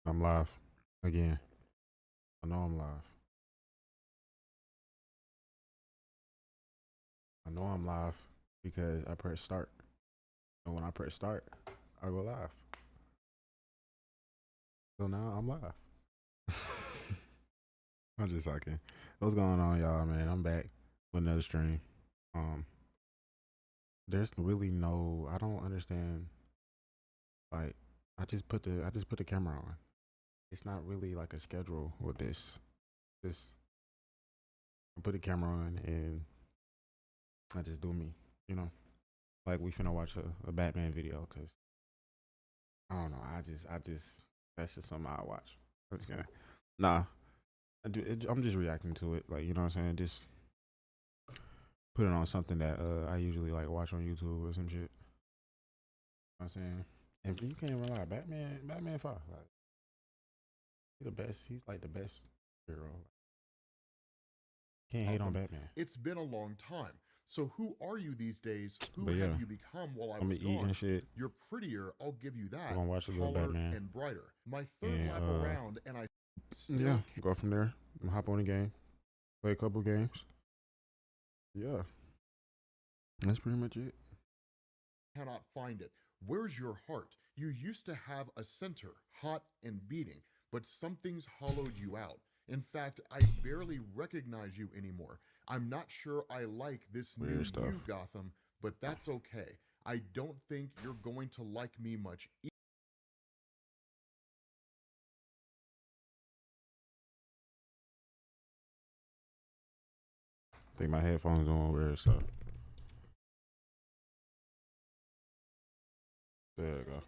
I'm live again. I know I'm live. I know I'm live because I press start. And when I press start, I go live. So now I'm live. I'm just talking. What's going on, y'all, man? I'm back with another stream. Um, there's really no I don't understand like I just put the camera on. It's not really like a schedule with this. Just I put the camera on and I just do me, you know? Like we finna watch a Batman video because I don't know. That's just something I watch. I'm just kidding. Nah, I'm just reacting to it. Like, you know what I'm saying? Just put it on something that I usually like watch on YouTube or some shit. You know what I'm saying? And you can't even lie. Batman 5. Like, he's the best. He's like the best hero. Can't hate on Gotham. Batman. It's been a long time. So who are you these days? Who But have yeah, you become while I I'm was gonna eat gone? and shit. You're prettier, I'll give you We're that, gonna watch a little taller Batman. and brighter. My third And lap around and I yeah, still go from there. I'm gonna hop on the game. Play a couple games. Yeah. That's pretty much it. cannot find it. Where's your heart? You used to have a center, hot and beating, but something's hollowed you out. In fact, I barely recognize you anymore. I'm not sure I like this new Weird stuff. you, Gotham, but that's okay. I don't think you're going to like me much. I think my headphones doing weird stuff. There you go.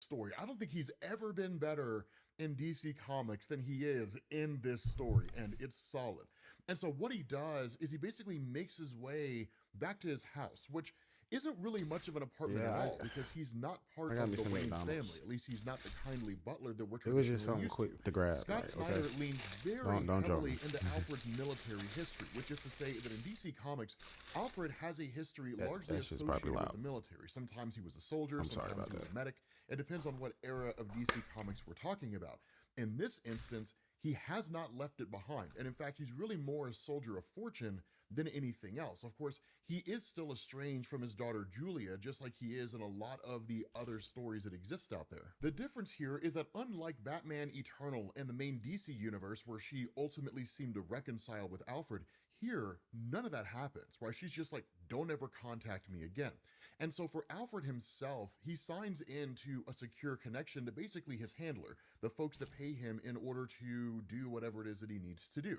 Story. I don't think he's ever been better in DC Comics than he is in this story, and it's solid. And so what he does is he basically makes his way back to his house, which isn't really much of an apartment Yeah, at all because he's not I part got of me the some Wayne McDonald's. family. At least he's not the kindly butler that we're It was just traditionally something used to. quick to grab. Scott Like, Snyder okay, leans very don't jump heavily me. into Alfred's military history, which is to say that in DC Comics, Alfred has a history largely That shit's probably associated with loud. the military. Sometimes he was a soldier, I'm sorry sometimes about he was that. a medic. It depends on what era of DC Comics we're talking about. In this instance, he has not left it behind. And in fact, he's really more a soldier of fortune than anything else. Of course, he is still estranged from his daughter Julia, just like he is in a lot of the other stories that exist out there. The difference here is that unlike Batman Eternal in the main DC universe, where she ultimately seemed to reconcile with Alfred, here, none of that happens, right? She's just like, don't ever contact me again. And so for Alfred himself, he signs into a secure connection to basically his handler, the folks that pay him in order to do whatever it is that he needs to do.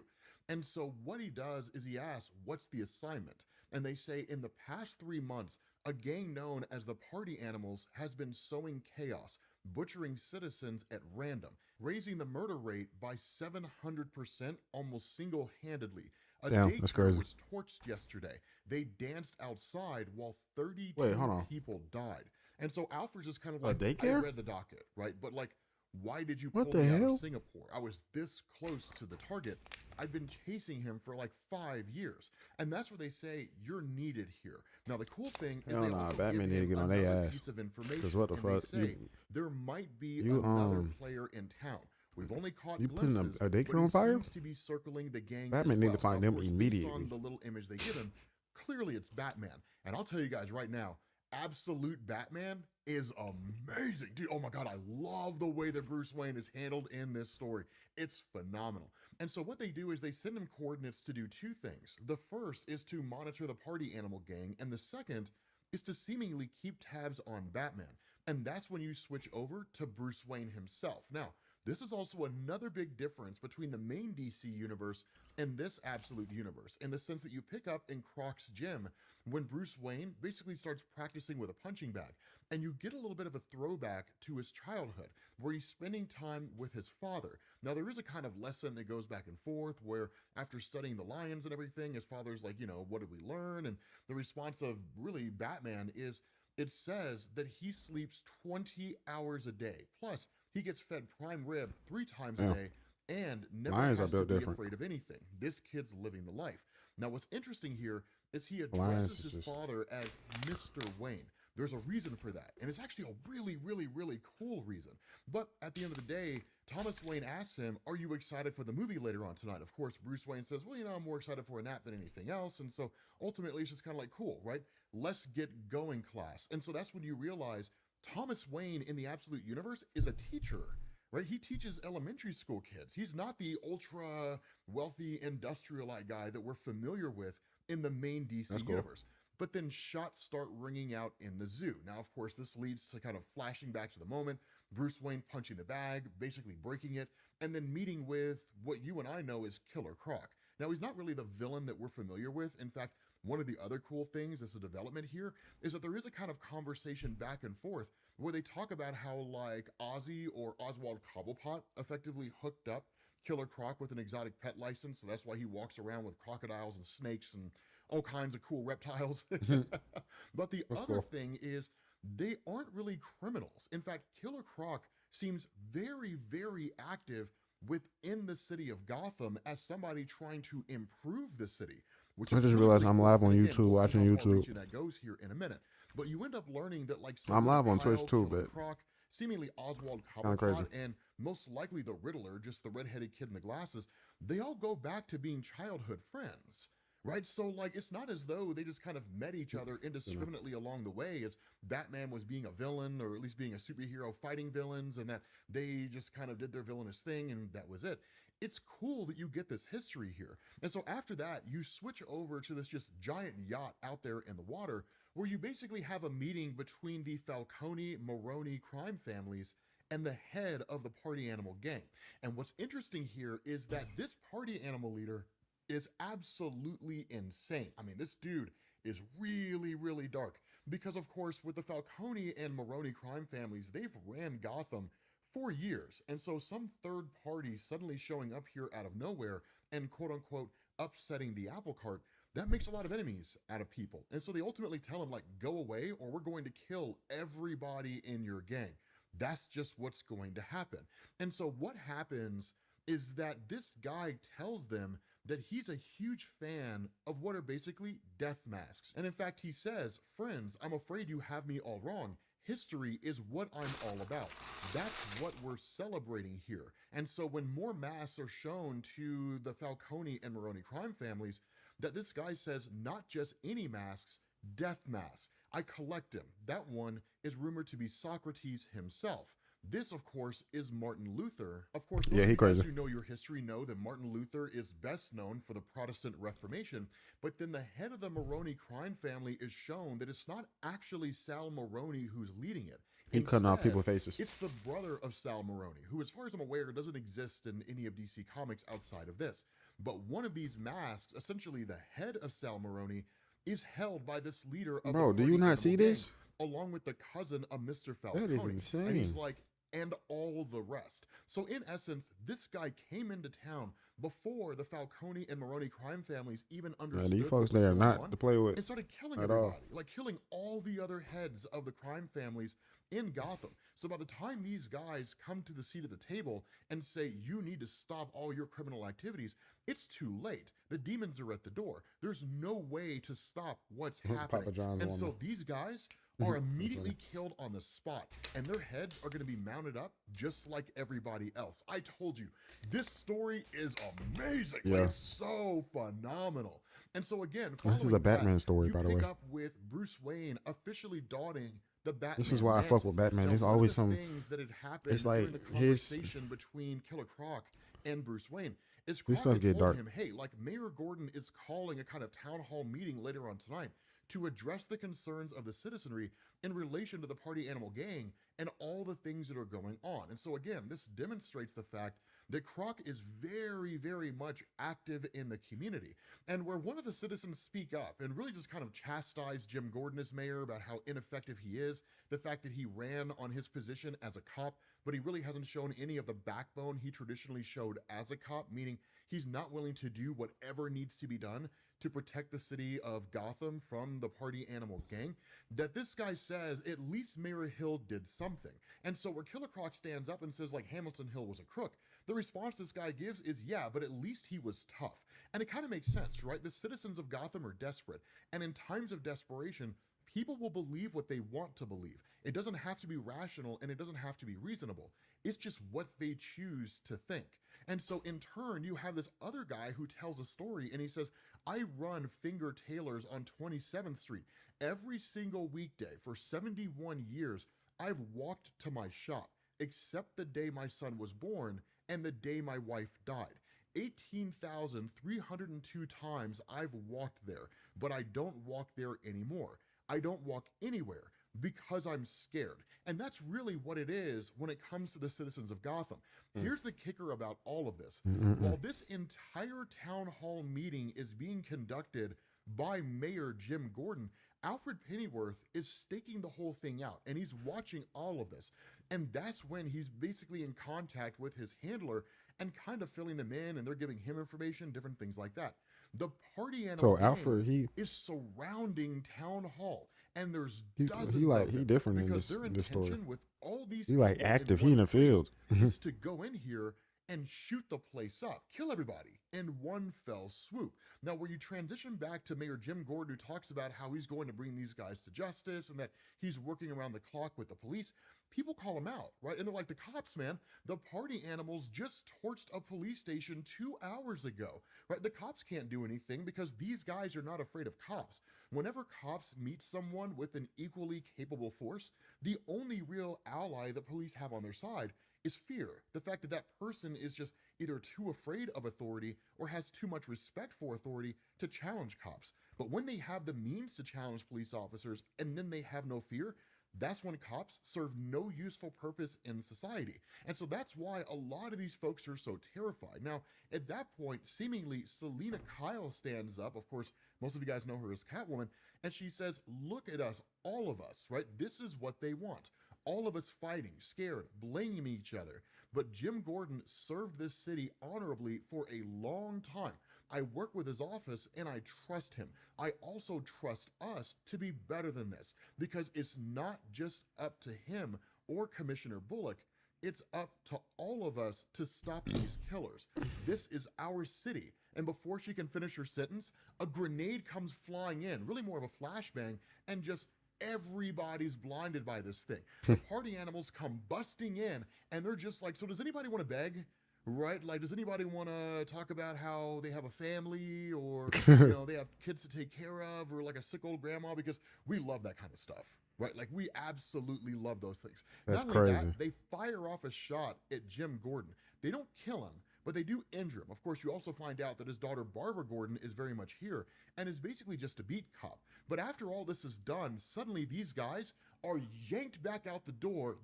And so what he does is he asks, what's the assignment? And they say, in the past 3 months, a gang known as the Party Animals has been sowing chaos, butchering citizens at random, raising the murder rate by 700% almost single handedly. A Damn, that's daycare crazy. was torched yesterday. They danced outside while Wait, 32 hold on. people died. And so Alfred's just kind of A like, I daycare? read the docket, right? But like, why did you What pull the me out of hell? Singapore? I was this close to the target. I've been chasing him for like 5 years. And that's where they say you're needed here. Now, the cool thing is Hell they nah, also Batman give need to him get on another their ass. piece of information. Cause what the And fuck? they say there might be you another player in town. We've only caught you putting glimpses, a but daycare he on fire? seems to be circling the gang Batman as need well. to find Now, of them course, based immediately. on the little image they give him, clearly it's Batman. And I'll tell you guys right now, Absolute Batman is amazing. Dude, oh my God, I love the way that Bruce Wayne is handled in this story. It's phenomenal. And so what they do is they send him coordinates to do two things. The first is to monitor the Party Animal gang, and the second is to seemingly keep tabs on Batman. And that's when you switch over to Bruce Wayne himself. Now, this is also another big difference between the main DC universe and this Absolute universe, in the sense that you pick up in Croc's gym when Bruce Wayne basically starts practicing with a punching bag. And you get a little bit of a throwback to his childhood, where he's spending time with his father. Now, there is a kind of lesson that goes back and forth where, after studying the lions and everything, his father's like, what did we learn? And the response of really Batman is, it says that he sleeps 20 hours a day. Plus, he gets fed prime rib 3 times a Yeah. day and never Lions are has to built be different. afraid of anything. This kid's living the life. Now, what's interesting here is he Lions addresses is his just father as Mr. Wayne. There's a reason for that, and it's actually a really, really, really cool reason. But at the end of the day, Thomas Wayne asks him, "Are you excited for the movie later on tonight?" Of course, Bruce Wayne says, "Well, I'm more excited for a nap than anything else." And so ultimately, it's just kind of like, cool, right? Let's get going, class. And so that's when you realize Thomas Wayne in the Absolute Universe is a teacher, right? He teaches elementary school kids. He's not the ultra wealthy industrialite guy that we're familiar with in the main DC That's cool. universe. But then shots start ringing out in the zoo. Now, of course, this leads to kind of flashing back to the moment. Bruce Wayne punching the bag, basically breaking it, and then meeting with what you and I know as Killer Croc. Now, he's not really the villain that we're familiar with. In fact, one of the other cool things as a development here is that there is a kind of conversation back and forth where they talk about how, like, Ozzy or Oswald Cobblepot effectively hooked up Killer Croc with an exotic pet license. So that's why he walks around with crocodiles and snakes and all kinds of cool reptiles. But the That's other cool. thing is they aren't really criminals. In fact, Killer Croc seems very, very active within the city of Gotham as somebody trying to improve the city, which I is just really, realized really I'm cool. live on And again, YouTube, we'll see watching how YouTube. far-reaching that goes here in a minute. But you end up learning that, like, I'm live on Kyle, Twitch too, Killer but Croc, seemingly Oswald kinda crazy. Cobblepot, and most likely the Riddler, just the redheaded kid in the glasses, they all go back to being childhood friends. Right? So, like, it's not as though they just kind of met each other indiscriminately along the way as Batman was being a villain, or at least being a superhero fighting villains, and that they just kind of did their villainous thing and that was it. It's cool that you get this history here. And so after that, you switch over to this just giant yacht out there in the water where you basically have a meeting between the Falcone Maroni crime families and the head of the party animal gang. And what's interesting here is that this party animal leader is absolutely insane. I mean, this dude is really, really dark because, of course, with the Falcone and Maroni crime families, they've ran Gotham for years. And so some third party suddenly showing up here out of nowhere and quote unquote upsetting the apple cart, that makes a lot of enemies out of people. And so they ultimately tell him, like, go away or we're going to kill everybody in your gang. That's just what's going to happen. And so what happens is that this guy tells them that he's a huge fan of what are basically death masks. And in fact, he says, "Friends, I'm afraid you have me all wrong. History is what I'm all about." That's what we're celebrating here. And so when more masks are shown to the Falcone and Maroni crime families, that this guy says, not just any masks, death masks. I collect them. That one is rumored to be Socrates himself. This, of course, is Martin Luther. Of course, those Yeah, of he you guys crazy. who know your history know that Martin Luther is best known for the Protestant Reformation, but then the head of the Maroni crime family is shown that it's not actually Sal Maroni who's leading it. He cutting off Instead, people's faces. it's the brother of Sal Maroni, who, as far as I'm aware, doesn't exist in any of DC Comics outside of this. But one of these masks, essentially the head of Sal Maroni, is held by this leader of Bro, the do you party not animal see gang, this? along with the cousin of Mr. That is Falcone. And he's insane. like, and all the rest. So in essence, this guy came into town before the Falcone and Maroni crime families even Man, understood these what folks, was they are going not on, to play with and started killing at all. everybody, like killing all the other heads of the crime families in Gotham. So by the time these guys come to the seat of the table and say, you need to stop all your criminal activities, it's too late. The demons are at the door. There's no way to stop what's happening. Papa John's And woman. so these guys That's are funny. immediately killed on the spot, and their heads are going to be mounted up just like everybody else. I told you, this story is amazing. Yeah. Like, it's so phenomenal. And so again, This is a following Batman that, story, you by the pick way. up with Bruce Wayne officially donning the Batman. This is why I fuck mantle. with Batman. Now, There's one of always the some. things that had happened It's like during the his. conversation between Killer Croc and Bruce Wayne is This Croc stuff had get told dark. him, hey, like, Mayor Gordon is calling a kind of town hall meeting later on tonight to address the concerns of the citizenry in relation to the party animal gang and all the things that are going on. And so again, this demonstrates the fact that Croc is very, very much active in the community. And where one of the citizens speak up and really just kind of chastise Jim Gordon as mayor about how ineffective he is, the fact that he ran on his position as a cop, but he really hasn't shown any of the backbone he traditionally showed as a cop, meaning he's not willing to do whatever needs to be done to protect the city of Gotham from the party animal gang, that this guy says at least Mayor Hill did something. And so where Killer Croc stands up and says, like, Hamilton Hill was a crook, the response this guy gives is, yeah, but at least he was tough. And it kind of makes sense, right? The citizens of Gotham are desperate. And in times of desperation, people will believe what they want to believe. It doesn't have to be rational and it doesn't have to be reasonable. It's just what they choose to think. And so, in turn, you have this other guy who tells a story and he says, I run Finger Tailors on 27th Street. Every single weekday for 71 years, I've walked to my shop, except the day my son was born and the day my wife died. 18,302 times I've walked there, but I don't walk there anymore. I don't walk anywhere because I'm scared. And that's really what it is when it comes to the citizens of Gotham. Here's the kicker about all of this. While this entire town hall meeting is being conducted by Mayor Jim Gordon, Alfred Pennyworth is staking the whole thing out and he's watching all of this. And that's when he's basically in contact with his handler and kind of filling them in, and they're giving him information, different things like that. The party animal So Alfred, is surrounding town hall, and there's he dozens like of he them different in because this their this story. intention with all these He like people active. He one in the place field. is to go in here and shoot the place up, kill everybody in one fell swoop. Now, where you transition back to Mayor Jim Gordon, who talks about how he's going to bring these guys to justice and that he's working around the clock with the police, people call him out, right? And they're like, the cops, man, the party animals just torched a police station 2 hours ago, right? The cops can't do anything because these guys are not afraid of cops. Whenever cops meet someone with an equally capable force, the only real ally that police have on their side is fear. The fact that that person is just either too afraid of authority or has too much respect for authority to challenge cops. But when they have the means to challenge police officers and then they have no fear, that's when cops serve no useful purpose in society. And so that's why a lot of these folks are so terrified. Now, at that point, seemingly Selina Kyle stands up. Of course, most of you guys know her as Catwoman. And she says, look at us, all of us, right? This is what they want. All of us fighting, scared, blaming each other. But Jim Gordon served this city honorably for a long time. I work with his office and I trust him. I also trust us to be better than this because it's not just up to him or Commissioner Bullock. It's up to all of us to stop these killers. This is our city. And before she can finish her sentence, a grenade comes flying in, really more of a flashbang, and just everybody's blinded by this thing. The party animals come busting in and they're just like, so does anybody want to beg? Right? Like, does anybody want to talk about how they have a family or, you know, they have kids to take care of or like a sick old grandma? Because we love that kind of stuff, right? Like, we absolutely love those things. That's Not only crazy. that, they fire off a shot at Jim Gordon. They don't kill him, but they do injure him. Of course, you also find out that his daughter Barbara Gordon is very much here and is basically just a beat cop. But after all this is done, suddenly these guys are yanked back out the door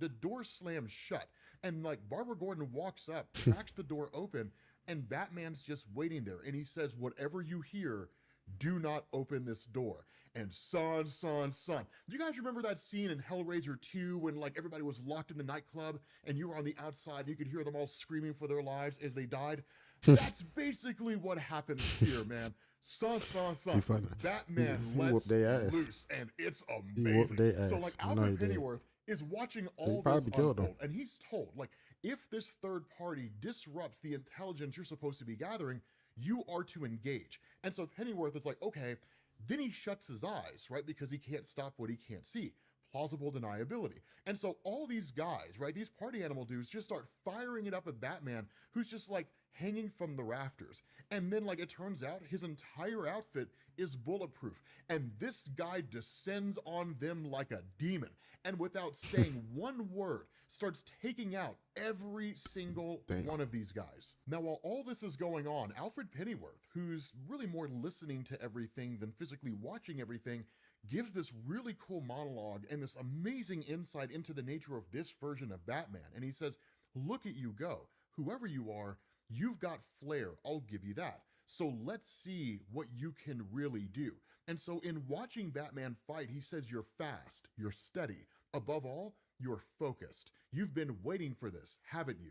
slams shut, and like Barbara Gordon walks up, cracks the door open, and Batman's just waiting there, and he says, whatever you hear, do not open this door. And son. Do you guys remember that scene in Hellraiser 2 when like everybody was locked in the nightclub and you were on the outside and you could hear them all screaming for their lives as they died? That's basically what happened here, man. Son. funny. Batman He lets whooped their ass. loose, and it's He whooped amazing. their So ass. like I know he Alfred did. Pennyworth is watching all this probably killed him. unfold, and he's told, like, if this third party disrupts the intelligence you're supposed to be gathering, you are to engage. And so Pennyworth is like, okay. Then he shuts his eyes, right? Because he can't stop what he can't see. Plausible deniability. And so all these guys, right? These party animal dudes just start firing it up at Batman, who's just like hanging from the rafters. And then like it turns out his entire outfit is bulletproof. And this guy descends on them like a demon. And without saying one word, starts taking out every single one of these guys. Now, while all this is going on, Alfred Pennyworth, who's really more listening to everything than physically watching everything, gives this really cool monologue and this amazing insight into the nature of this version of Batman. And he says, look at you go. Whoever you are, you've got flair. I'll give you that. So let's see what you can really do. And so in watching Batman fight, he says you're fast, you're steady. Above all, you're focused. You've been waiting for this, haven't you?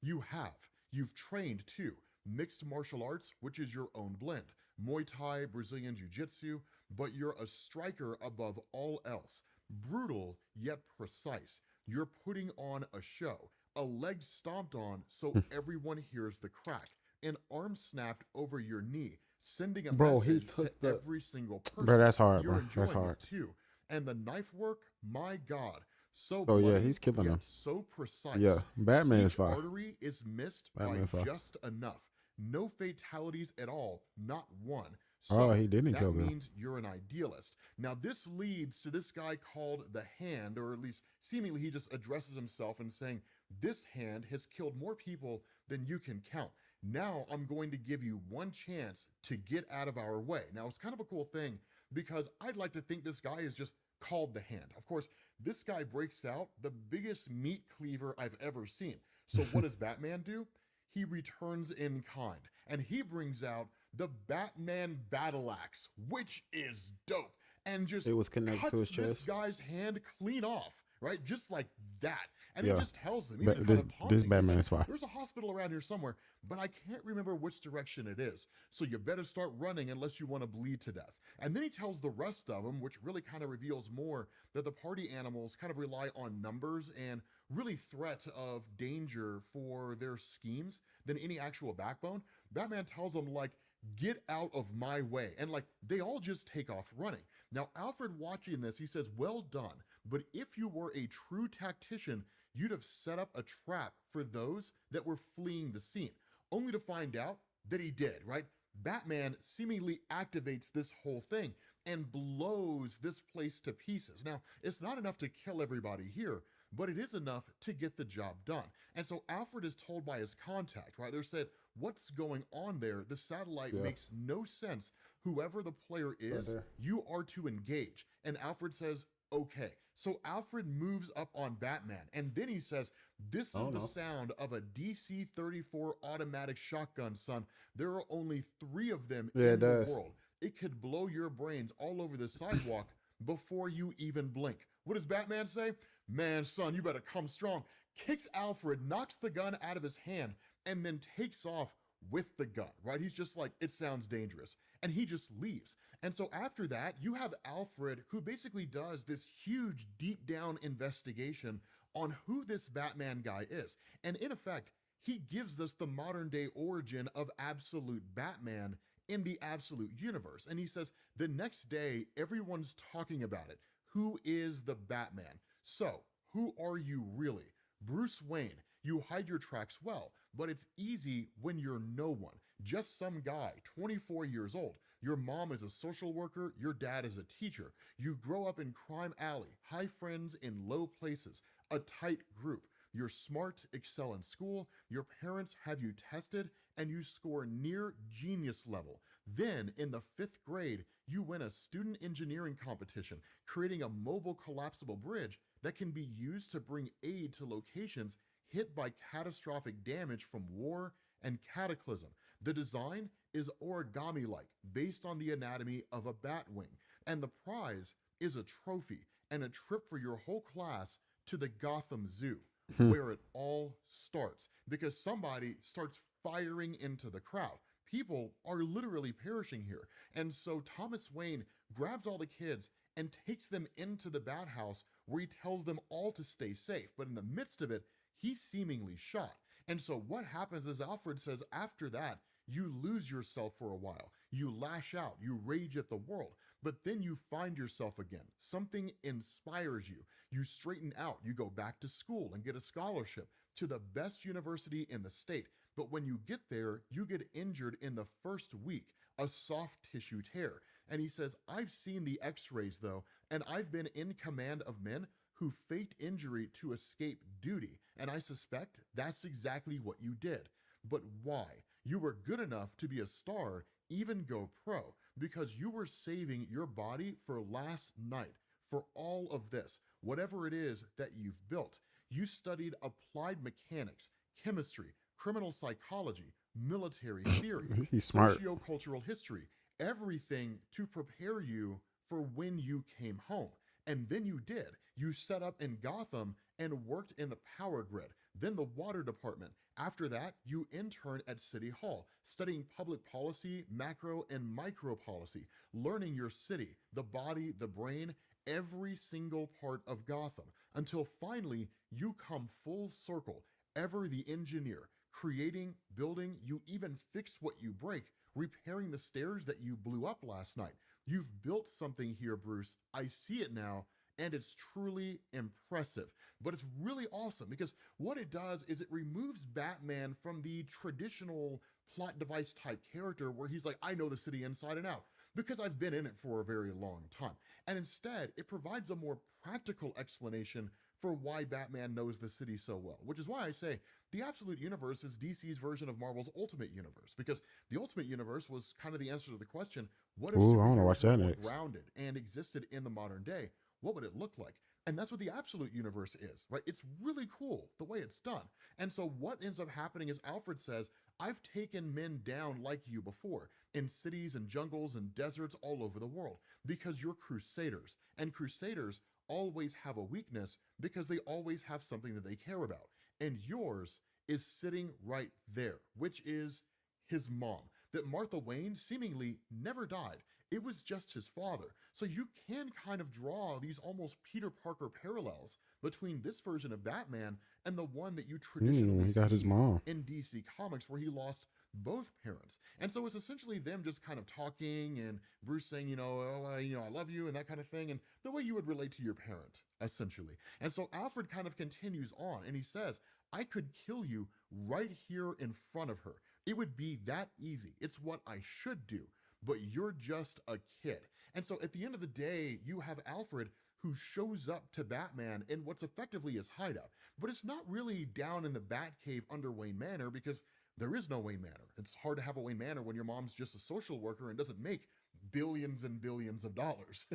You have. You've trained too. Mixed martial arts, which is your own blend. Muay Thai, Brazilian Jiu-Jitsu, but you're a striker above all else. Brutal, yet precise. You're putting on a show. A leg stomped on so everyone hears the crack. An arm snapped over your knee, sending a Bro, he message took to the- every single person. Bro, that's hard, You're bro. That's enjoying hard. it too. And the knife work, my God, so Oh yeah, bloody he's killing yet them. so Yeah, precise. Batman is Each fire. artery is missed by Batman fire. just enough. No fatalities at all, not one. Oh, So he didn't that kill them. means you're an idealist. Now, this leads to this guy called the Hand, or at least seemingly he just addresses himself and saying, this hand has killed more people than you can count. Now I'm going to give you one chance to get out of our way. Now, it's kind of a cool thing because I'd like to think this guy is just called the Hand. Of course, this guy breaks out the biggest meat cleaver I've ever seen. So what does Batman do? He returns in kind and he brings out the Batman battle axe, which is dope, and just It was connected to cuts his this chest. guy's hand clean off, right? Just like that. And he Yeah, just tells him, even but kind this of this taunting. He's Batman like, is fire. there's a hospital around here somewhere, but I can't remember which direction it is. So you better start running unless you want to bleed to death. And then he tells the rest of them, which really kind of reveals more, that the party animals kind of rely on numbers and really threat of danger for their schemes than any actual backbone. Batman tells them, like, get out of my way. And like, they all just take off running. Now, Alfred watching this, he says, well done. But if you were a true tactician, you'd have set up a trap for those that were fleeing the scene, only to find out that he did, right? Batman seemingly activates this whole thing and blows this place to pieces. Now, it's not enough to kill everybody here, but it is enough to get the job done. And so Alfred is told by his contact, right? They're said, what's going on there? The satellite Yeah. makes no sense. Whoever the player is, there. you are to engage. And Alfred says, okay. So Alfred moves up on Batman, and then he says, this is the sound of a DC-34 automatic shotgun, son. There are only 3 of them Yeah, in it the does. world. It could blow your brains all over the sidewalk before you even blink. What does Batman say? Man, son, you better come strong. Kicks Alfred, knocks the gun out of his hand, and then takes off with the gun, right? He's just like, it sounds dangerous. And he just leaves. And so after that, you have Alfred, who basically does this huge deep down investigation on who this Batman guy is. And in effect, he gives us the modern day origin of absolute Batman in the absolute universe. And he says, the next day, everyone's talking about it. Who is the Batman? So, who are you really? Bruce Wayne, you hide your tracks well, but it's easy when you're no one. Just some guy, 24 years old. Your mom is a social worker, your dad is a teacher. You grow up in crime alley, high friends in low places, a tight group. You're smart, excel in school, your parents have you tested, and you score near genius level. Then, in the 5th grade, you win a student engineering competition, creating a mobile collapsible bridge that can be used to bring aid to locations hit by catastrophic damage from war and cataclysm. The design is origami-like, based on the anatomy of a bat wing, and the prize is a trophy and a trip for your whole class to the Gotham Zoo, where it all starts, because somebody starts firing into the crowd. People are literally perishing here. And so Thomas Wayne grabs all the kids and takes them into the bat house where he tells them all to stay safe. But in the midst of it, he's seemingly shot. And so what happens is Alfred says after that, you lose yourself for a while. You lash out, you rage at the world, but then you find yourself again. Something inspires you. You straighten out, you go back to school and get a scholarship to the best university in the state. But when you get there, you get injured in the first week, a soft tissue tear. And he says, I've seen the x-rays though, and I've been in command of men who faked injury to escape duty. And I suspect that's exactly what you did. But why? You were good enough to be a star, even go pro, because you were saving your body for last night, for all of this, whatever it is that you've built. You studied applied mechanics, chemistry, criminal psychology, military theory, He's smart. sociocultural history, everything to prepare you for when you came home. And then you did. You set up in Gotham and worked in the power grid, then the water department. After that, you interned at City Hall, studying public policy, macro and micro policy, learning your city, the body, the brain, every single part of Gotham, until finally you come full circle, ever the engineer, creating, building, you even fix what you break, repairing the stairs that you blew up last night. You've built something here, Bruce. I see it now, and it's truly impressive. But it's really awesome because what it does is it removes Batman from the traditional plot device type character where he's like, I know the city inside and out because I've been in it for a very long time. And instead, it provides a more practical explanation for why Batman knows the city so well, which is why I say the Absolute Universe is DC's version of Marvel's Ultimate Universe, because the Ultimate Universe was kind of the answer to the question, what if Ooh, I want to watch superheroes that were more next. grounded and existed in the modern day? What would it look like? And that's what the Absolute Universe is, right? It's really cool the way it's done. And so what ends up happening is Alfred says, I've taken men down like you before in cities and jungles and deserts all over the world because you're crusaders. And crusaders always have a weakness because they always have something that they care about. And yours is sitting right there, which is his mom. That Martha Wayne seemingly never died. It was just his father. So you can kind of draw these almost Peter Parker parallels between this version of Batman and the one that you traditionally He got his see mom. in DC Comics, where he lost both parents. And so it's essentially them just kind of talking and Bruce saying, I love you and that kind of thing, and the way you would relate to your parent, essentially. And so Alfred kind of continues on and he says, I could kill you right here in front of her. It would be that easy. It's what I should do, but you're just a kid. And so at the end of the day, you have Alfred who shows up to Batman in what's effectively his hideout. But it's not really down in the Batcave under Wayne Manor because there is no Wayne Manor. It's hard to have a Wayne Manor when your mom's just a social worker and doesn't make billions and billions of dollars.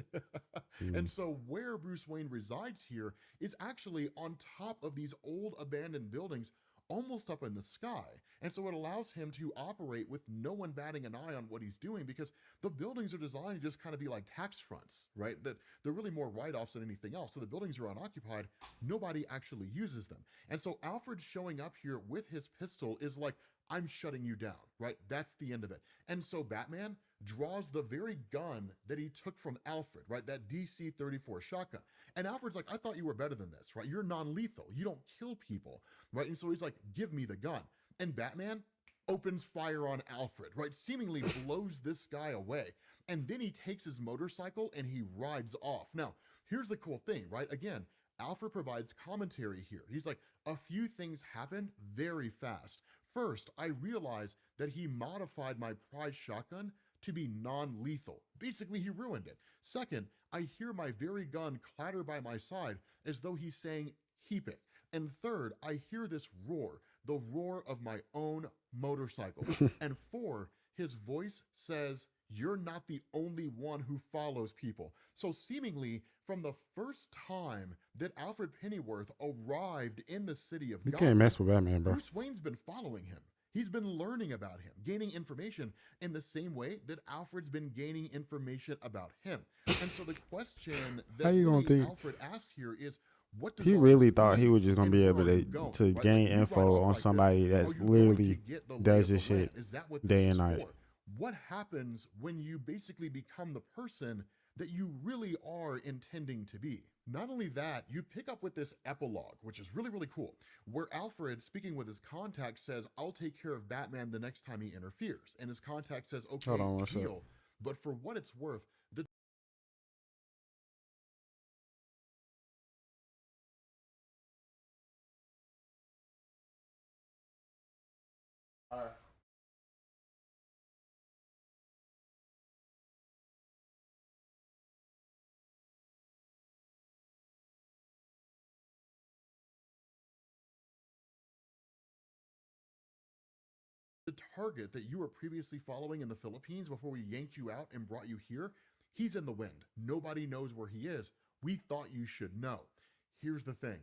And Mm. so where Bruce Wayne resides here is actually on top of these old abandoned buildings almost up in the sky. And so it allows him to operate with no one batting an eye on what he's doing because the buildings are designed to just kind of be like tax fronts, right? That they're really more write-offs than anything else. So the buildings are unoccupied. Nobody actually uses them. And so Alfred showing up here with his pistol is like, I'm shutting you down, right? That's the end of it. And so Batman draws the very gun that he took from Alfred, right? That DC-34 shotgun. And Alfred's like, I thought you were better than this, right? You're non-lethal. You don't kill people, right? And so he's like, give me the gun. And Batman opens fire on Alfred, right? Seemingly blows this guy away. And then he takes his motorcycle and he rides off. Now, here's the cool thing, right? Again, Alfred provides commentary here. He's like, a few things happened very fast. First, I realized that he modified my prize shotgun to be non-lethal. Basically, he ruined it. Second, I hear my very gun clatter by my side as though he's saying, keep it. And third, I hear this roar, the roar of my own motorcycle. And four, his voice says, you're not the only one who follows people. So seemingly, from the first time that Alfred Pennyworth arrived in the city of You Gotham, can't mess with Batman, bro. Bruce Wayne's been following him. He's been learning about him, gaining information in the same way that Alfred's been gaining information about him. And so the question How that you gonna really think Alfred asked here is, what does he all really this thought he mean? was just gonna And be where able are you to going? to Right? Like, gain when you ride info off on like this, somebody are that's you going to literally get the lay does of this the land? shit Is that what this day is and night. for? What happens when you basically become the person that you really are intending to be? Not only that, you pick up with this epilogue, which is really, really cool, where Alfred, speaking with his contact, says, I'll take care of Batman the next time he interferes. And his contact says, Hold okay, on one sec. deal. But for what it's worth, the the target that you were previously following in the Philippines before we yanked you out and brought you here, he's in the wind. Nobody knows where he is. We thought you should know. Here's the thing.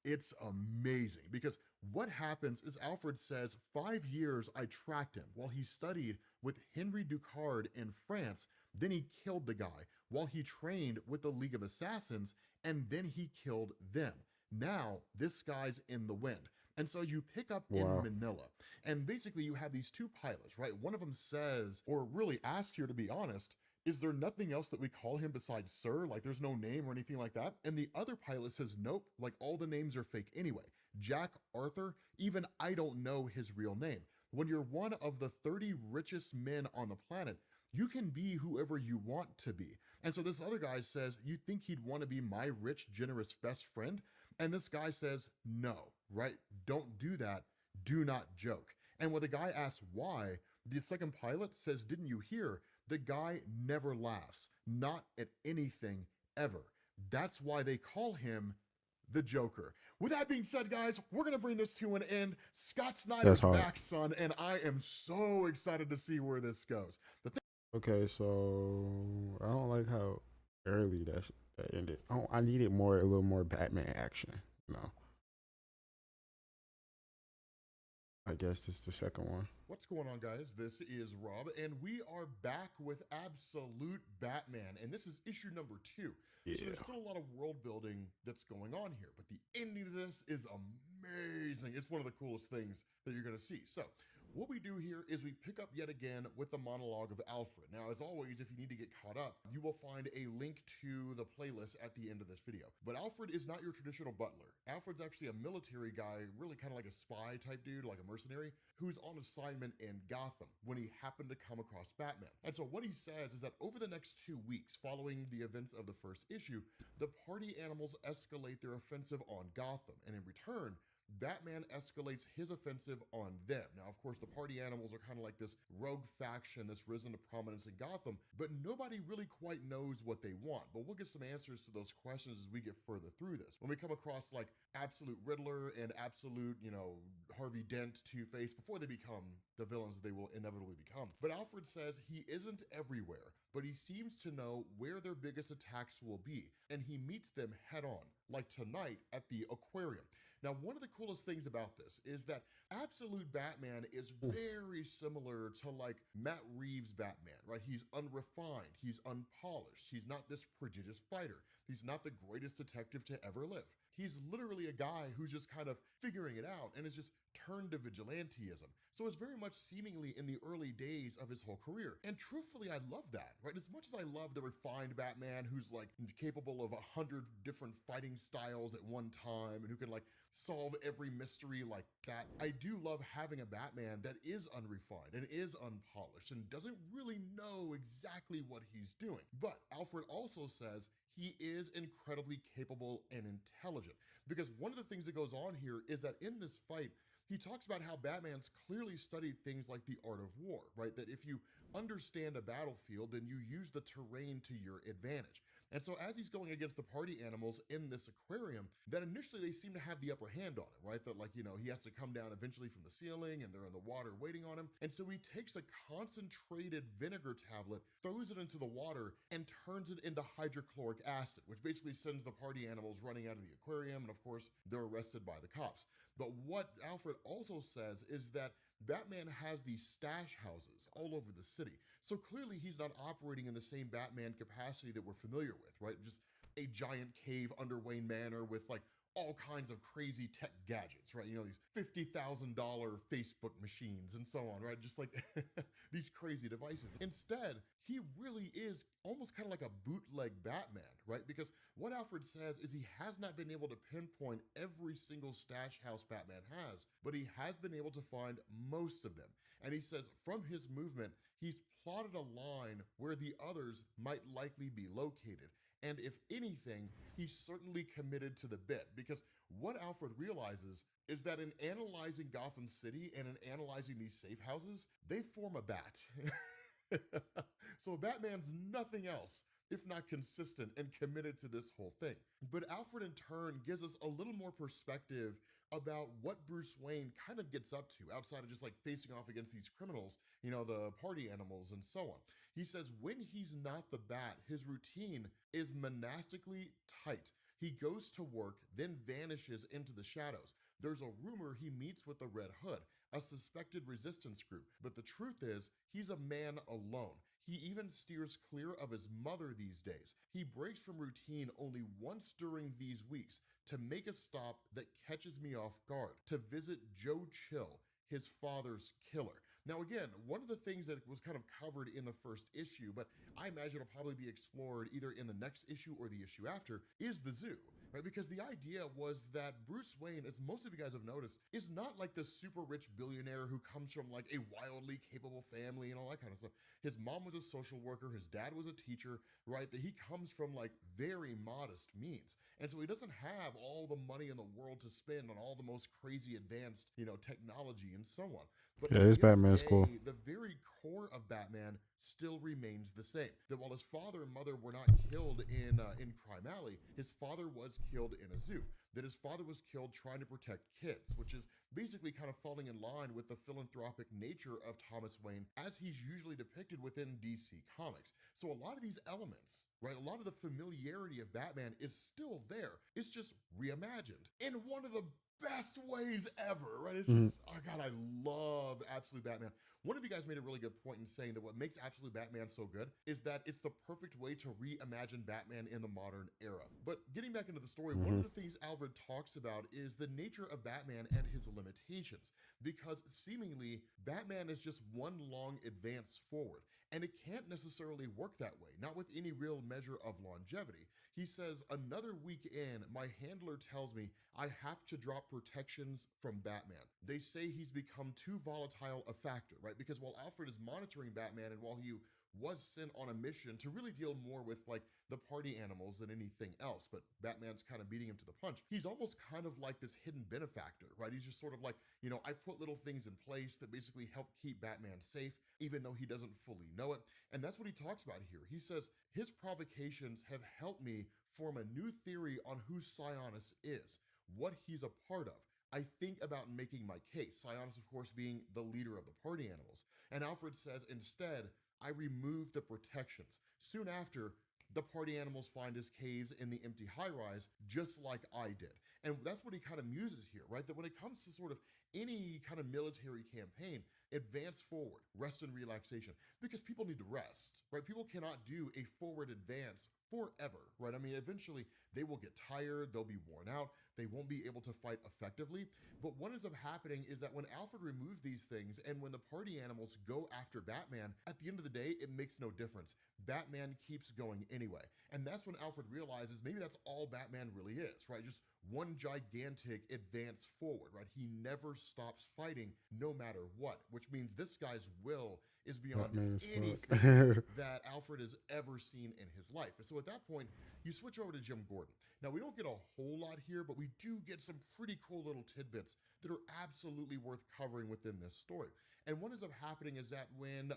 It's amazing because what happens is Alfred says 5 years I tracked him while he studied with Henry Ducard in France. Then he killed the guy while he trained with the League of Assassins, and then he killed them. Now this guy's in the wind. And so you pick up in Wow. Manila, and basically you have these two pilots, right? One of them says, or really asks here to be honest, is there nothing else that we call him besides Sir? Like there's no name or anything like that? And the other pilot says, nope, like all the names are fake anyway. Jack Arthur, even I don't know his real name. When you're one of the 30 richest men on the planet, You can be whoever you want to be. And so this other guy says, you think he'd want to be my rich, generous best friend? And this guy says, no, right? Don't do that. Do not joke. And when the guy asks why, the second pilot says, didn't you hear? The guy never laughs, not at anything ever. That's why they call him the Joker. With that being said, guys, we're going to bring this to an end. Scott Snyder's back, son, and I am so excited to see where this goes. Okay, so I don't like how early that ended. I needed a little more Batman action, you know. I guess this is the second one. What's going on, guys? This is Rob, and we are back with Absolute Batman, and this is issue number 2. Yeah. So there's still a lot of world building that's going on here, but the ending of this is amazing. It's one of the coolest things that you're going to see. So what we do here is we pick up yet again with the monologue of Alfred. Now, as always, if you need to get caught up, you will find a link to the playlist at the end of this video. But Alfred is not your traditional butler. Alfred's actually a military guy, really kind of like a spy type dude, like a mercenary, who's on assignment in Gotham when he happened to come across Batman. And so what he says is that over the next 2 weeks following the events of the first issue, the party animals escalate their offensive on Gotham. And in return, Batman escalates his offensive on them. Now, of course, the party animals are kind of like this rogue faction that's risen to prominence in Gotham, but nobody really quite knows what they want. But we'll get some answers to those questions as we get further through this. When we come across like Absolute Riddler and Absolute, Harvey Dent, Two-Face, before they become the villains they will inevitably become. But Alfred says he isn't everywhere, but he seems to know where their biggest attacks will be, and he meets them head on, like tonight at the aquarium. Now, one of the coolest things about this is that Absolute Batman is very similar to like Matt Reeves' Batman, right? He's unrefined, he's unpolished, he's not this prodigious fighter, he's not the greatest detective to ever live. He's literally a guy who's just kind of figuring it out and is just turned to vigilantism. So it's very much seemingly in the early days of his whole career. And truthfully, I love that, right? As much as I love the refined Batman who's like capable of 100 different fighting styles at one time and who can like solve every mystery like that, I do love having a Batman that is unrefined and is unpolished and doesn't really know exactly what he's doing. But Alfred also says he is incredibly capable and intelligent, because one of the things that goes on here is that in this fight, he talks about how Batman's clearly studied things like the art of war, right? That if you understand a battlefield, then you use the terrain to your advantage. And so as he's going against the party animals in this aquarium, that initially they seem to have the upper hand on him, right? That like, he has to come down eventually from the ceiling and they're in the water waiting on him. And so he takes a concentrated vinegar tablet, throws it into the water, and turns it into hydrochloric acid, which basically sends the party animals running out of the aquarium. And of course, they're arrested by the cops. But what Alfred also says is that Batman has these stash houses all over the city. So clearly he's not operating in the same Batman capacity that we're familiar with, right? Just a giant cave under Wayne Manor with like all kinds of crazy tech gadgets, right? These $50,000 Facebook machines and so on, right? Just like these crazy devices. Instead, he really is almost kind of like a bootleg Batman, right? Because what Alfred says is he has not been able to pinpoint every single stash house Batman has, but he has been able to find most of them. And he says from his movement, he's plotted a line where the others might likely be located. And if anything, he's certainly committed to the bit, because what Alfred realizes is that in analyzing Gotham City and in analyzing these safe houses, they form a bat. So Batman's nothing else if not consistent and committed to this whole thing. But Alfred in turn gives us a little more perspective about what Bruce Wayne kind of gets up to outside of just like facing off against these criminals, the party animals and so on. He says when he's not the Bat, his routine is monastically tight. He goes to work, then vanishes into the shadows. There's a rumor he meets with the Red Hood, a suspected resistance group, but the truth is he's a man alone. He even steers clear of his mother these days. He breaks from routine only once during these weeks to make a stop that catches me off guard, to visit Joe Chill, his father's killer. Now again, one of the things that was kind of covered in the first issue, but I imagine it'll probably be explored either in the next issue or the issue after, is the zoo. right? Because the idea was that Bruce Wayne, as most of you guys have noticed, is not like the super rich billionaire who comes from like a wildly capable family and all that kind of stuff. His mom was a social worker, his dad was a teacher, right? That he comes from like very modest means. And so he doesn't have all the money in the world to spend on all the most crazy advanced, technology and so on. But Yeah, at this the end of the Batman's cool. day, the very core of Batman still remains the same. That while his father and mother were not killed in Crime Alley, his father was killed in a zoo. That his father was killed trying to protect kids, which is basically kind of falling in line with the philanthropic nature of Thomas Wayne as he's usually depicted within DC Comics. So a lot of these elements, right, a lot of the familiarity of Batman is still there. It's just reimagined in one of the best ways ever, right? It's Mhm. just, oh God, I love Absolute Batman. One of you guys made a really good point in saying that what makes Absolute Batman so good is that it's the perfect way to reimagine Batman in the modern era. But getting back into the story, one of Mhm. the things Alfred talks about is the nature of Batman and his limitations, because seemingly Batman is just one long advance forward, and it can't necessarily work that way, not with any real measure of longevity. He says, another week in, my handler tells me I have to drop protections from Batman. They say he's become too volatile a factor, right? Because while Alfred is monitoring Batman and while he was sent on a mission to really deal more with like the party animals than anything else, but Batman's kind of beating him to the punch. He's almost kind of like this hidden benefactor, right? He's just sort of like, I put little things in place that basically help keep Batman safe, even though he doesn't fully know it. And that's what he talks about here. He says, his provocations have helped me form a new theory on who Sionis is, what he's a part of. I think about making my case. Sionis, of course, being the leader of the party animals. And Alfred says, instead, I removed the protections. Soon after, the party animals find his caves in the empty high rise, just like I did. And that's what he kind of muses here, right? That when it comes to sort of any kind of military campaign, advance forward, rest and relaxation, because people need to rest, right? People cannot do a forward advance forever, right? I mean, eventually they will get tired, they'll be worn out, they won't be able to fight effectively. But what ends up happening is that when Alfred removes these things and when the party animals go after Batman, at the end of the day, it makes no difference. Batman keeps going anyway. And that's when Alfred realizes maybe that's all Batman really is, right? Just one gigantic advance forward, right? He never stops fighting no matter what, which means this guy's will is beyond Batman is anything fuck. that Alfred has ever seen in his life. And so at that point, you switch over to Jim Gordon. Now, we don't get a whole lot here, but we do get some pretty cool little tidbits that are absolutely worth covering within this story. And what ends up happening is that when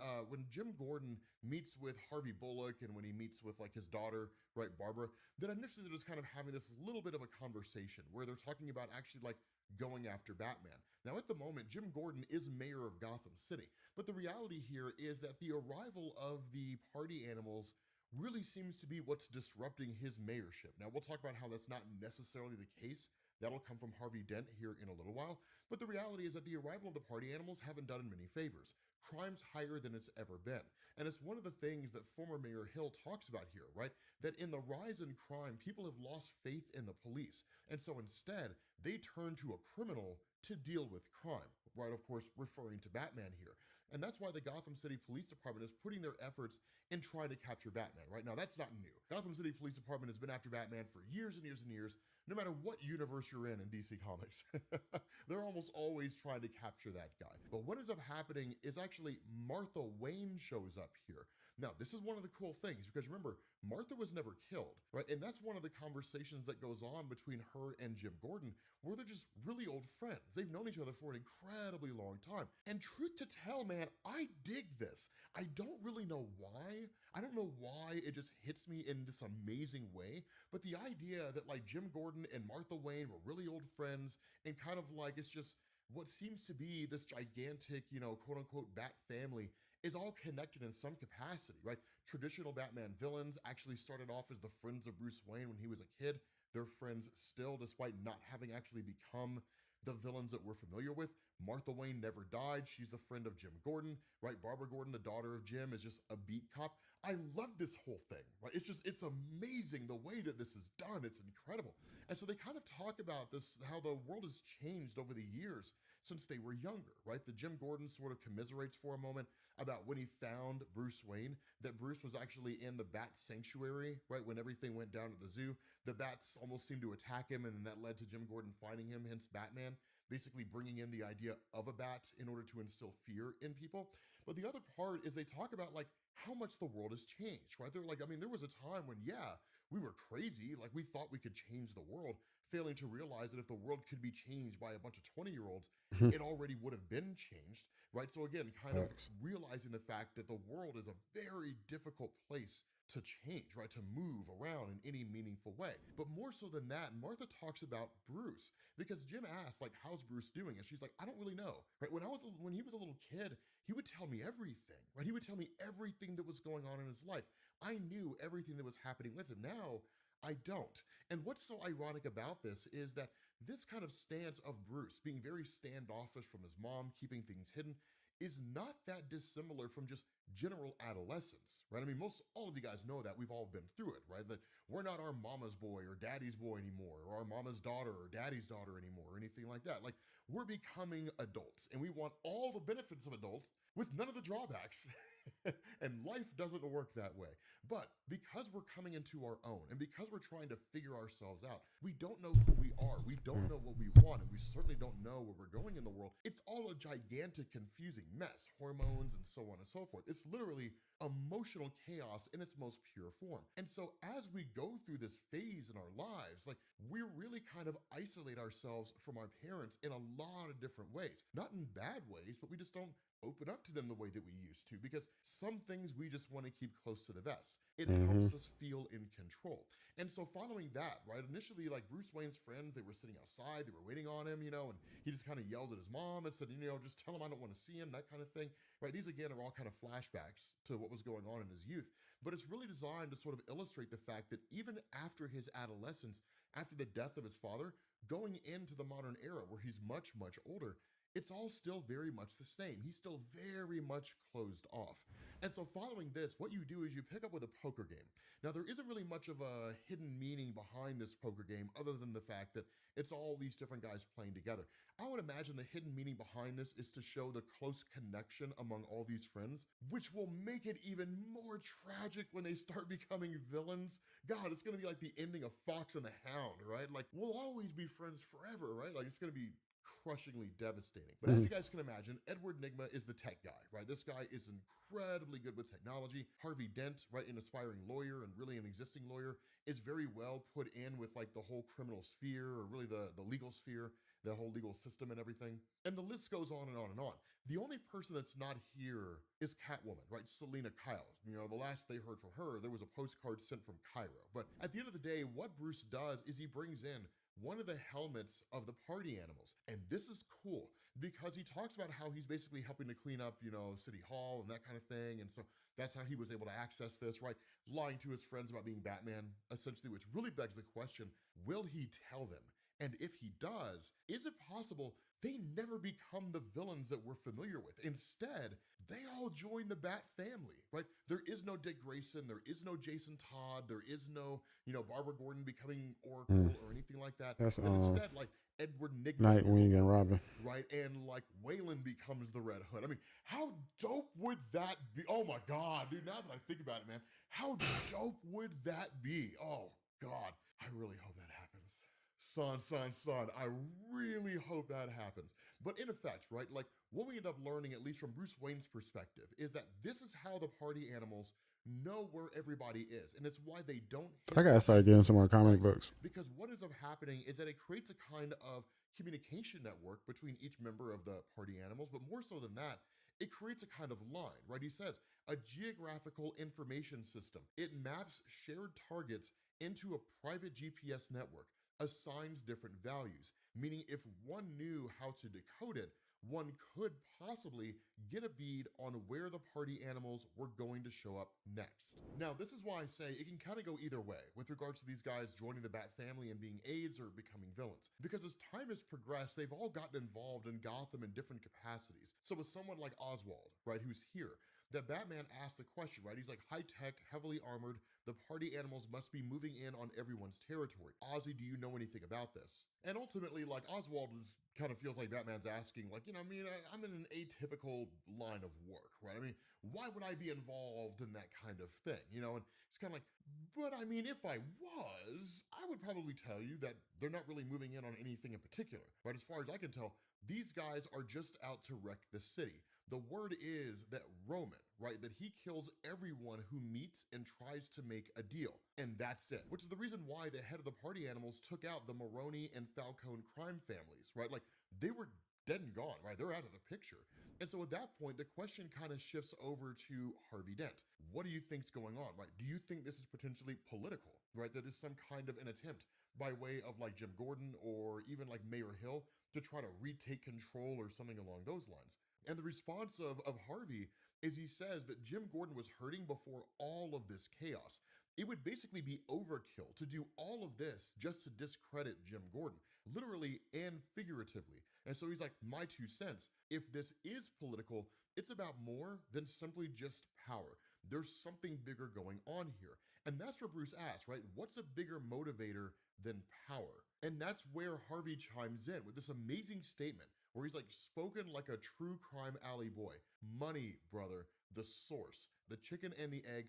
Jim Gordon meets with Harvey Bullock and when he meets with like his daughter, right, Barbara, then initially they're just kind of having this little bit of a conversation where they're talking about actually like going after Batman. Now, at the moment, Jim Gordon is mayor of Gotham City, but the reality here is that the arrival of the party animals really seems to be what's disrupting his mayorship. Now, we'll talk about how that's not necessarily the case. That'll come from Harvey Dent here in a little while. But the reality is that the arrival of the party animals haven't done him many favors. Crime's higher than it's ever been. And it's one of the things that former Mayor Hill talks about here, right? That in the rise in crime, people have lost faith in the police. And so instead, they turn to a criminal to deal with crime, right? Of course, referring to Batman here. And that's why the Gotham City Police Department is putting their efforts in trying to capture Batman, right? Now, that's not new. Gotham City Police Department has been after Batman for years and years and years, no matter what universe you're in DC Comics. They're almost always trying to capture that guy. But what ends up happening is actually Martha Wayne shows up here. Now, this is one of the cool things because remember, Martha was never killed, right? And that's one of the conversations that goes on between her and Jim Gordon, where they're just really old friends. They've known each other for an incredibly long time. And truth to tell, man, I dig this. I don't really know why. I don't know why it just hits me in this amazing way. But the idea that like Jim Gordon and Martha Wayne were really old friends and kind of like it's just what seems to be this gigantic, quote unquote, Bat family is all connected in some capacity, right? Traditional Batman villains actually started off as the friends of Bruce Wayne when he was a kid. They're friends still, despite not having actually become the villains that we're familiar with. Martha Wayne never died. She's the friend of Jim Gordon, right? Barbara Gordon, the daughter of Jim, is just a beat cop. I love this whole thing, right? It's amazing the way that this is done. It's incredible. And so they kind of talk about this, how the world has changed over the years since they were younger, right? The Jim Gordon sort of commiserates for a moment about when he found Bruce Wayne, that Bruce was actually in the Bat Sanctuary, right? When everything went down at the zoo, the bats almost seemed to attack him, and then that led to Jim Gordon finding him, hence Batman, basically bringing in the idea of a bat in order to instill fear in people. But the other part is they talk about like how much the world has changed, right? They're like, I mean, there was a time when, yeah, we were crazy. Like we thought we could change the world, failing to realize that if the world could be changed by a bunch of 20-year-olds, it already would have been changed, right? So again, kind of Facts. realizing the fact that the world is a very difficult place to change, right? To move around in any meaningful way. But more so than that, Martha talks about Bruce because Jim asks, like, how's Bruce doing? And she's like, I don't really know, right? When he was a little kid, he would tell me everything, right? He would tell me everything that was going on in his life. I knew everything that was happening with him. Now, I don't. And what's so ironic about this is that this kind of stance of Bruce being very standoffish from his mom, keeping things hidden, is not that dissimilar from just general adolescence, right? I mean, most all of you guys know that we've all been through it, right? That we're not our mama's boy or daddy's boy anymore, or our mama's daughter or daddy's daughter anymore, or anything like that. Like we're becoming adults and we want all the benefits of adults with none of the drawbacks. And life doesn't work that way. But because we're coming into our own and because we're trying to figure ourselves out, we don't know who we are. We don't know what we want, and we certainly don't know where we're going in the world. It's all a gigantic, confusing mess, hormones and so on and so forth. It's literally emotional chaos in its most pure form. And so as we go through this phase in our lives, like we really kind of isolate ourselves from our parents in a lot of different ways. Not in bad ways, but we just don't open up to them the way that we used to because some things we just want to keep close to the vest. It Mm-hmm. helps us feel in control. And so following that, right, initially like Bruce Wayne's friends, they were sitting outside, they were waiting on him, and he just kind of yelled at his mom and said, just tell him I don't want to see him, that kind of thing, right? These again are all kind of flashbacks to what was going on in his youth, but it's really designed to sort of illustrate the fact that even after his adolescence, after the death of his father, going into the modern era where he's much, much older, it's all still very much the same. He's still very much closed off. And so following this, what you do is you pick up with a poker game. Now, there isn't really much of a hidden meaning behind this poker game other than the fact that it's all these different guys playing together. I would imagine the hidden meaning behind this is to show the close connection among all these friends, which will make it even more tragic when they start becoming villains. God, it's gonna be like the ending of Fox and the Hound, right? Like, we'll always be friends forever, right? Like, it's gonna be crushingly devastating. But as Mm-hmm. you guys can imagine, Edward Nigma is the tech guy, right? This guy is incredibly good with technology. Harvey Dent, right, an aspiring lawyer and really an existing lawyer, is very well put in with like the whole criminal sphere or really the legal sphere, the whole legal system and everything. And the list goes on and on and on. The only person that's not here is Catwoman, right? Selena Kyle. The last they heard from her, there was a postcard sent from Cairo. But at the end of the day, what Bruce does is he brings in one of the helmets of the party animals. And this is cool because he talks about how he's basically helping to clean up, City Hall and that kind of thing. And so that's how he was able to access this, right? Lying to his friends about being Batman, essentially, which really begs the question, will he tell them? And if he does, is it possible they never become the villains that we're familiar with? Instead, they all join the Bat family, right? There is no Dick Grayson, there is no Jason Todd, there is no, Barbara Gordon becoming Oracle or anything like that. That's But instead, like Edward Nigma is Nightwing and Oracle, Robin. right? And like Wayland becomes the Red Hood. I mean, how dope would that be? Oh my God, dude, now that I think about it, man, how dope would that be? Oh God, I really hope that happens. Son, I really hope that happens. But in effect, right, like what we end up learning, at least from Bruce Wayne's perspective, is that this is how the party animals know where everybody is. And it's why they don't I hit the gotta start getting some more same comic place. books. Because what ends up happening is that it creates a kind of communication network between each member of the party animals. But more so than that, it creates a kind of line, right? He says a geographical information system. It maps shared targets into a private GPS network, assigns different values, meaning if one knew how to decode it, one could possibly get a bead on where the party animals were going to show up next. Now, this is why I say it can kind of go either way with regards to these guys joining the Bat family and being aides or becoming villains. Because as time has progressed, they've all gotten involved in Gotham in different capacities. So with someone like Oswald, right, who's here, that Batman asked the question, right? He's like, high tech, heavily armored, the party animals must be moving in on everyone's territory. Ozzy, do you know anything about this? And ultimately, like, Oswald is kind of feels like Batman's asking, like, you know, I mean, I'm in an atypical line of work, right? I mean, why would I be involved in that kind of thing, you know? And it's kind of like, but I mean, if I was, I would probably tell you that they're not really moving in on anything in particular, right? As far as I can tell, these guys are just out to wreck the city. The word is that Roman, right, that he kills everyone who meets and tries to make a deal. And that's it, which is the reason why the head of the party animals took out the Maroni and Falcone crime families, right? Like, they were dead and gone, right? They're out of the picture. And so at that point, the question kind of shifts over to Harvey Dent. What do you think's going on, right? Do you think this is potentially political, right? That is some kind of an attempt by way of like Jim Gordon or even like Mayor Hill to try to retake control or something along those lines? And the response of Harvey is he says that Jim Gordon was hurting before all of this chaos. It would basically be overkill to do all of this just to discredit Jim Gordon, literally and figuratively. And so he's like, my 2 cents, if this is political, it's about more than simply just power. There's something bigger going on here. And that's where Bruce asks, right? What's a bigger motivator than power? And that's where Harvey chimes in with this amazing statement where he's like spoken like a true crime alley boy. Money, brother, the source, the chicken and the egg,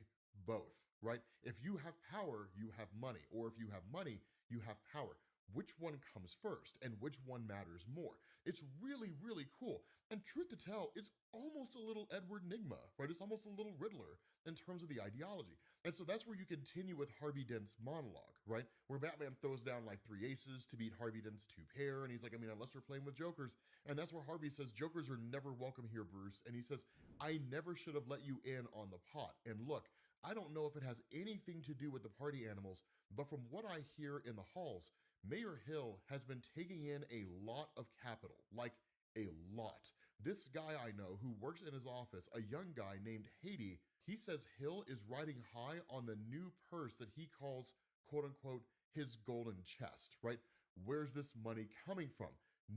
both, right? If you have power, you have money, or if you have money, you have power. Which one comes first and which one matters more? It's really, really cool. And truth to tell, it's almost a little Edward Nygma, right? It's almost a little Riddler in terms of the ideology. And so that's where you continue with Harvey Dent's monologue, right? Where Batman throws down like 3 aces to beat Harvey Dent's 2 pair. And he's like, I mean, unless we're playing with Jokers. And that's where Harvey says, Jokers are never welcome here, Bruce. And he says, I never should have let you in on the pot. And look, I don't know if it has anything to do with the party animals, but from what I hear in the halls, Mayor Hill has been taking in a lot of capital, like a lot. This guy I know who works in his office, a young guy named Haiti, he says Hill is riding high on the new purse that he calls, quote unquote, his golden chest, right? Where's this money coming from?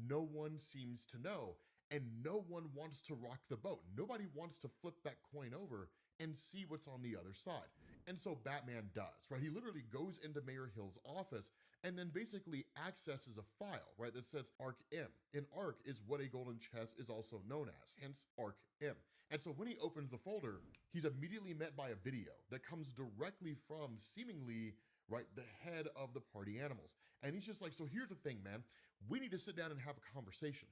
No one seems to know, and no one wants to rock the boat. Nobody wants to flip that coin over and see what's on the other side. And so Batman does, right? He literally goes into Mayor Hill's office and then basically accesses a file, right, that says Arc M. And Arc is what a golden chest is also known as, hence Arc M. And so when he opens the folder, he's immediately met by a video that comes directly from seemingly, right, the head of the party animals. And he's just like, so here's the thing, man, we need to sit down and have a conversation.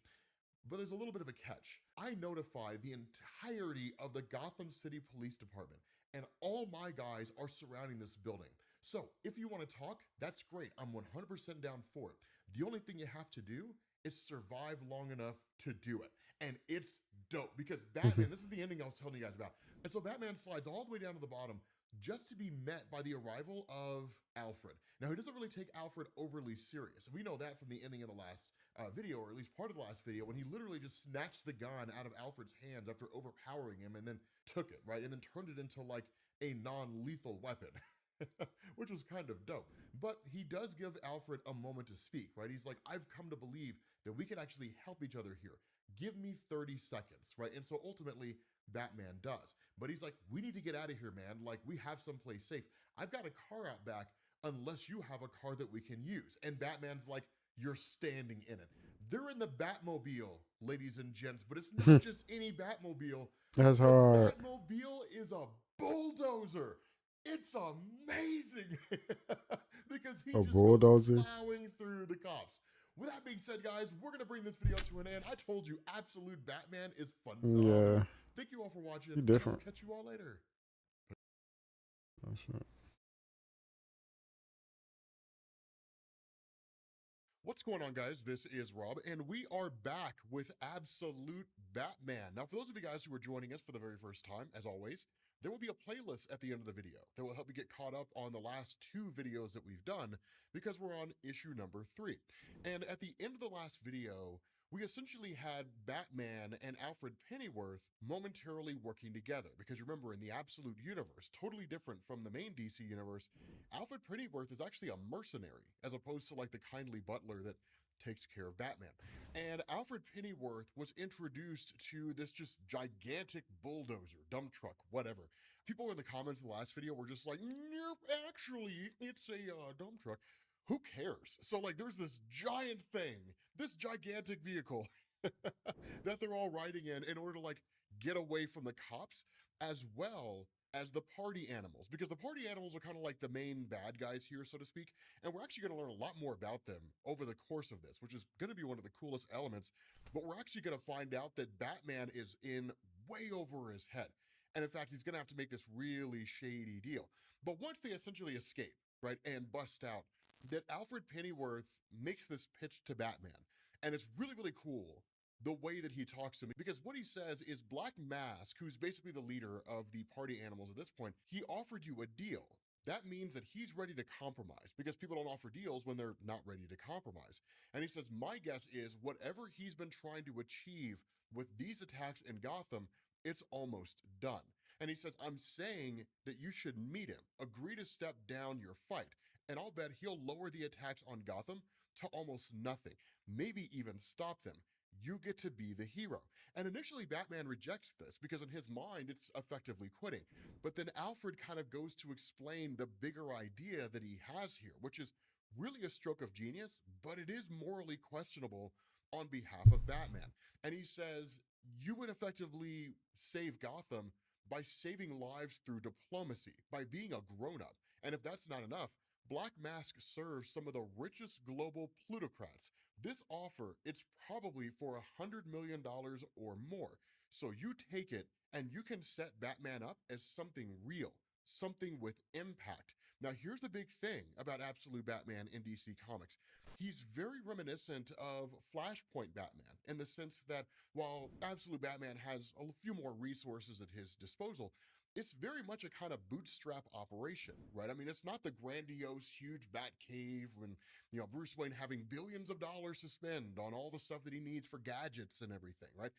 But there's a little bit of a catch. I notify the entirety of the Gotham City Police Department, and all my guys are surrounding this building. So if you want to talk, that's great. I'm 100% down for it. The only thing you have to do is survive long enough to do it. And it's dope because Batman, this is the ending I was telling you guys about. And so Batman slides all the way down to the bottom just to be met by the arrival of Alfred. Now, he doesn't really take Alfred overly serious. We know that from the ending of the last video, or at least part of the last video, when he literally just snatched the gun out of Alfred's hands after overpowering him and then took it, right? And then turned it into like a non-lethal weapon. Which was kind of dope. But he does give Alfred a moment to speak, right? He's like, I've come to believe that we can actually help each other here. Give me 30 seconds, right? And so ultimately, Batman does. But he's like, we need to get out of here, man. Like, we have someplace safe. I've got a car out back unless you have a car that we can use. And Batman's like, you're standing in it. They're in the Batmobile, ladies and gents, but it's not just any Batmobile. That's The hard. Batmobile is a bulldozer. It's amazing because he A just bulldozer? goes plowing through the cops. With that being said, guys, we're going to bring this video to an end. I told you, Absolute Batman is phenomenal. Yeah, Thank you all for watching. he And I'll different. catch you all later. That's right. What's going on, guys? This is Rob, and we are back with Absolute Batman. Now, for those of you guys who are joining us for the very first time, as always, there will be a playlist at the end of the video that will help you get caught up on the last 2 videos that we've done because we're on issue number 3. And at the end of the last video, we essentially had Batman and Alfred Pennyworth momentarily working together because remember, in the Absolute universe, totally different from the main DC universe, Alfred Pennyworth is actually a mercenary as opposed to like the kindly butler that takes care of Batman. And Alfred Pennyworth was introduced to this just gigantic bulldozer, dump truck, whatever. People in the comments of the last video were just like, nope, actually, it's a dump truck. Who cares? So, like, there's this giant thing, this gigantic vehicle that they're all riding in order to, like, get away from the cops, as well as the party animals, because the party animals are kind of like the main bad guys here, so to speak. And we're actually going to learn a lot more about them over the course of this, which is going to be one of the coolest elements. But we're actually going to find out that Batman is in way over his head. And in fact, he's going to have to make this really shady deal. But once they essentially escape, right, and bust out, that Alfred Pennyworth makes this pitch to Batman. And it's really, really cool the way that he talks to me, because what he says is Black Mask, who's basically the leader of the party animals at this point, he offered you a deal. That means that he's ready to compromise, because people don't offer deals when they're not ready to compromise. And he says, my guess is whatever he's been trying to achieve with these attacks in Gotham, it's almost done. And he says, I'm saying that you should meet him, agree to step down your fight, and I'll bet he'll lower the attacks on Gotham to almost nothing, maybe even stop them. You get to be the hero. And initially, Batman rejects this because in his mind, it's effectively quitting. But then Alfred kind of goes to explain the bigger idea that he has here, which is really a stroke of genius, but it is morally questionable on behalf of Batman. And he says, you would effectively save Gotham by saving lives through diplomacy, by being a grown-up. And if that's not enough, Black Mask serves some of the richest global plutocrats. This offer, it's probably for $100 million or more. So you take it and you can set Batman up as something real, something with impact. Now, here's the big thing about Absolute Batman in DC Comics. He's very reminiscent of Flashpoint Batman in the sense that while Absolute Batman has a few more resources at his disposal, it's very much a kind of bootstrap operation, right? I mean, it's not the grandiose, huge bat cave when, Bruce Wayne having billions of dollars to spend on all the stuff that he needs for gadgets and everything, right?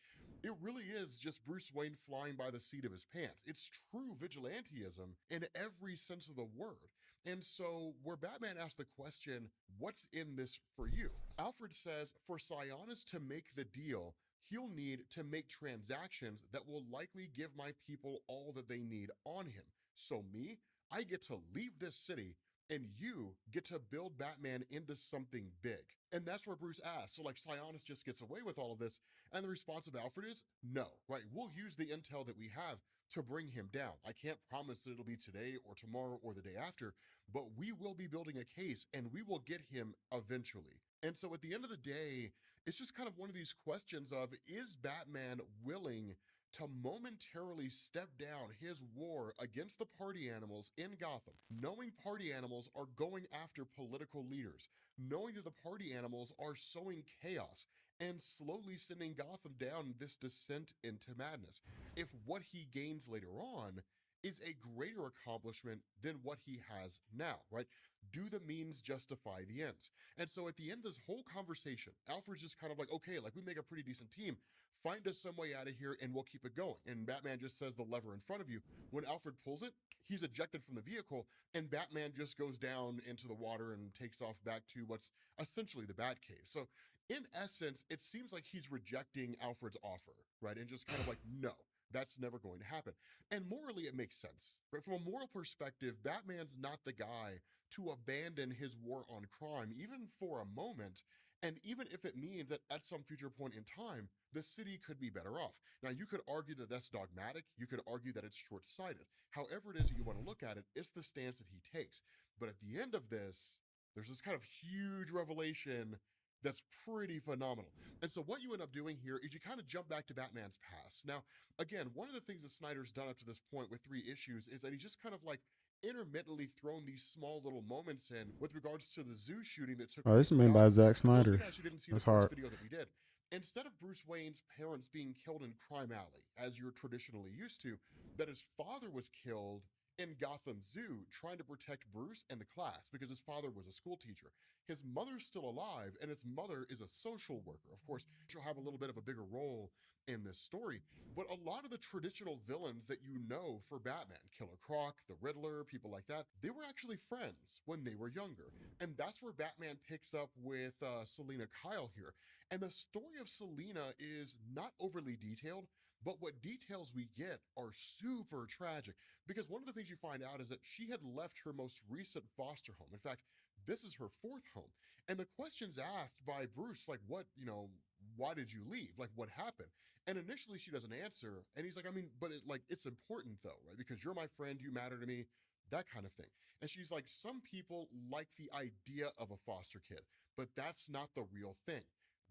It really is just Bruce Wayne flying by the seat of his pants. It's true vigilantism in every sense of the word. And so where Batman asks the question, what's in this for you? Alfred says, for Sionis to make the deal, he'll need to make transactions that will likely give my people all that they need on him. So me, I get to leave this city and you get to build Batman into something big. And that's where Bruce asks, so like Sionis just gets away with all of this? And the response of Alfred is, no, right? We'll use the intel that we have to bring him down. I can't promise that it'll be today or tomorrow or the day after, but we will be building a case and we will get him eventually. And so at the end of the day, it's just kind of one of these questions of, is Batman willing to momentarily step down his war against the party animals in Gotham, knowing party animals are going after political leaders, knowing that the party animals are sowing chaos and slowly sending Gotham down this descent into madness, if what he gains later on is a greater accomplishment than what he has now, right? Do the means justify the ends? And so at the end of this whole conversation, Alfred's just kind of like, okay, like we make a pretty decent team. Find us some way out of here and we'll keep it going. And Batman just says the lever in front of you. When Alfred pulls it, he's ejected from the vehicle and Batman just goes down into the water and takes off back to what's essentially the Batcave. So in essence, it seems like he's rejecting Alfred's offer, right? And just kind of like, no. That's never going to happen. And morally, it makes sense. Right? From a moral perspective, Batman's not the guy to abandon his war on crime, even for a moment, and even if it means that at some future point in time, the city could be better off. Now, you could argue that that's dogmatic. You could argue that it's short-sighted. However it is that you want to look at it, it's the stance that he takes. But at the end of this, there's this kind of huge revelation that's pretty phenomenal. And so what you end up doing here is you kind of jump back to Batman's past. Now, again, one of the things that Snyder's done up to this point with 3 issues is that he's just kind of like intermittently thrown these small little moments in with regards to the zoo shooting that took Oh, this place is made by Zack For those of you Snyder. guys who didn't see the That's first hard. video that we did, instead of Bruce Wayne's parents being killed in Crime Alley, as you're traditionally used to, that his father was killed in Gotham Zoo trying to protect Bruce and the class because his father was a school teacher. His mother's still alive, and his mother is a social worker. Of course, she'll have a little bit of a bigger role in this story, but a lot of the traditional villains that you know for Batman, Killer Croc, the Riddler, people like that, they were actually friends when they were younger. And that's where Batman picks up with Selina Kyle here. And the story of Selina is not overly detailed, but what details we get are super tragic because one of the things you find out is that she had left her most recent foster home. In fact, this is her fourth home. And the question's asked by Bruce, like, what, why did you leave? Like, what happened? And initially she doesn't answer. And he's like, I mean, but it's important though, right? Because you're my friend, you matter to me, that kind of thing. And she's like, some people like the idea of a foster kid, but that's not the real thing.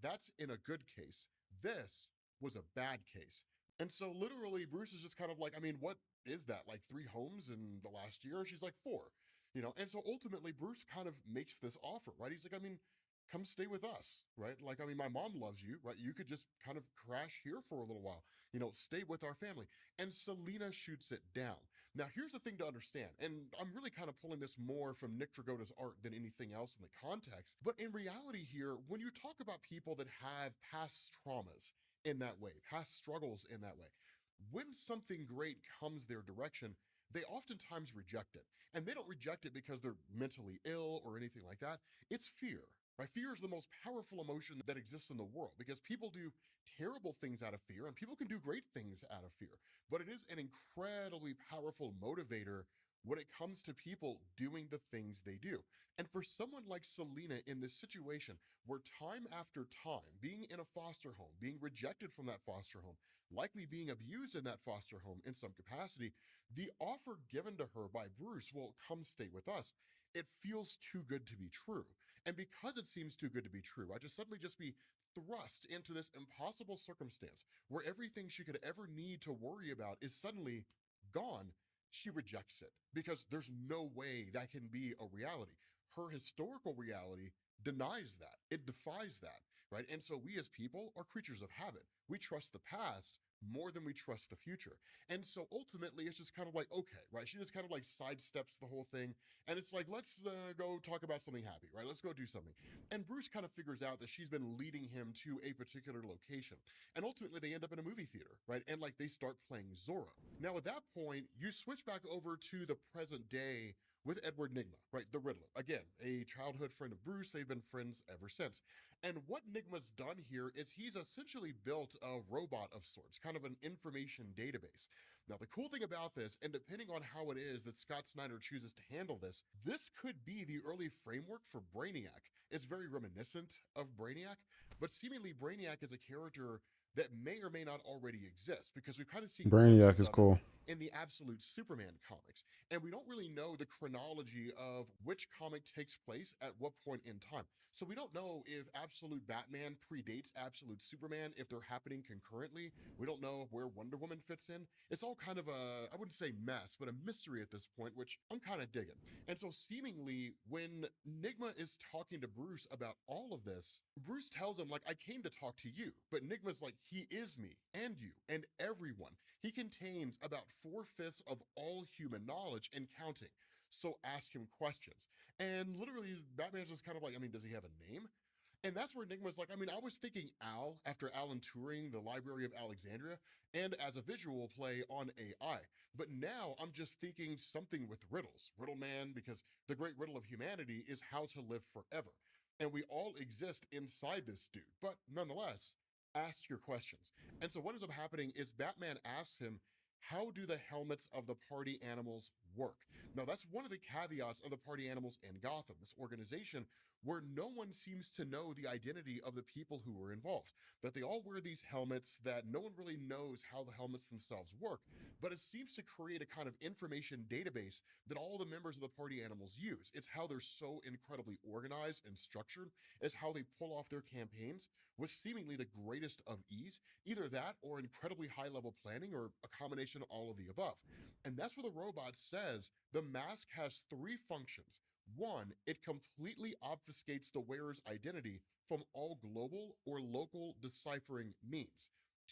That's in a good case. This was a bad case. And so literally Bruce is just kind of like, I mean, what is that? Like 3 homes in the last year? And she's like 4, And so ultimately Bruce kind of makes this offer, right? He's like, I mean, come stay with us, right? Like, I mean, my mom loves you, right? You could just kind of crash here for a little while, stay with our family. And Selina shoots it down. Now, here's the thing to understand, and I'm really kind of pulling this more from Nick Dragotta's art than anything else in the context. But in reality here, when you talk about people that have past traumas in that way, past struggles in that way, when something great comes their direction, they oftentimes reject it. And they don't reject it because they're mentally ill or anything like that. It's fear. Right? Fear is the most powerful emotion that exists in the world because people do terrible things out of fear and people can do great things out of fear. But it is an incredibly powerful motivator when it comes to people doing the things they do. And for someone like Selina in this situation, where time after time, being in a foster home, being rejected from that foster home, likely being abused in that foster home in some capacity, the offer given to her by Bruce, well, come stay with us, it feels too good to be true. And because it seems too good to be true, I just suddenly just be thrust into this impossible circumstance where everything she could ever need to worry about is suddenly gone. She rejects it because there's no way that can be a reality. Her historical reality denies that. It defies that, right? And so we as people are creatures of habit. We trust the past more than we trust the future. And so ultimately it's just kind of like, okay, right? She just kind of like sidesteps the whole thing. And it's like, let's go talk about something happy, right? Let's go do something. And Bruce kind of figures out that she's been leading him to a particular location. And ultimately they end up in a movie theater, right? And like they start playing Zorro. Now at that point, you switch back over to the present day with Edward Nygma, right? The Riddler. Again, a childhood friend of Bruce. They've been friends ever since. And what Nygma's done here is he's essentially built a robot of sorts, kind of an information database. Now, the cool thing about this, and depending on how it is that Scott Snyder chooses to handle this could be the early framework for Brainiac. It's very reminiscent of Brainiac, but seemingly Brainiac is a character that may or may not already exist because we've kind of seen Brainiac glimpses is of it cool. in the Absolute Superman comics. And we don't really know the chronology of which comic takes place at what point in time. So we don't know if Absolute Batman predates Absolute Superman, if they're happening concurrently. We don't know where Wonder Woman fits in. It's all kind of a, I wouldn't say mess, but a mystery at this point, which I'm kind of digging. And so seemingly when Nygma is talking to Bruce about all of this, Bruce tells him like, I came to talk to you, but Nygma's like, he is me and you and everyone. He contains about 4/5 of all human knowledge and counting. So ask him questions. And literally Batman's just kind of like, I mean, does he have a name? And that's where Enigma's like, I mean, I was thinking Al after Alan Turing, the Library of Alexandria, and as a visual play on AI. But now I'm just thinking something with riddles. Riddle Man, because the great riddle of humanity is how to live forever. And we all exist inside this dude. But nonetheless, ask your questions. And so what ends up happening is Batman asks him, how do the helmets of the party animals work? Now, that's one of the caveats of the party animals in Gotham, this organization where no one seems to know the identity of the people who were involved. That they all wear these helmets, that no one really knows how the helmets themselves work, but it seems to create a kind of information database that all the members of the party animals use. It's how they're so incredibly organized and structured, it's how they pull off their campaigns with seemingly the greatest of ease, either that or incredibly high level planning or a combination of all of the above. And that's where the robot says the mask has 3 functions. 1, it completely obfuscates the wearer's identity from all global or local deciphering means.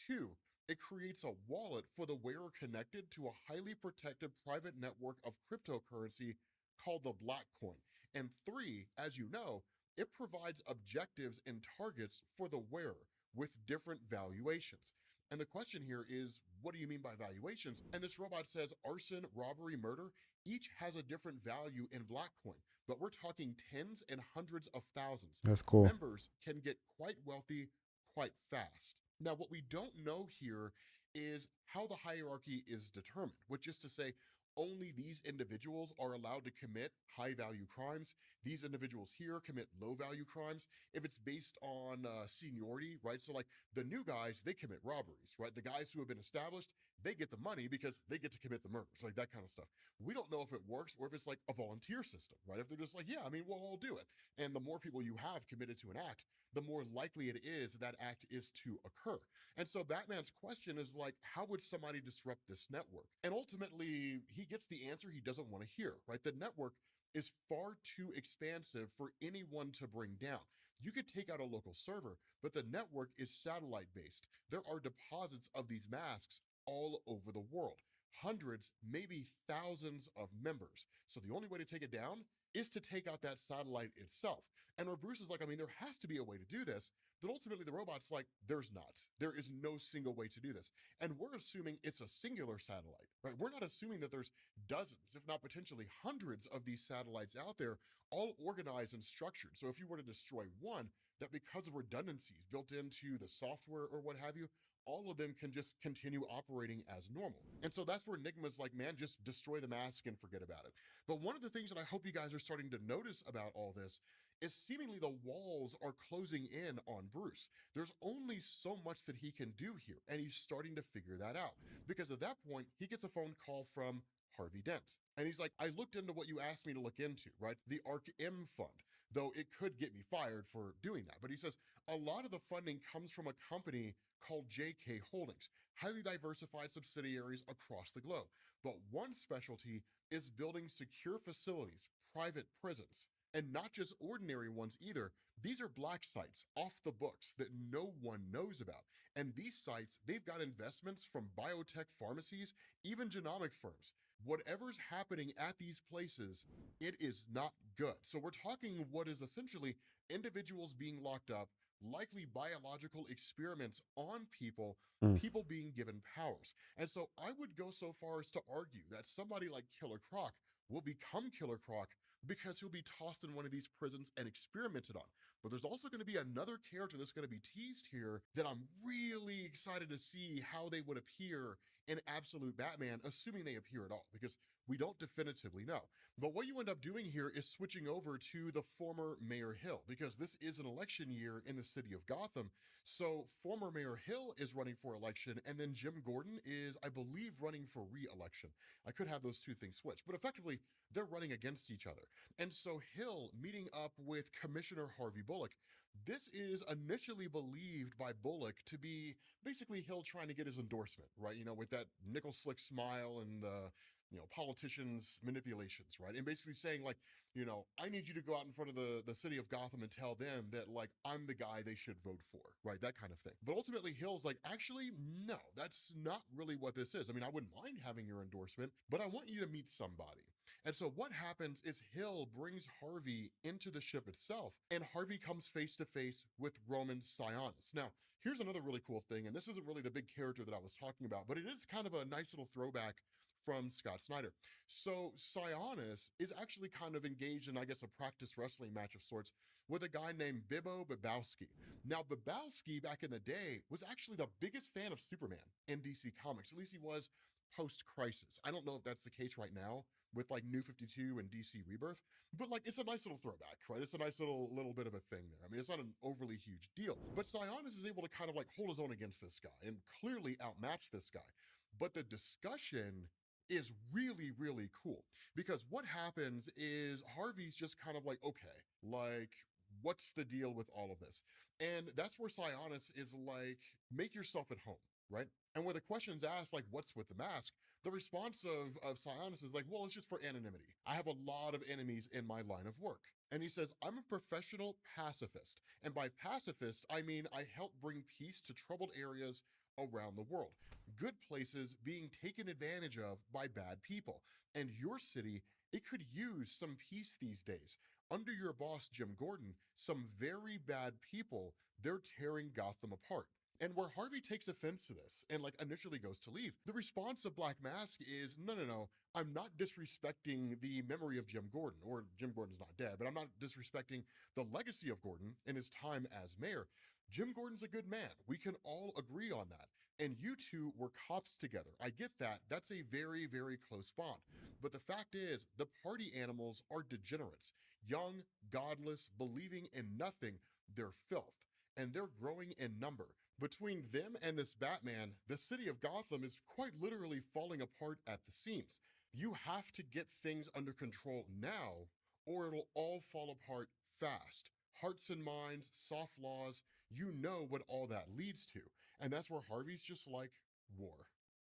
2, it creates a wallet for the wearer connected to a highly protected private network of cryptocurrency called the Black Coin. And three, as you know, it provides objectives and targets for the wearer with different valuations. And the question here is, what do you mean by valuations? And this robot says arson, robbery, murder, each has a different value in Blackcoin, but we're talking tens and hundreds of thousands. That's cool. Members can get quite wealthy quite fast. Now, what we don't know here is how the hierarchy is determined, which is to say, only these individuals are allowed to commit high value crimes. These individuals here commit low value crimes. If it's based on seniority, right? So, like the new guys, they commit robberies, right? The guys who have been established, they get the money because they get to commit the murders, like that kind of stuff. We don't know if it works or if it's like a volunteer system, right? If they're just like, yeah, I mean, we'll all do it. And the more people you have committed to an act, the more likely it is that act is to occur. And so Batman's question is like, how would somebody disrupt this network? And ultimately, he gets the answer he doesn't want to hear, right? The network is far too expansive for anyone to bring down. You could take out a local server, but the network is satellite based. There are deposits of these masks all over the world, hundreds, maybe thousands of members. So the only way to take it down is to take out that satellite itself. And where Bruce is like, I mean, there has to be a way to do this. Then ultimately the robot's like, there's not. There is no single way to do this. And we're assuming it's a singular satellite, right? We're not assuming that there's dozens, if not potentially hundreds of these satellites out there, all organized and structured. So if you were to destroy one, that because of redundancies built into the software or what have you, all of them can just continue operating as normal. And so that's where Enigma's like, man, just destroy the mask and forget about it. But one of the things that I hope you guys are starting to notice about all this is seemingly the walls are closing in on Bruce. There's only so much that he can do here, and he's starting to figure that out. Because at that point, he gets a phone call from Harvey Dent. And he's like, I looked into what you asked me to look into, right? The ARC-M fund, though it could get me fired for doing that. But he says, a lot of the funding comes from a company called JK Holdings, highly diversified subsidiaries across the globe. But one specialty is building secure facilities, private prisons, and not just ordinary ones either. These are black sites off the books that no one knows about. And these sites, they've got investments from biotech pharmacies, even genomic firms. Whatever's happening at these places, it is not good. So we're talking what is essentially individuals being locked up, likely biological experiments on people, Mm. people being given powers. And so I would go so far as to argue that somebody like Killer Croc will become Killer Croc because he'll be tossed in one of these prisons and experimented on. But there's also going to be another character that's going to be teased here that I'm really excited to see how they would appear in Absolute Batman, assuming they appear at all, because we don't definitively know. But what you end up doing here is switching over to the former Mayor Hill, because this is an election year in the city of Gotham. So former Mayor Hill is running for election, and then Jim Gordon is, I believe, running for re-election. I could have those two things switched, but effectively, they're running against each other. And so Hill meeting up with Commissioner Harvey Bullock, this is initially believed by Bullock to be basically Hill trying to get his endorsement, right? You know, with that nickel slick smile and the, politicians' manipulations, right? And basically saying like, I need you to go out in front of the city of Gotham and tell them that like, I'm the guy they should vote for, right? That kind of thing. But ultimately Hill's like, actually, no, that's not really what this is. I mean, I wouldn't mind having your endorsement, but I want you to meet somebody. And so what happens is Hill brings Harvey into the ship itself, and Harvey comes face to face with Roman Sionis. Now, here's another really cool thing, and this isn't really the big character that I was talking about, but it is kind of a nice little throwback from Scott Snyder. So Sionis is actually kind of engaged in, I guess, a practice wrestling match of sorts with a guy named Bibbo Bibbowski. Now, Bibbowski back in the day was actually the biggest fan of Superman in DC Comics. At least he was post-Crisis. I don't know if that's the case right now with like New 52 and DC Rebirth, but like it's a nice little throwback, right? It's a nice little bit of a thing there. I mean, it's not an overly huge deal, but Sionis is able to kind of like hold his own against this guy and clearly outmatch this guy. But the discussion is really, really cool, because what happens is Harvey's just kind of like, okay, like, what's the deal with all of this? And that's where Sionis is like, make yourself at home, right? And where the question's asked, like, what's with the mask? The response of Sionis is like, well, it's just for anonymity. I have a lot of enemies in my line of work. And he says, I'm a professional pacifist. And by pacifist, I mean I help bring peace to troubled areas around the world. Good places being taken advantage of by bad people. And your city, it could use some peace these days. Under your boss, Jim Gordon, some very bad people, they're tearing Gotham apart. And where Harvey takes offense to this and like initially goes to leave, the response of Black Mask is no, no, no, I'm not disrespecting the memory of Jim Gordon, or Jim Gordon's not dead, but I'm not disrespecting the legacy of Gordon in his time as mayor. Jim Gordon's a good man. We can all agree on that. And you two were cops together. I get that. That's a very, very close bond. But the fact is, the party animals are degenerates, young, godless, believing in nothing. They're filth, and they're growing in number. Between them and this Batman, the city of Gotham is quite literally falling apart at the seams. You have to get things under control now, or it'll all fall apart fast. Hearts and minds, soft laws, you know what all that leads to. And that's where Harvey's just like, war,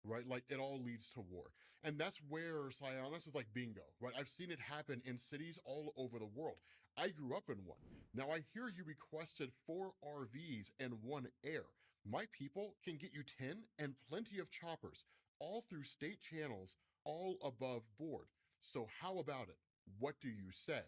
right? Like it all leads to war. And that's where Sionis is like bingo, right? I've seen it happen in cities all over the world. I grew up in one. Now I hear you requested 4 RVs and 1 air. My people can get you 10 and plenty of choppers, all through state channels, all above board. So how about it? What do you say?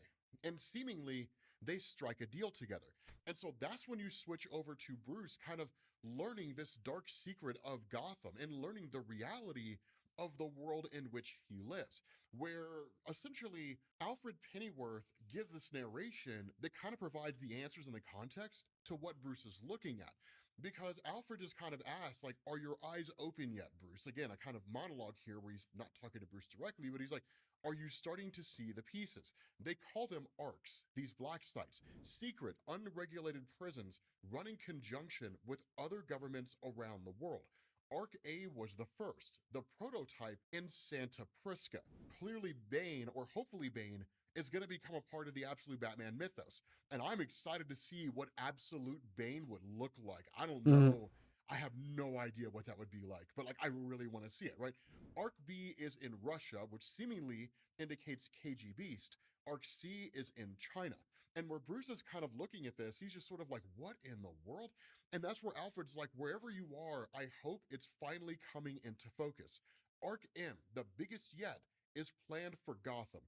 And seemingly, they strike a deal together. And so that's when you switch over to Bruce kind of learning this dark secret of Gotham and learning the reality of the world in which he lives, where essentially Alfred Pennyworth gives this narration that kind of provides the answers and the context to what Bruce is looking at. Because Alfred is kind of asked, like, are your eyes open yet, Bruce? Again, a kind of monologue here where he's not talking to Bruce directly, but he's like, are you starting to see the pieces? They call them ARCs, these black sites, secret, unregulated prisons run in conjunction with other governments around the world. ARC A was the first, the prototype in Santa Prisca. Clearly Bane, or hopefully Bane, is going to become a part of the Absolute Batman mythos. And I'm excited to see what Absolute Bane would look like. I don't know. I have no idea what that would be like, but like I really want to see it, right? Arc B is in Russia, which seemingly indicates KG Beast. Arc C is in China. And where Bruce is kind of looking at this, he's just sort of like, what in the world? And that's where Alfred's like, wherever you are, I hope it's finally coming into focus. Arc M, the biggest yet, is planned for Gotham.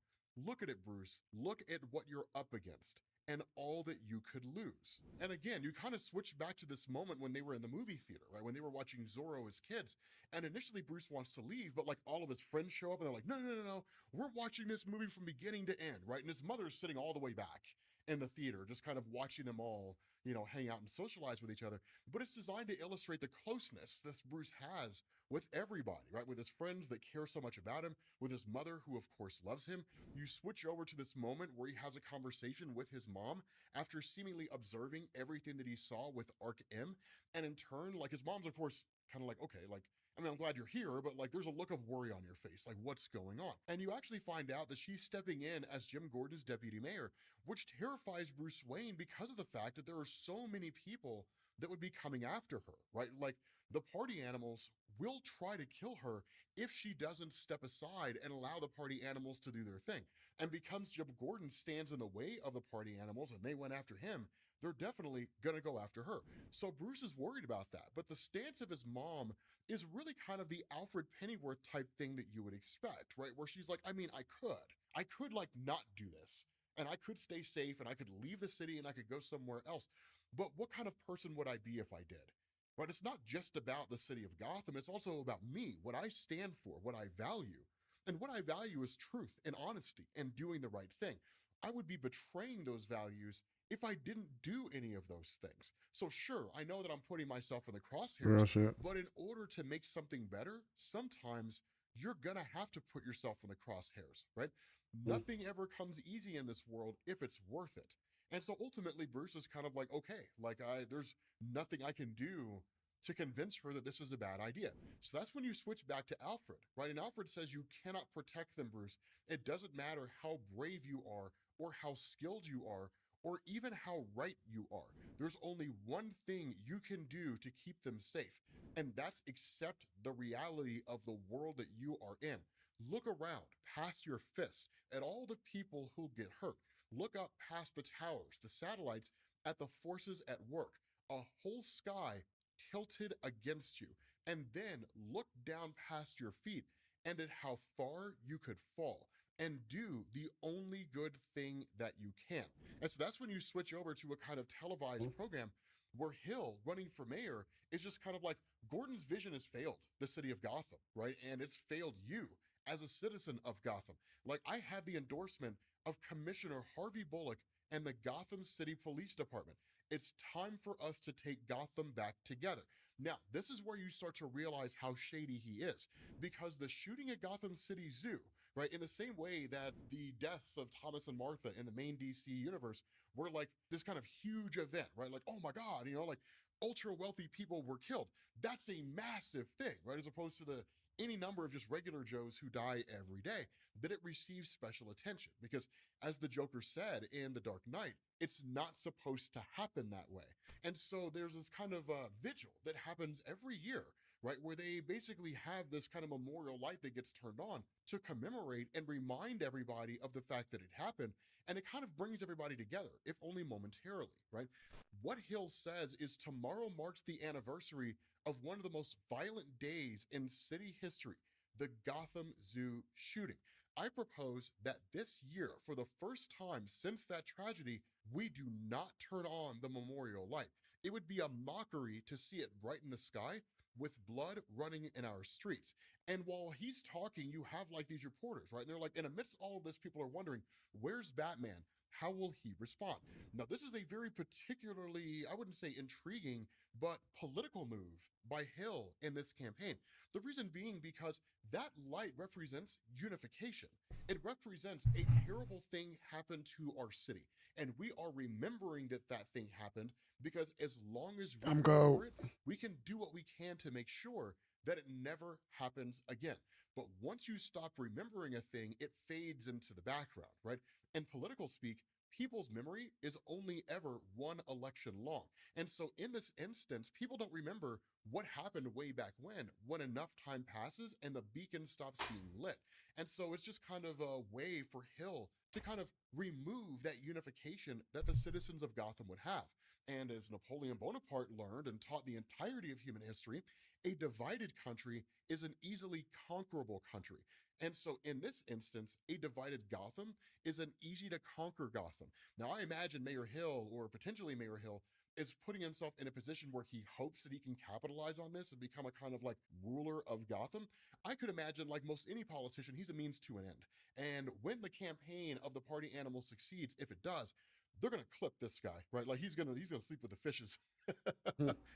Look at it, Bruce. Look at what you're up against and all that you could lose. And again, you kind of switch back to this moment when they were in the movie theater, right? When they were watching Zorro as kids. And initially Bruce wants to leave, but like all of his friends show up and they're like, no, no, no, no. We're watching this movie from beginning to end, right? And his mother's sitting all the way back in the theater, just kind of watching them all, you know, hang out and socialize with each other. But it's designed to illustrate the closeness that Bruce has with everybody, right? With his friends that care so much about him, with his mother, who of course loves him. You switch over to this moment where he has a conversation with his mom after seemingly observing everything that he saw with Arc M. And in turn, like his mom's of course kind of like, okay, like, I mean, I'm glad you're here, but like there's a look of worry on your face, like what's going on? And you actually find out that she's stepping in as Jim Gordon's deputy mayor, which terrifies Bruce Wayne because of the fact that there are so many people that would be coming after her, right? Like the party animals will try to kill her if she doesn't step aside and allow the party animals to do their thing. And because Jim Gordon stands in the way of the party animals and they went after him, they're definitely gonna go after her. So Bruce is worried about that. But the stance of his mom is really kind of the Alfred Pennyworth type thing that you would expect, right? Where she's like, I mean, I could like not do this and I could stay safe and I could leave the city and I could go somewhere else. But what kind of person would I be if I did? Right? It's not just about the city of Gotham. It's also about me, what I stand for, what I value. And what I value is truth and honesty and doing the right thing. I would be betraying those values if I didn't do any of those things. So sure, I know that I'm putting myself in the Real crosshairs, shit. but in order to make something better, sometimes you're gonna have to put yourself in the crosshairs, right? Nothing ever comes easy in this world if it's worth it. And so ultimately Bruce is kind of like, okay, like there's nothing I can do to convince her that this is a bad idea. So that's when you switch back to Alfred, right? And Alfred says you cannot protect them, Bruce. It doesn't matter how brave you are or how skilled you are or even how right you are. There's only one thing you can do to keep them safe, and that's accept the reality of the world that you are in. Look around past your fist at all the people who get hurt. Look up past the towers, the satellites, at the forces at work. A whole sky tilted against you, and then look down past your feet and at how far you could fall and do the only good thing that you can. And so that's when you switch over to a kind of televised program where Hill, running for mayor, is just kind of like, Gordon's vision has failed the city of Gotham, right? And it's failed you as a citizen of Gotham. Like, I have the endorsement of Commissioner Harvey Bullock and the Gotham City Police Department. It's time for us to take Gotham back together. Now, this is where you start to realize how shady he is, because the shooting at Gotham City Zoo, right, in the same way that the deaths of Thomas and Martha in the main DC universe were like this kind of huge event, right? Like, oh my God, like ultra wealthy people were killed. That's a massive thing, right? As opposed to the any number of just regular Joes who die every day, that it receives special attention. Because as the Joker said in The Dark Knight, it's not supposed to happen that way. And so there's this kind of vigil that happens every year, right? Where they basically have this kind of memorial light that gets turned on to commemorate and remind everybody of the fact that it happened. And it kind of brings everybody together, if only momentarily, right? What Hill says is tomorrow marks the anniversary of one of the most violent days in city history, the Gotham Zoo shooting. I propose that this year, for the first time since that tragedy, we do not turn on the memorial light. It would be a mockery to see it bright in the sky with blood running in our streets. And while he's talking, you have like these reporters, right? And they're like, and amidst all of this, people are wondering, where's Batman? How will he respond? Now, this is a very particularly, I wouldn't say intriguing, but political move by Hill in this campaign. The reason being because that light represents unification. It represents a terrible thing happened to our city. And we are remembering that that thing happened because as long as we remember it, we can do what we can to make sure that it never happens again. But once you stop remembering a thing, it fades into the background, right? In political speak, people's memory is only ever one election long. And so in this instance, people don't remember what happened way back when enough time passes and the beacon stops being lit. And so it's just kind of a way for Hill to kind of remove that unification that the citizens of Gotham would have. And as Napoleon Bonaparte learned and taught the entirety of human history, a divided country is an easily conquerable country. And so in this instance, a divided Gotham is an easy to conquer Gotham. Now, I imagine Mayor Hill, or potentially Mayor Hill, is putting himself in a position where he hopes that he can capitalize on this and become a kind of like ruler of Gotham. I could imagine, like most any politician, he's a means to an end. And when the campaign of the party animal succeeds, if it does, they're gonna clip this guy, right? Like he's gonna sleep with the fishes.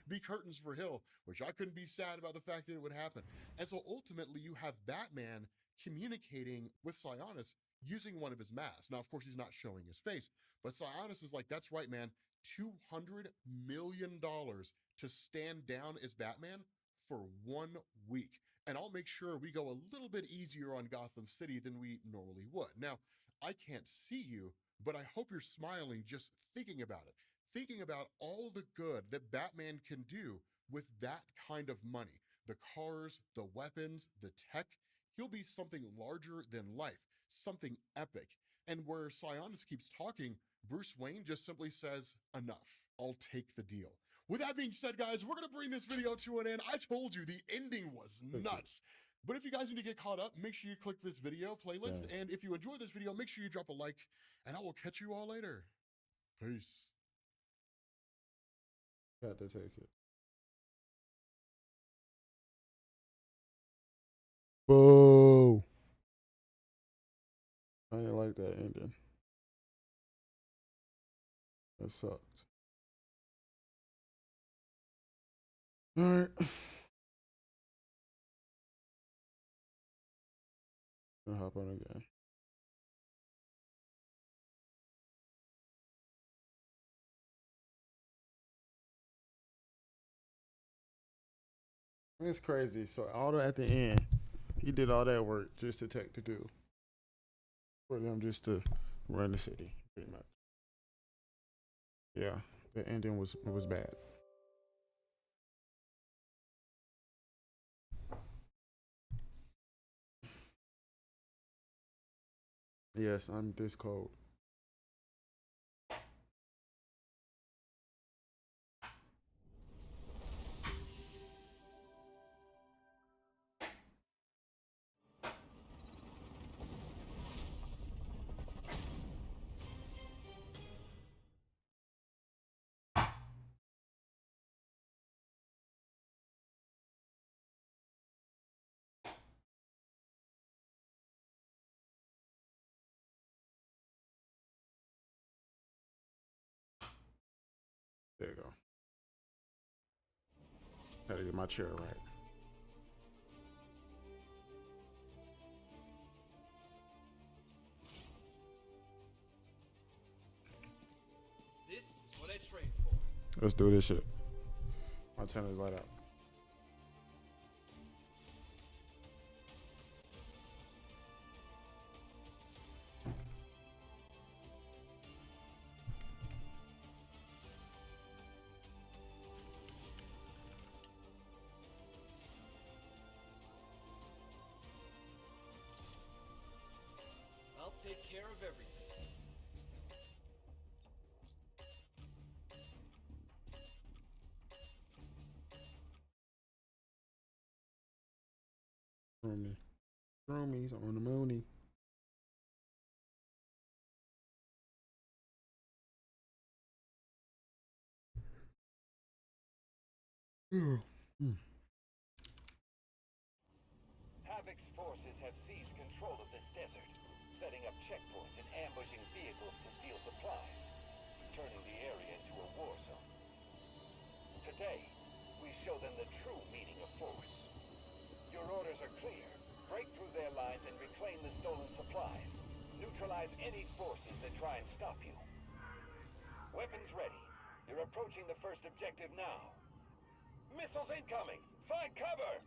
Be curtains for Hill, which I couldn't be sad about the fact that it would happen. And so ultimately you have Batman communicating with Sionis using one of his masks. Now, of course, he's not showing his face, but Sionis is like, that's right, man, $200 million to stand down as Batman for 1 week. And I'll make sure we go a little bit easier on Gotham City than we normally would. Now, I can't see you, but I hope you're smiling just thinking about it, thinking about all the good that Batman can do with that kind of money. The cars, the weapons, the tech. He'll be something larger than life, something epic. And where Sionis keeps talking, Bruce Wayne just simply says, enough, I'll take the deal. With that being said, guys, we're going to bring this video to an end. I told you the ending was nuts. But if you guys need to get caught up, make sure you click this video playlist. And if you enjoyed this video, make sure you drop a like, and I will catch you all later. Peace. Got to take it. Whoa. I didn't like that ending. That sucked. All right. I'll hop on again. It's crazy. So at the end, he did all that work just to take the dude. For them just to run the city, pretty much. Yeah, the ending was bad. Yes, I'm this cold. There you go. Gotta get my chair right. This is what I trained for. Let's do this shit. My tennis light out. I'll take care of everything. Roomies on the moony. Havoc's forces have seized control of this desert, setting up checkpoints and ambushing vehicles to steal supplies, turning the area into a war zone. Today, we show them the true meaning of force. Your orders are clear. Break through their lines and reclaim the stolen supplies. Neutralize any forces that try and stop you. Weapons ready. You're approaching the first objective now. Missiles incoming! Find cover!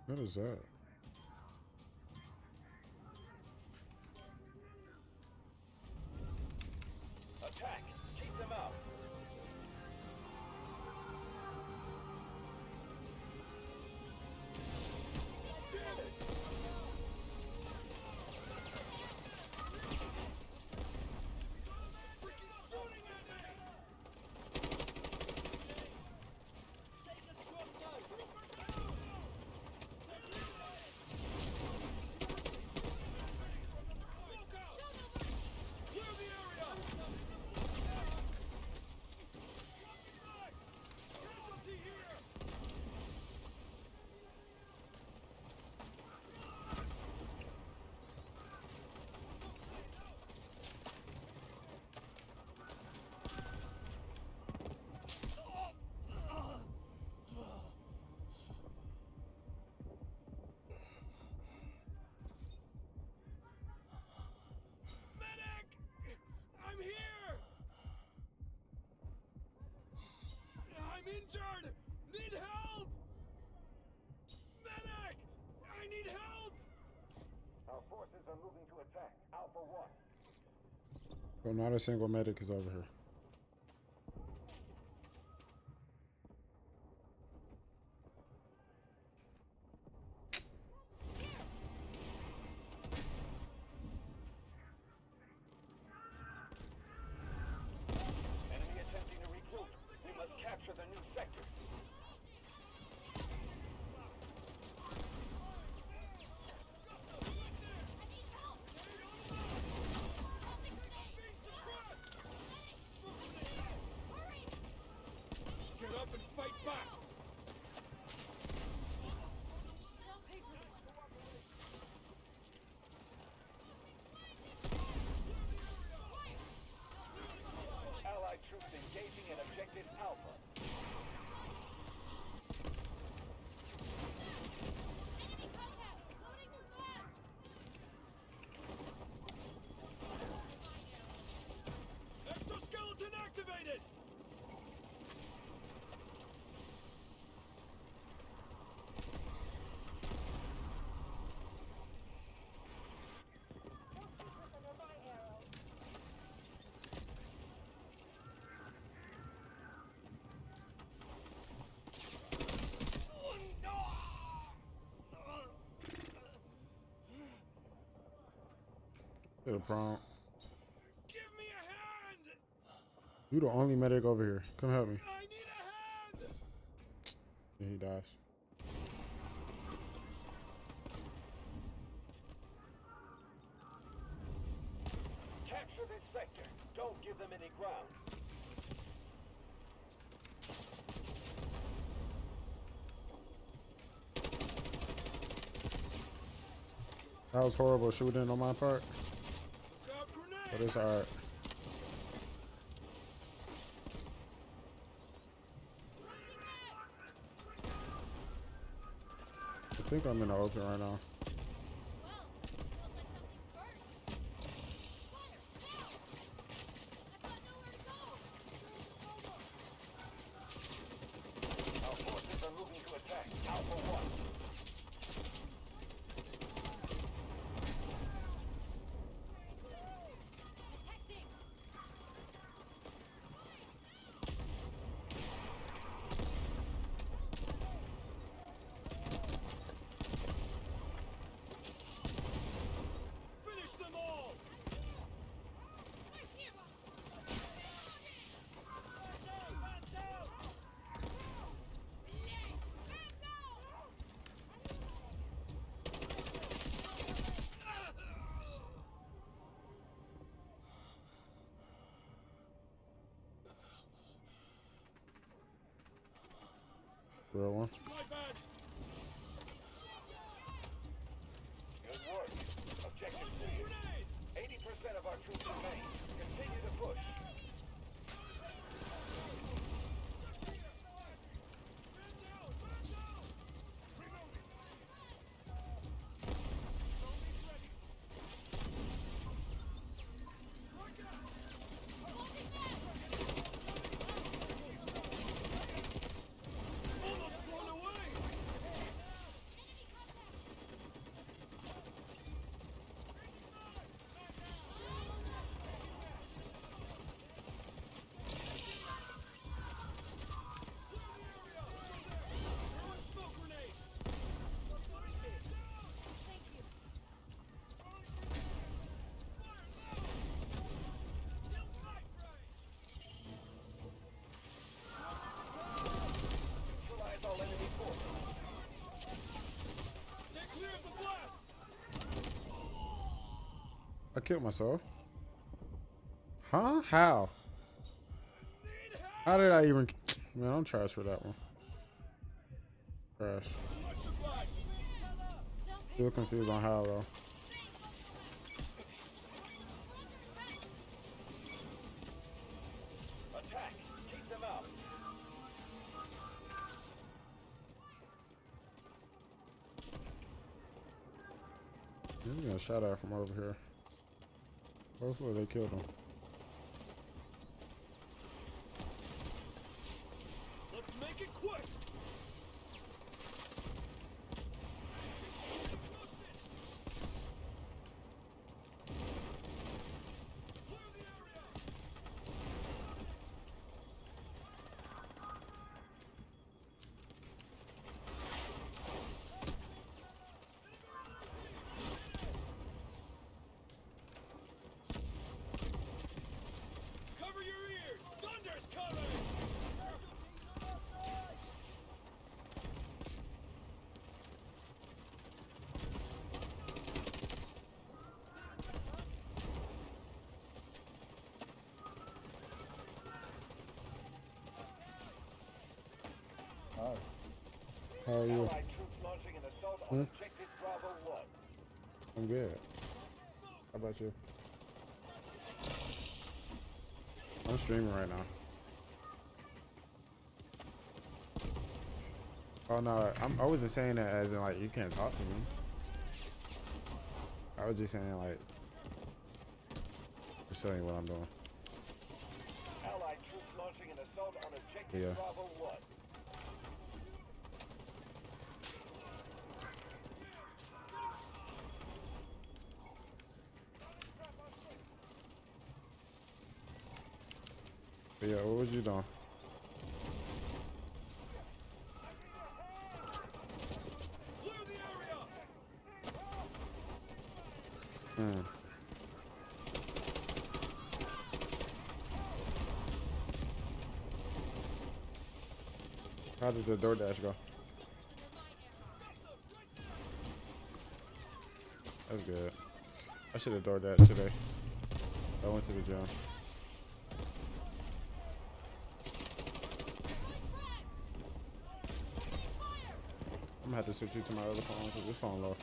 What is that? Attack! Keep them out! Damn it! I'm here! I'm injured! Need help! Medic! I need help! Our forces are moving to attack. Alpha 1. Well, not a single medic is over here. Enemy attempting to regroup. We must capture the new sector. Get up and fight back! Allied troops engaging in objective Alpha. Exoskeleton activated! To the prompt. Give me a hand! You the only medic over here. Come help me. I need a hand! And he dies. Capture this sector. Don't give them any ground. That was horrible shooting on my part, Look out, grenade! but it's alright. I think I'm in the open right now. Our forces are moving to attack Alpha 1. Finish them all! Real one. My bad! Good work. Objective clear. 80% of our troops remain. Continue to push. Almost blown away! Smoke grenade! Neutralize all enemy forces. Stay clear of the blast! I killed myself. Huh? How? Need help! How did I even? Man, I'm trash for that one. Trash. Much obliged! Still confused on how though. Attack. Keep them out. He's getting shot at from over here. Hopefully they killed him. Let's make it quick! Clear the area! Cover your ears! Thunder's coming! How are you? Allied troops launching an assault on objective Bravo 1. I'm good. How about you? I'm streaming right now. Oh no, I wasn't saying that as in like you can't talk to me. I was just saying like, just showing you what I'm doing. Allied troops launching an assault on objective Yeah. Bravo 1. But yeah, what was you doing? Clear the area! Hmm. How did the DoorDash go? That's good. I should have DoorDash today. I went to the gym. I'm gonna have to switch you to my other phone because this phone low.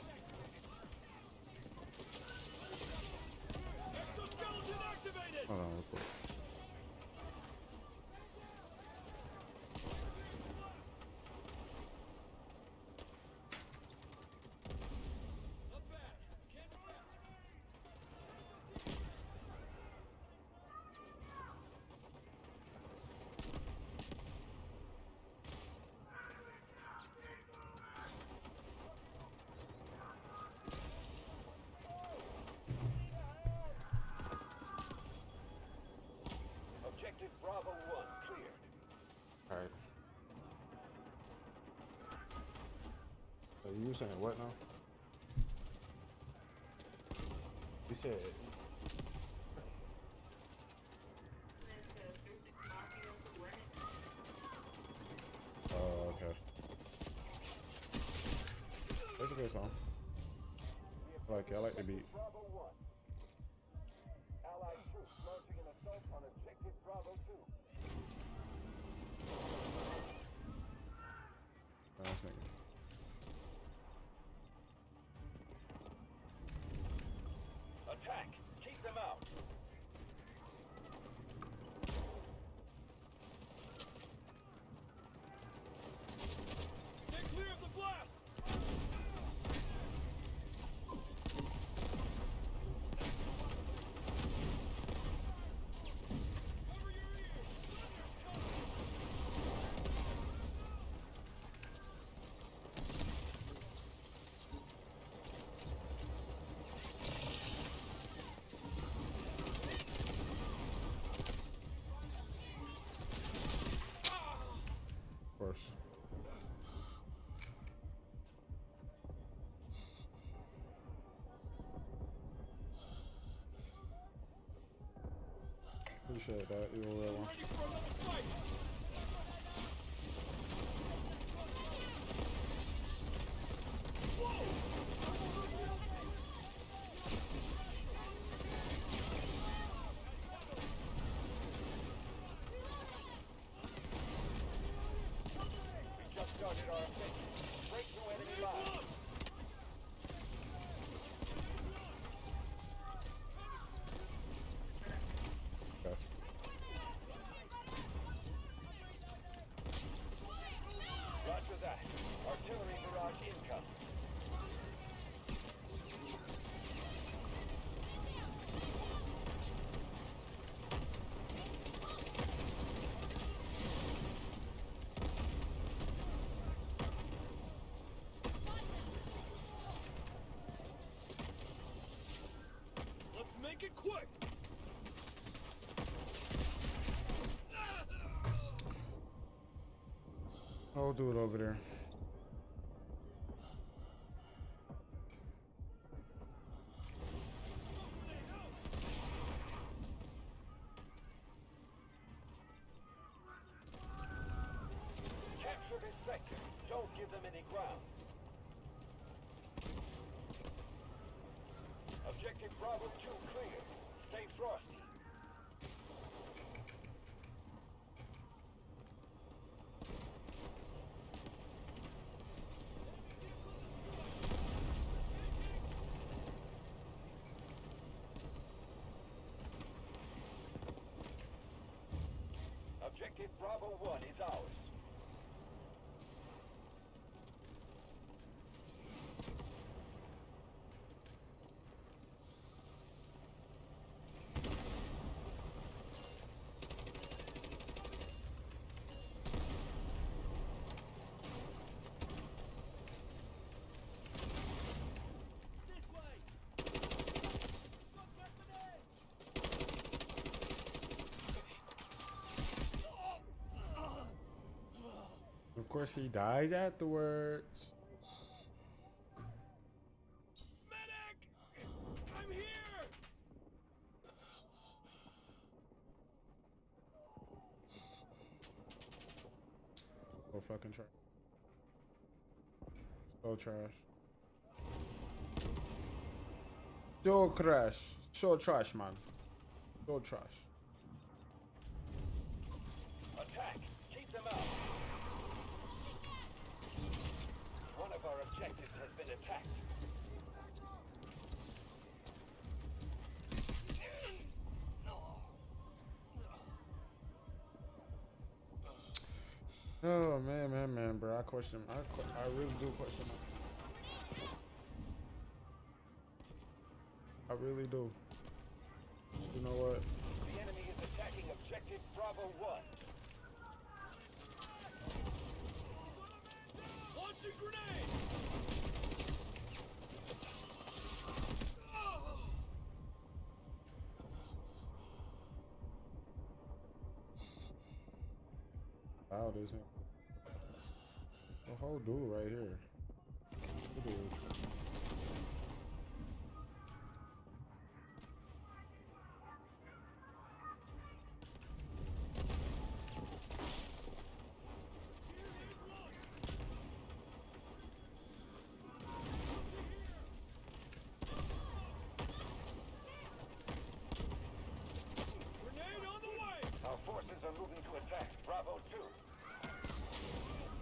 You saying what now? You said. Oh, okay. That's a good song. I like the beat. Bravo 1. Allied troops launching an assault on objective Bravo 2. Nice nigga. Attack! Keep them out! Stay clear of the blast! Cover your ears! Of course. Appreciate that. You a real one. Ready for another fight! We just started our offensive. Break through enemy lines. Okay. Roger that. Artillery barrage incoming. Let's make it quick! I'll do it over there. Capture this sector. Don't give them any ground. Objective Bravo 2 clear. Stay frosty. Objective Bravo 1 is ours. This way! Of course, he dies afterwards. Medic! I'm here! So fucking trash. So trash. So trash. So trash, man. So trash. Attack! Keep them out! One of our objectives has been attacked. Oh man, bro. I really do question him. I really do. You know what? The enemy is attacking objective Bravo 1. Launching grenade! Loud as hell. The whole dude right here. It is. Grenade on the way! Our forces are moving to attack Bravo 2.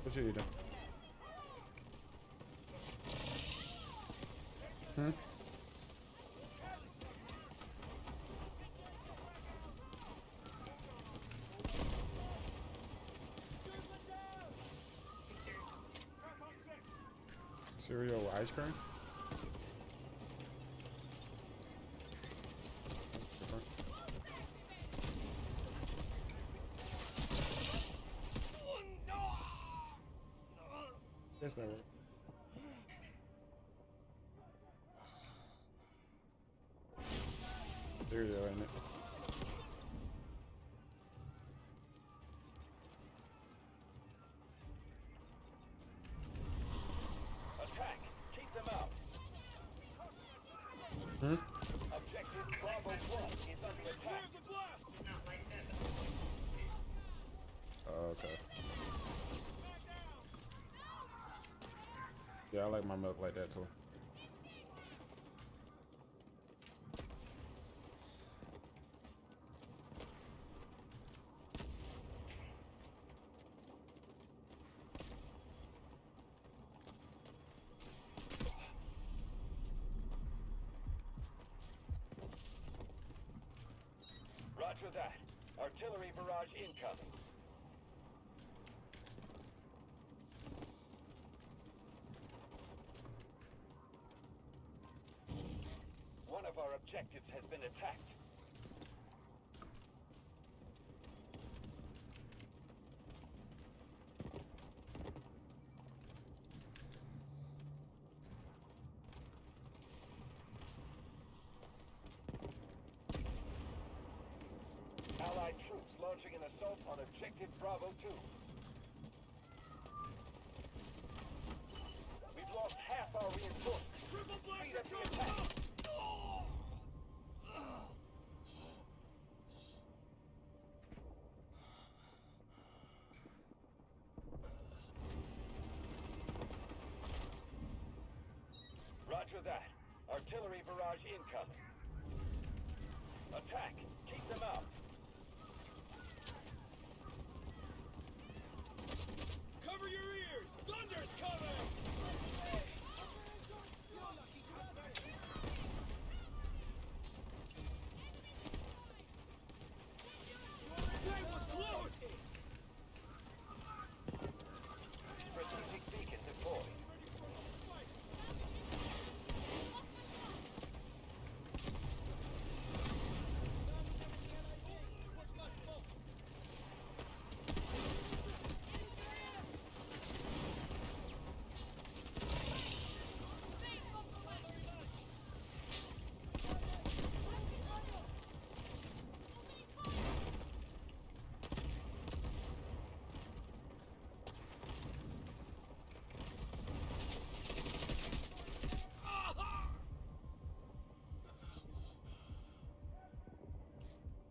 What you doing? Hmm? Cereal ice cream? Different. That's not right. Cereal, ain't it? Attack! Keep them out! Hmm? Objective Bravo 1 is under attack. Clear the blast! Oh, okay. Yeah, I like my milk like that too. Roger that. Artillery barrage incoming. One of our objectives has been attacked. Allied troops launching an assault on Objective Bravo 2. We've lost half our reinforcements. Triple Speed up blaster the triple attack. Roger that. Artillery barrage incoming. Attack. Keep them out. Cover your ears! Thunder's coming! That was close! Strategic beacon deployed.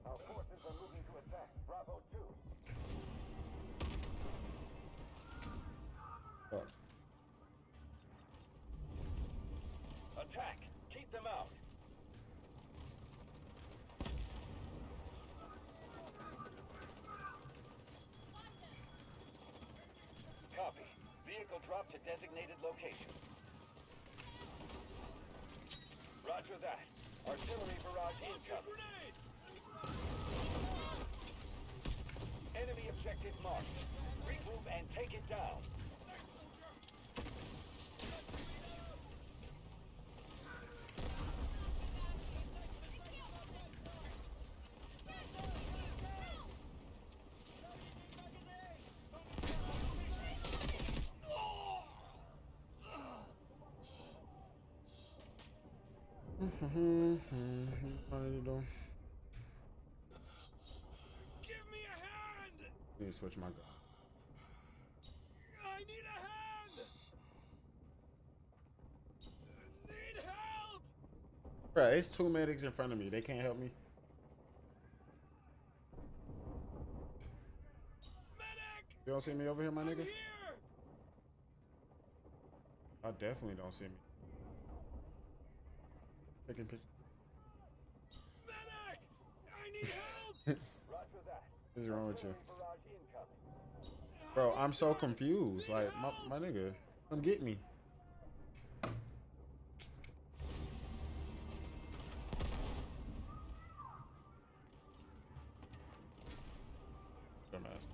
Our forces are moving to attack Bravo 2. Fuck. Attack. Keep them out. Copy. Vehicle drop to designated location. Roger that. Artillery barrage incoming. Grenade! Enemy objective marked. Regroup and take it down. What are you doing? Give me a hand! I need to switch my gun. I need a hand! Bruh, it's 2 medics in front of me. They can't help me. Medic! You don't see me over here, my nigga? Here! I definitely don't see me. Taking pictures. Medic! I need help! Roger that. What's wrong with you? Artillery barrage incoming. Bro, I'm so confused. Like, my nigga, come get me. Dumbass.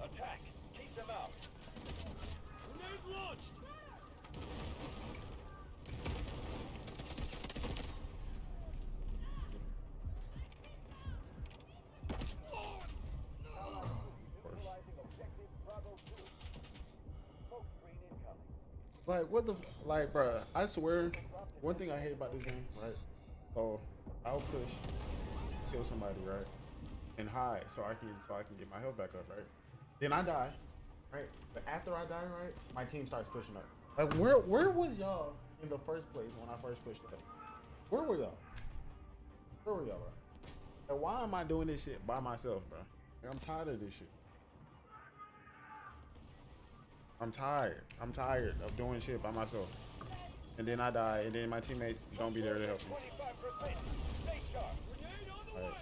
Attack. Keep them out. Grenade launched! Neutralizing objective Bravo 2. Smoke screen incoming. Like, what the like, bruh, I swear, one thing I hate about this game, right? So, I'll push, kill somebody, right? And hide so I can get my health back up, right? Then I die, right? But after I die, right, my team starts pushing up. Like, where was y'all in the first place when I first pushed up? Where were y'all? Where were y'all, bro? And why am I doing this shit by myself, bro? Like, I'm tired of this shit. I'm tired. I'm tired of doing shit by myself. And then I die, and then my teammates don't be there to help me. 25%. Stay sharp. Grenade on the Right. way!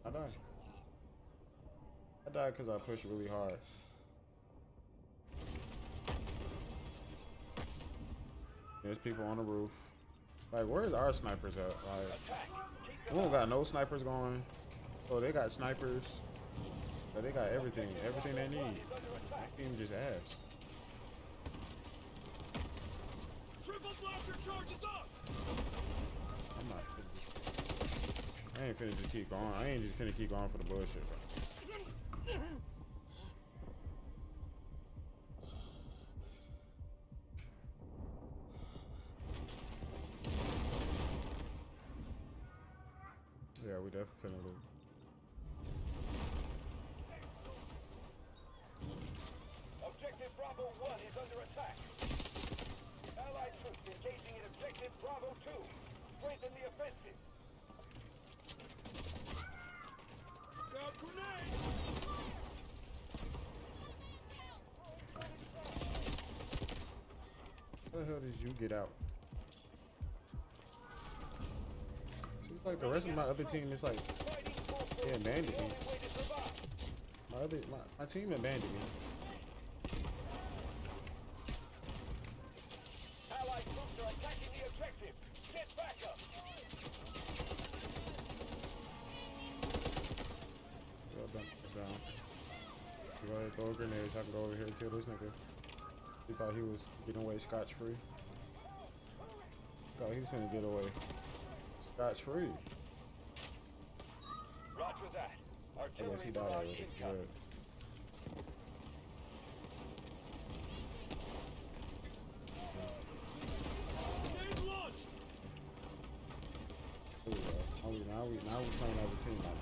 I died. I died because I pushed really hard. There's people on the roof. Like, where's our snipers at? Like, Attack. Keep we them don't got no snipers going. So they got snipers. But they got everything they need. That team just ass. Triple blaster charges up! I'm not finna. I ain't finna just keep going. I ain't just finna keep going for the bullshit, bro. Yeah, we definitely finna lose. Objective Bravo 1 is under attack. Allied troops engaging in Objective Bravo 2. Strengthen the offensive. Grab grenade! How the hell did you get out? Seems like the rest of my other team is like, Fighting full force. they abandoned The me. only way to survive. My team abandoned me. Allied troops are attacking the objective. Get back up. Well done. It's down. You go ahead, throw grenades. I can go over here and kill this nigga. He thought he was getting away scotch free. Thought he was gonna get away scotch free. Roger that. I guess he Artillery died barrage already. incoming. Good. Grenade launched! Here we go. Now we playing as a team now.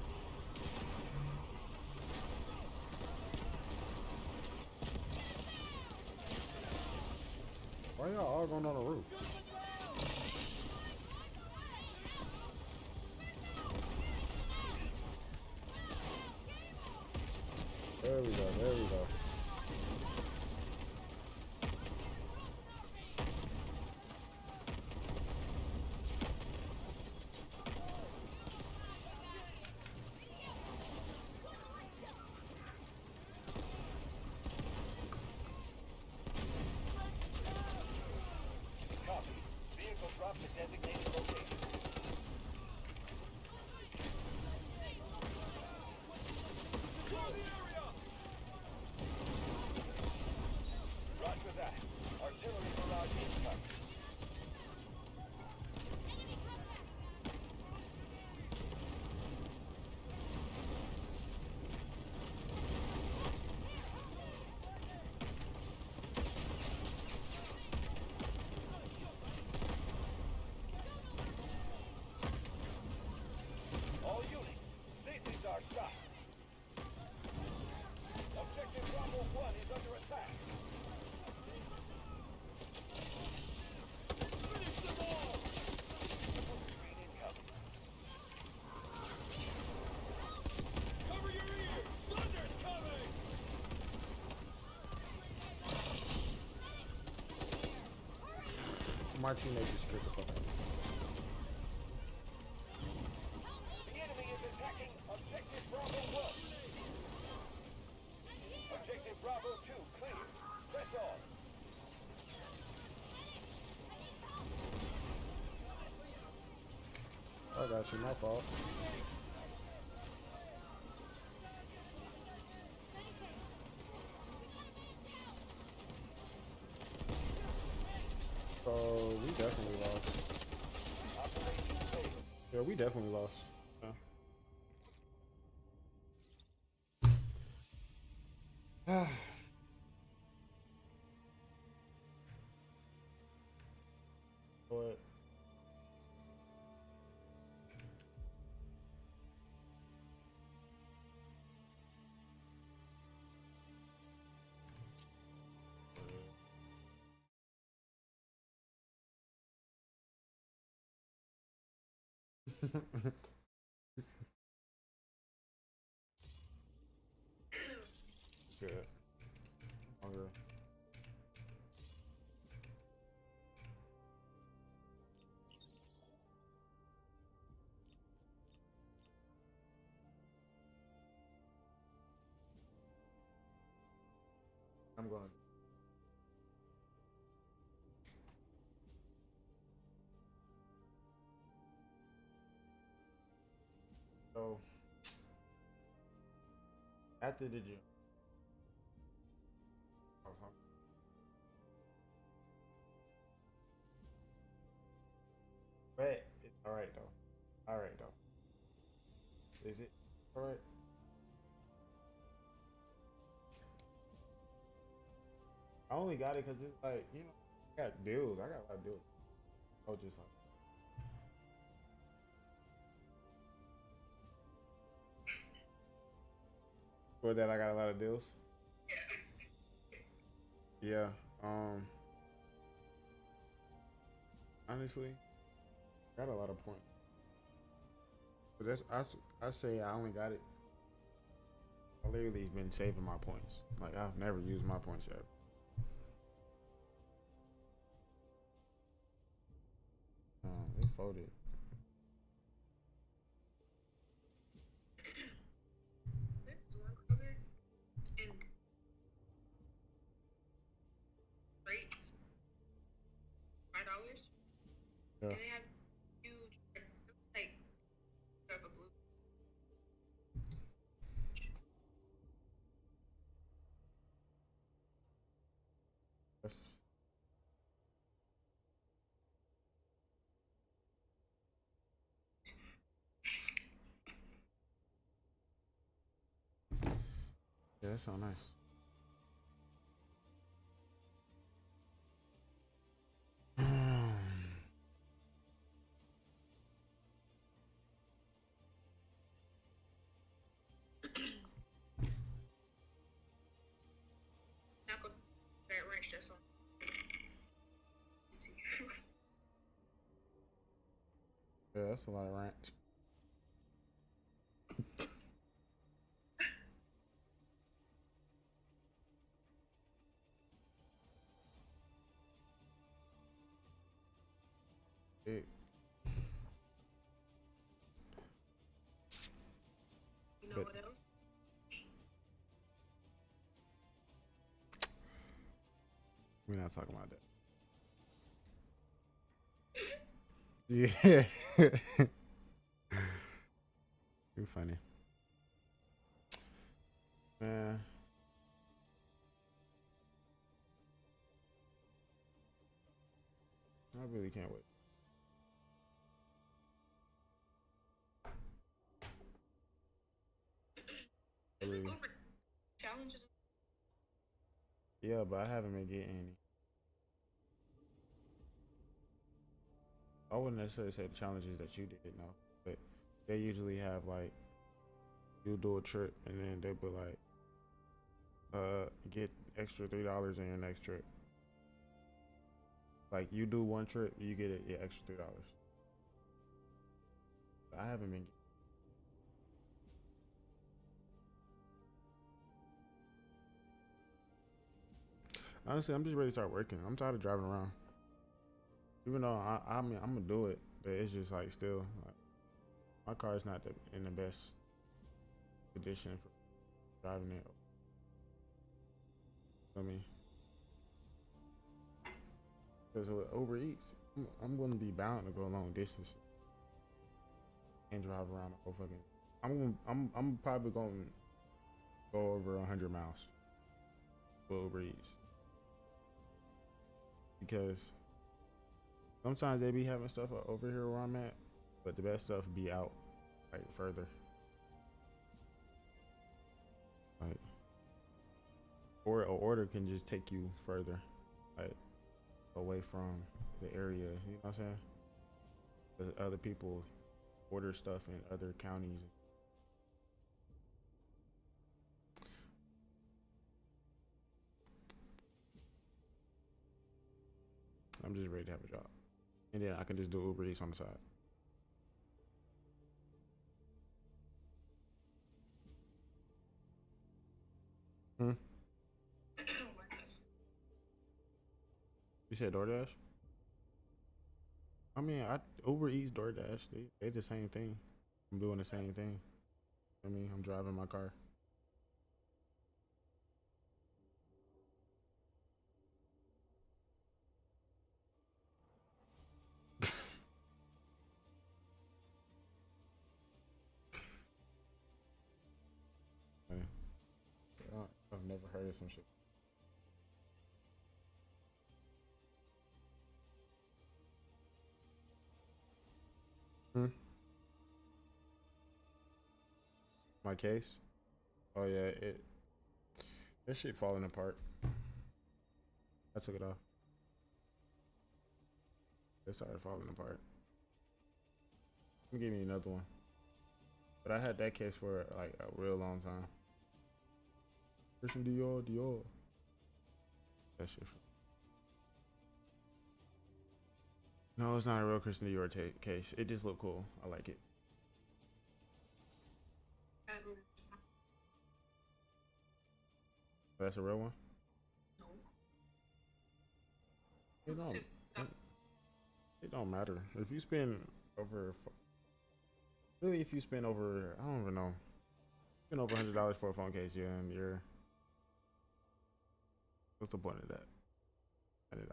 Why y'all all going on the roof? There we go. There we go. Copy. Vehicle drop to designated location. Secure the area! Roger that. Artillery barrage incoming. my teammate just screwed the fuck up. The enemy is attacking Objective Bravo 1. Objective Bravo 2 clear. Press on. I got you, my fault. So we definitely lost. Yeah, we definitely lost. Yeah. But yeah. Okay. I'm going. So after the gym, I was hungry. But it's all right though. All right though. Is it all right? I only got it because it's like, you know, I got bills. I got a lot of bills. I was just like, for that, I got a lot of deals. Yeah. Honestly, I got a lot of points. But that's I say I only got it. I literally been saving my points. Like I've never used my points yet. They folded. This is one Kroger in rates, $5. Yeah. And they have huge, like, have a blue. That's, yeah, that's so nice. Now go that ranch that's on. Yeah, that's a lot of ranch. Big. You know But- what else? We're not talking about that. Yeah. You're funny. Man. I really can't wait. Is it Really. Uber challenges? Yeah, but I haven't been getting any. I wouldn't necessarily say the challenges that you did, no. But they usually have like you do a trip and then they'll be like, get extra $3 in your next trip. Like you do one trip, you get it, yeah, extra $3. I haven't been. Honestly, I'm just ready to start working. I'm tired of driving around. Even though I mean I'm gonna do it, but it's just like still like my car is not in the best condition for driving it. I mean, because with Uber Eats, I'm gonna be bound to go long distance and drive around the whole fucking. I'm probably gonna go over 100 miles with Uber Eats because sometimes they be having stuff over here where I'm at, but the best stuff be out like further. Like, or an order can just take you further, like away from the area. You know what I'm saying? The other people order stuff in other counties. I'm just ready to have a job, and then I can just do Uber Eats on the side. Hmm? Worthless. You said DoorDash? I mean, Uber Eats, DoorDash, they the same thing. I'm doing the same thing. I mean, I'm driving my car. Man, I've never heard of some shit. Hmm? My case? Oh yeah, that shit falling apart. I took it off. It started falling apart. Give me another one. But I had that case for like a real long time. Christian Dior. That shit. No, it's not a real Christian Dior case. It just looked cool. I like it. That's a real one. No. It don't. It don't matter if you spend over. Really, if you spend over, I don't even know. Spend over $100 for a phone case, yeah, and you're. What's the point of that? $100.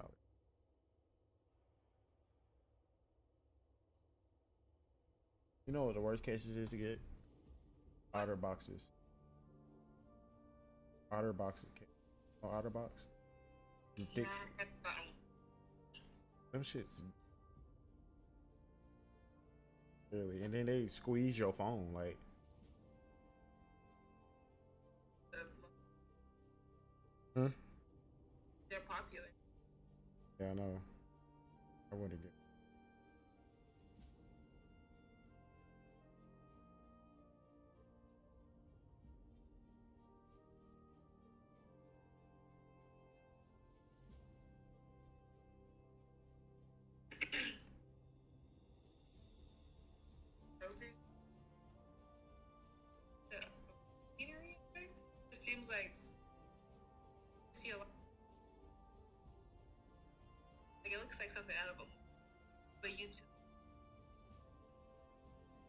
You know what the worst cases is to get? Otter boxes. Otter boxes. Oh, Otter box. Yeah, I've gotten Them shits. Really, and then they squeeze your phone like. Hmm? they're popular. Yeah, I know. I wouldn't get. Brokers. The machinery. It seems like I see a lot. Like it looks like something out of a but YouTube.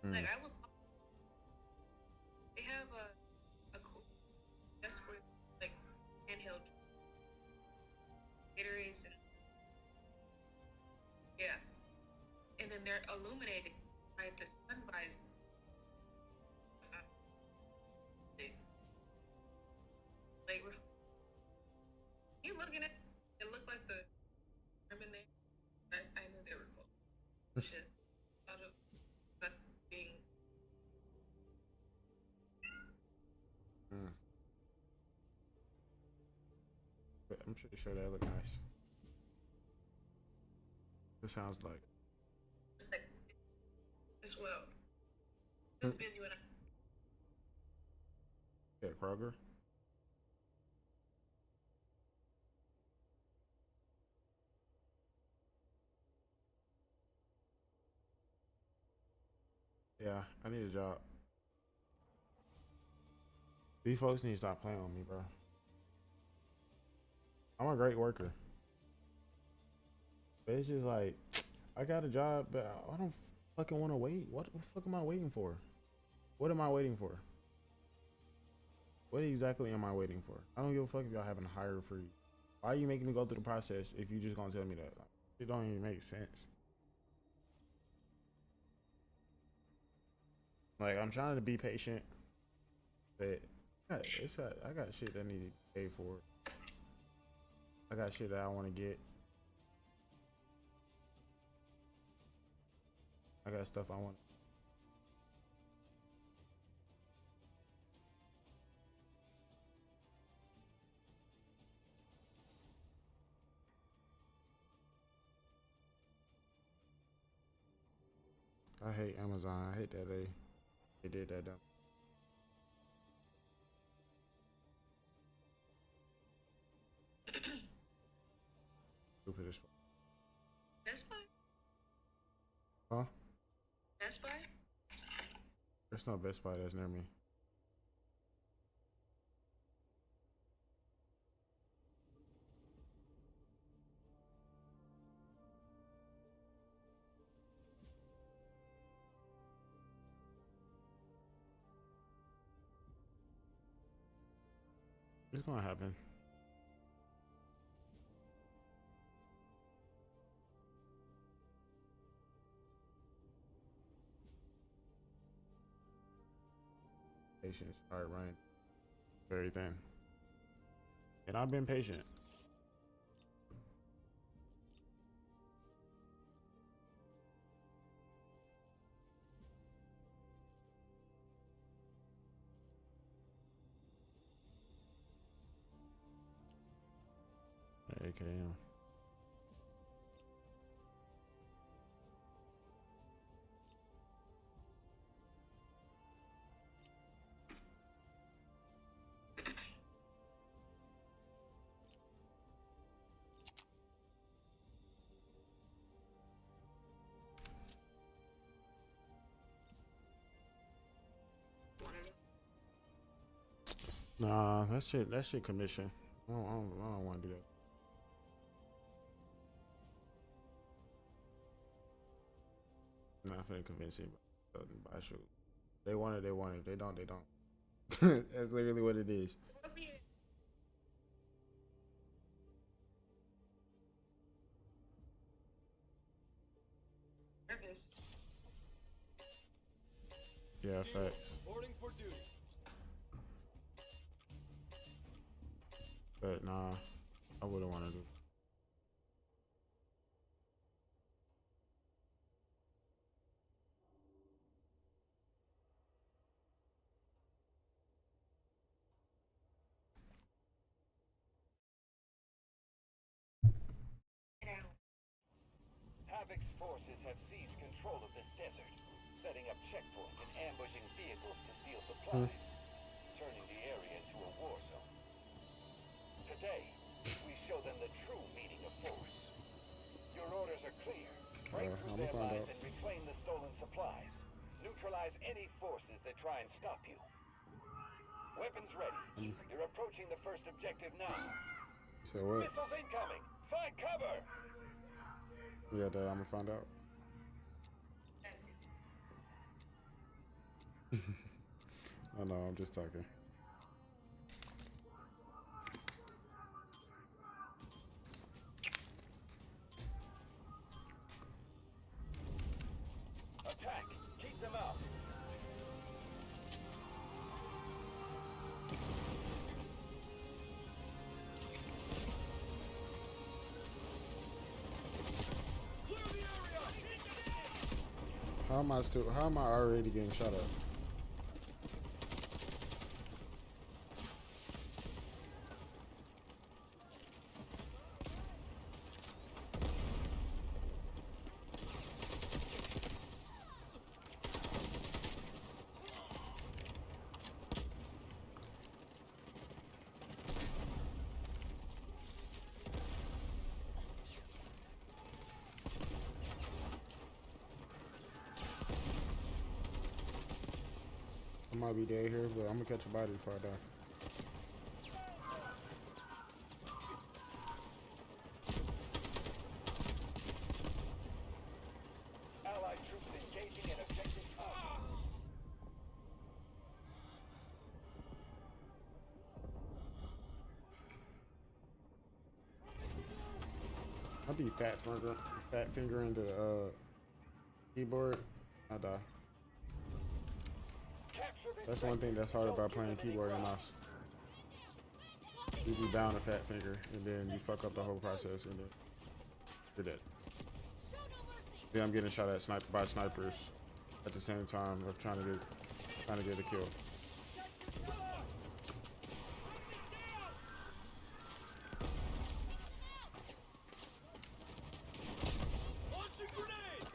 Like I would. They have a cool just for like handheld Gatorades and yeah, and then they're illuminated by the sun visor. Like, you looking at it looked like the German name. I knew they were cool. Shit, out of that being. But I'm pretty sure they look nice. It sounds like. Like, as well. I was busy when I. Yeah, Kroger. Yeah, I need a job. These folks need to stop playing with me, bro. I'm a great worker. But it's just like, I got a job, but I don't fucking want to wait. What the fuck am I waiting for? What am I waiting for? What exactly am I waiting for? I don't give a fuck if y'all having a hire for you. Why are you making me go through the process if you just gonna tell me that? Like, it don't even make sense. Like, I'm trying to be patient, but I got shit that I need to pay for. I got shit that I want to get. I got stuff I want. I hate Amazon. I hate that they did that dumb. Stupid as fuck. Best Buy? Huh? Best Buy? There's no Best Buy that's near me. It's gonna happen. Patience, hard running, very thin. And I've been patient. AKM. Nah, that shit commission. I don't want to do that. I'm not finna convince you to buy shoes. They want it, they want it. If they don't, they don't. That's literally what it is. Nervous. Yeah, facts. Reporting for duty. But nah, I wouldn't want to do. Get out. Havoc's forces have seized control of this desert, setting up checkpoints and ambushing vehicles to steal supplies, turning the area into a war zone. Today, we show them the true meaning of force. Your orders are clear. Break through I'ma their find lines out. and reclaim the stolen supplies. Neutralize any forces that try and stop you. Weapons ready. You're approaching the first objective now. So what? Missiles incoming. Find cover. Yeah, that I'm gonna find out. I know, I'm just talking. Attack. Keep them out. How am I already getting shot at? I might be dead here, but I'm gonna catch a body before I die. be fat fingering the keyboard, I die. Capture this That's one thing that's hard about playing keyboard and mouse. You be bound to fat finger, and then you fuck up the whole process, and then you're dead. Then I'm getting shot at by snipers at the same time of trying to get a kill. Launching grenade!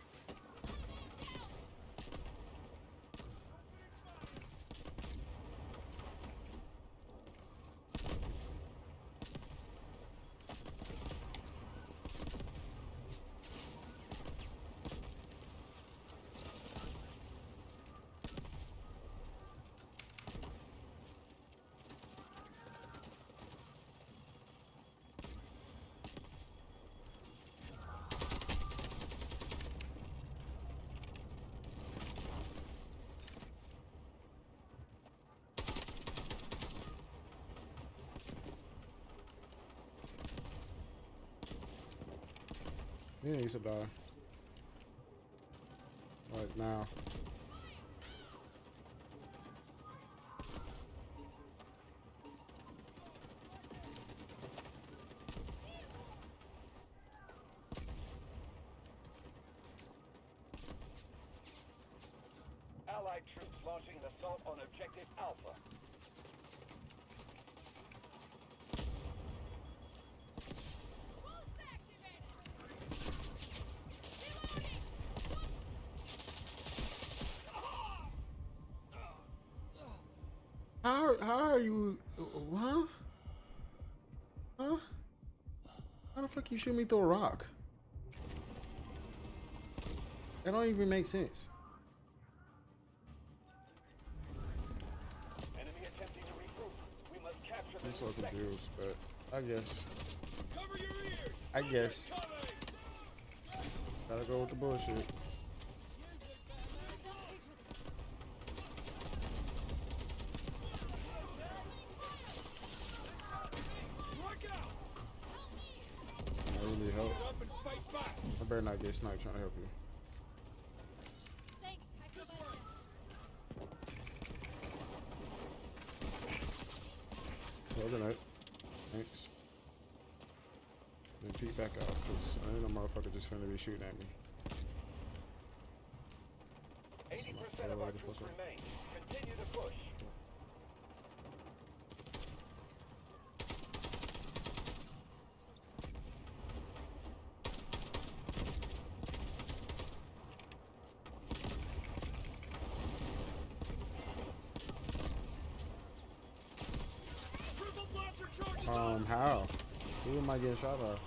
Yeah, you should die. Like now. Allied troops launching an assault on objective Alpha. How are you? Huh? Huh? How the fuck you shoot me through a rock? That don't even make sense. Enemy attempting to regroup. We must capture I'm this so sector. confused, but I guess. Cover your ears! I guess. Coming! Gotta go with the bullshit. Strike out! I really need help. Get up and fight back! I better not get sniped trying to help you. Thanks, I feel better. Well, good night. Thanks. Then peek back out, cause I ain't no motherfucker just finna be shooting at me. 80% of our troops remain. Continue to push. Triple blaster charges How? Who am I getting shot at?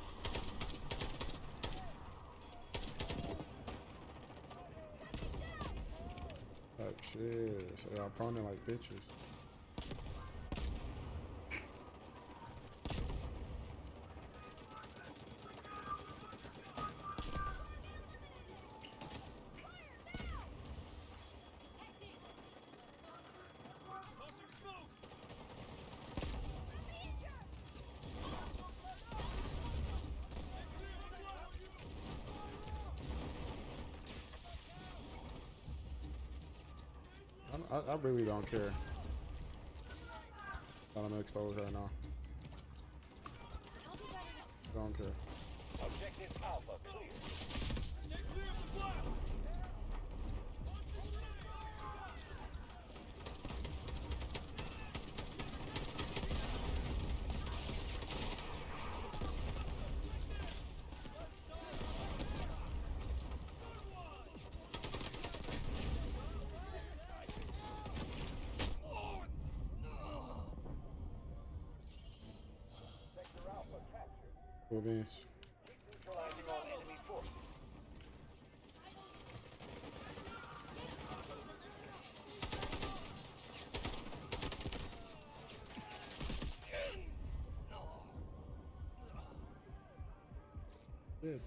Like shit. So y'all pounding like bitches. Tossing smoke! I really don't care. I'm exposed right now. I'll do better next time. Don't care. Objective Alpha clear. Stay clear of the blast! Sector Alpha captured. Cool beans. Neutralizing all enemy forces. Good.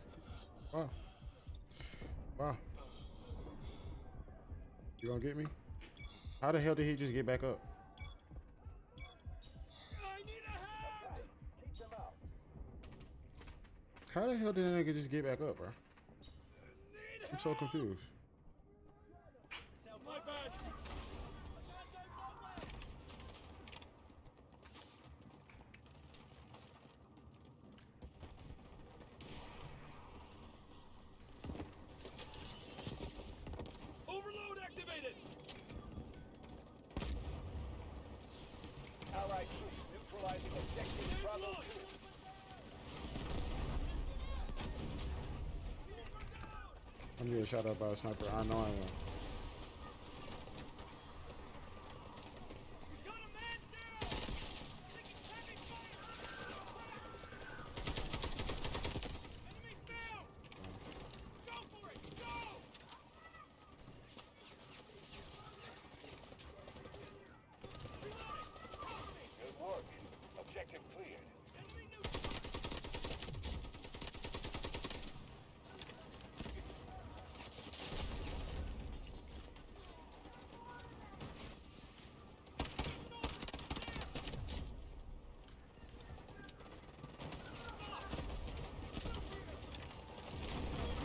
Wow. Wow. You gonna get me? How the hell did he just get back up? I need a hand! Keep them out. How the hell did that nigga just get back up, bro? I'm so confused. My bad. Overload activated. Allied troops neutralizing objective Bravo 2. I'm getting shot up by a sniper. I know I am. Got a man down. Taking heavy fire. Enemy down. Go for it. Go. Good work. Objective cleared.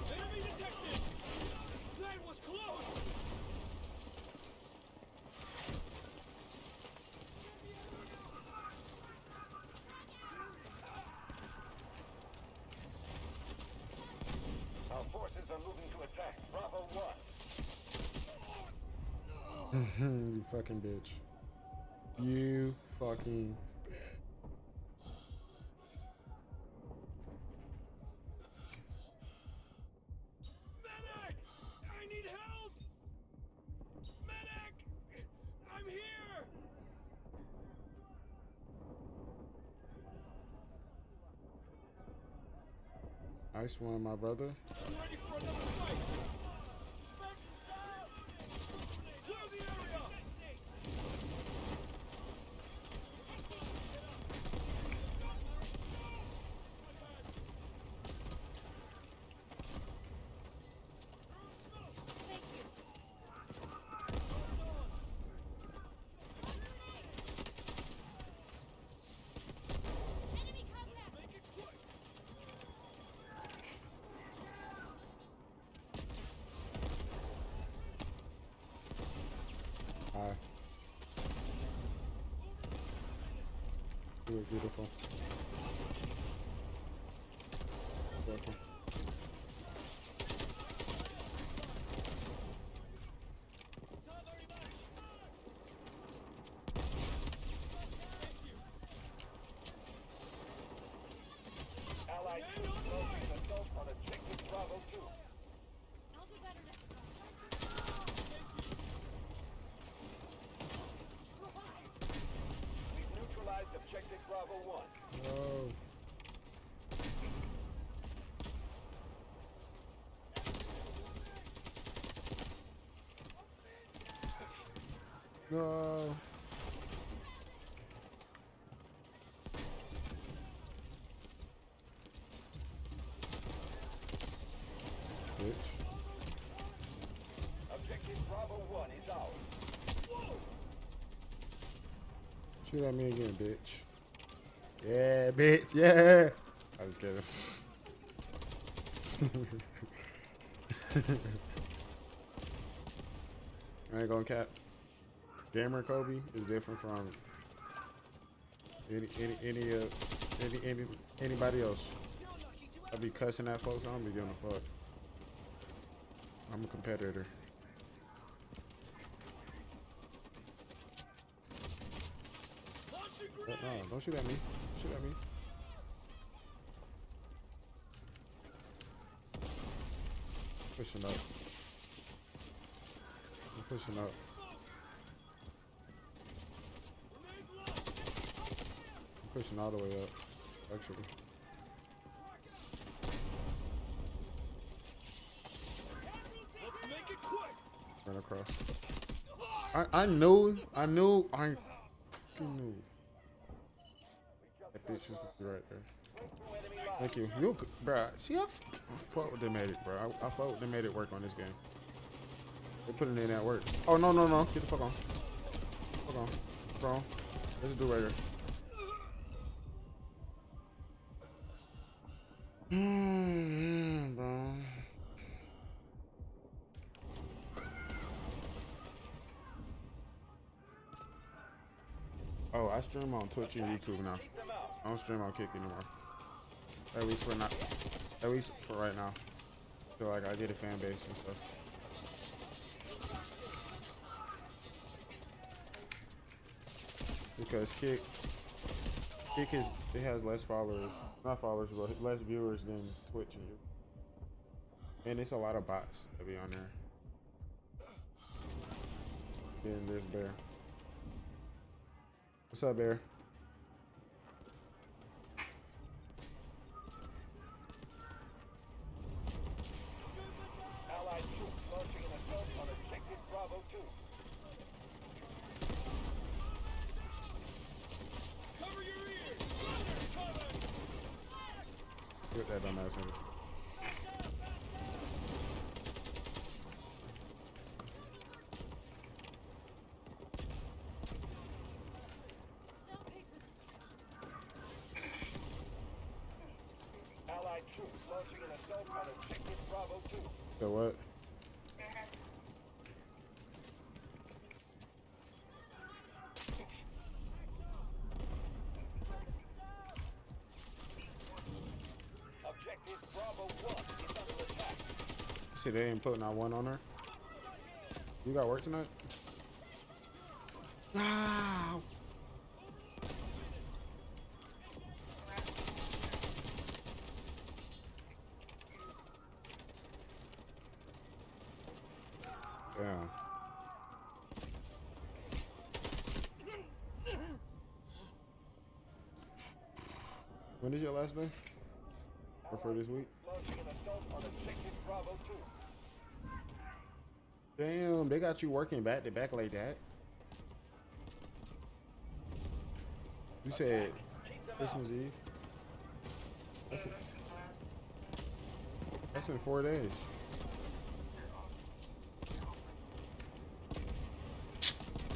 Enemy detected. That was close. Our forces are moving to attack Bravo 1. You fucking bitch. You fucking. Medic! I need help! Medic! I'm here! Nice one, my brother. I'm ready for another fight! Clear the area! Thank you. Enemy contact. Make it quick! Hi. You look beautiful. Beautiful. Allied troops launching an assault on objective Bravo 2. I'll do better next time. We've neutralized objective Bravo 1. Whoa. No. Bitch. Objective Bravo 1 is ours. Shoot at me again, bitch. Yeah, bitch. Yeah. I just kidding. I ain't gonna cap. Gamer Kobe is different from anybody else. I be cussing at folks. I don't be giving a fuck. I'm a competitor. Launching No, grenade! don't shoot at me. Shoot at me. Pushing up. I'm pushing up. Grenade launched! I'm pushing all the way up. Actually. Let's make it quick! Run across. I knew. I fucking knew. That bitch was right there. Thank you. You, bruh. See, I fuck with them at it, bro. I fuck with them at it work on this game. They putting in that work. Oh, no, no, no. Get the fuck on. Fuck on. Bro. Let's do right here. Bro. Oh, I stream on Twitch and YouTube now. I don't stream on Kick anymore. At least for not. At least for right now. So like I get a fan base and stuff. Because Kick is it has less followers, not followers, but less viewers than Twitch and YouTube. And it's a lot of bots that be on there. Then there's Bear. What's up, Bear? Allied troops launching an assault on objective Bravo 2. Cover your ears! Cover! Get that dumbass in. They'll pay for this. Allied troops launching an assault on objective Bravo 2. So what? Objective Bravo 1 is under attack. See, they ain't putting out one on her. You got work tonight? Wow. Damn. When is your last day? Or for this week? Launching an assault on objective Bravo 2. Damn, they got you working back to back like that. You said Christmas Eve? That's in 4 days.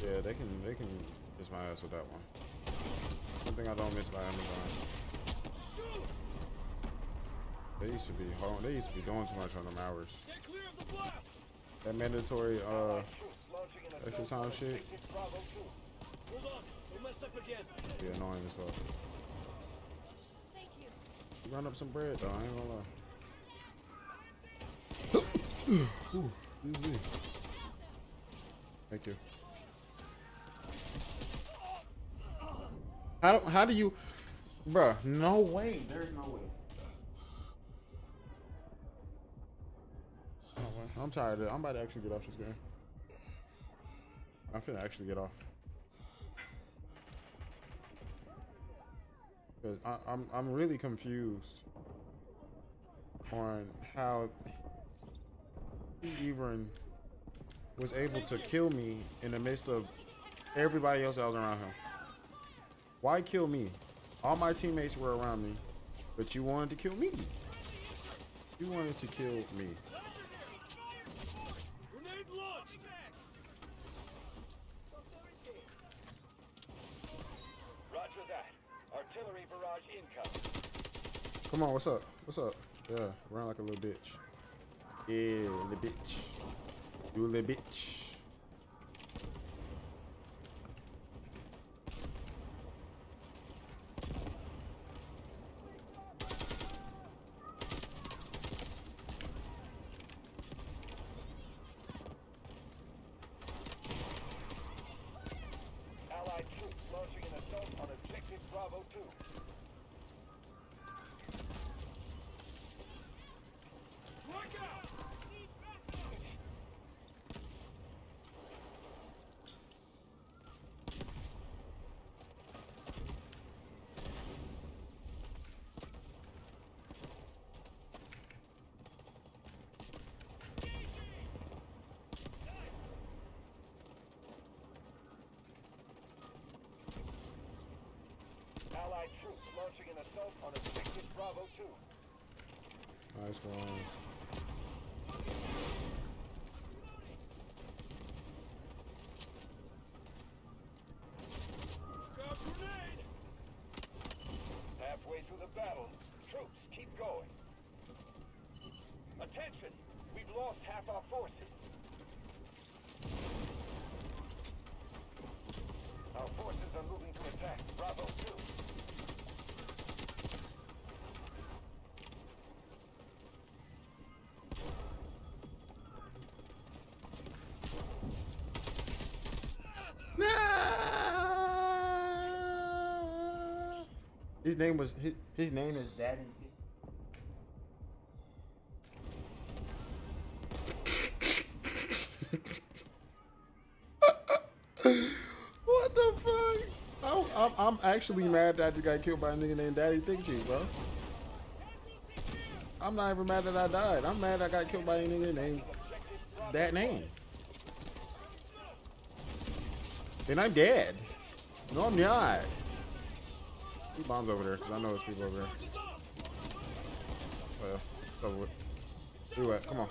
Yeah, they can miss my ass with that one. One thing I don't miss by Amazon. They used to be home. They used to be doing too much on them hours. Stay clear of the blast! That mandatory Troops launching an extra assault on time shit. objective Bravo 2. Hold on, we'll mess up again. Be annoying as well. Thank you. You run up some bread though, I ain't gonna lie. Ooh, excuse me. Thank you. How do you, bruh? No way. There's no way. I'm tired. I'm about to actually get off this game. I'm finna actually get off. Cause I'm really confused on how he even was able to kill me in the midst of everybody else that was around him. Why kill me? All my teammates were around me, but you wanted to kill me. You wanted to kill me. Grenade launched! Roger that. Artillery barrage incoming. Come on, what's up? What's up? Yeah, run like a little bitch. Yeah, little bitch. You a little bitch. Allied troops launching an assault on objective Bravo 2. Strike out! Allied troops launching an assault on objective Bravo 2. Nice one. Grab grenade! Halfway through the battle, troops keep going. half our forces. Our forces are moving to attack Bravo 2. His name was his name is Daddy. What the fuck? I'm actually mad that I just got killed by a nigga named Daddy Thick Cheese, bro. I'm not even mad that I died. I'm mad I got killed by a nigga named that name. And I'm dead. No, I'm not. Two bombs over there, because I know there's people over there. Well, it's over with. Do it. Come on.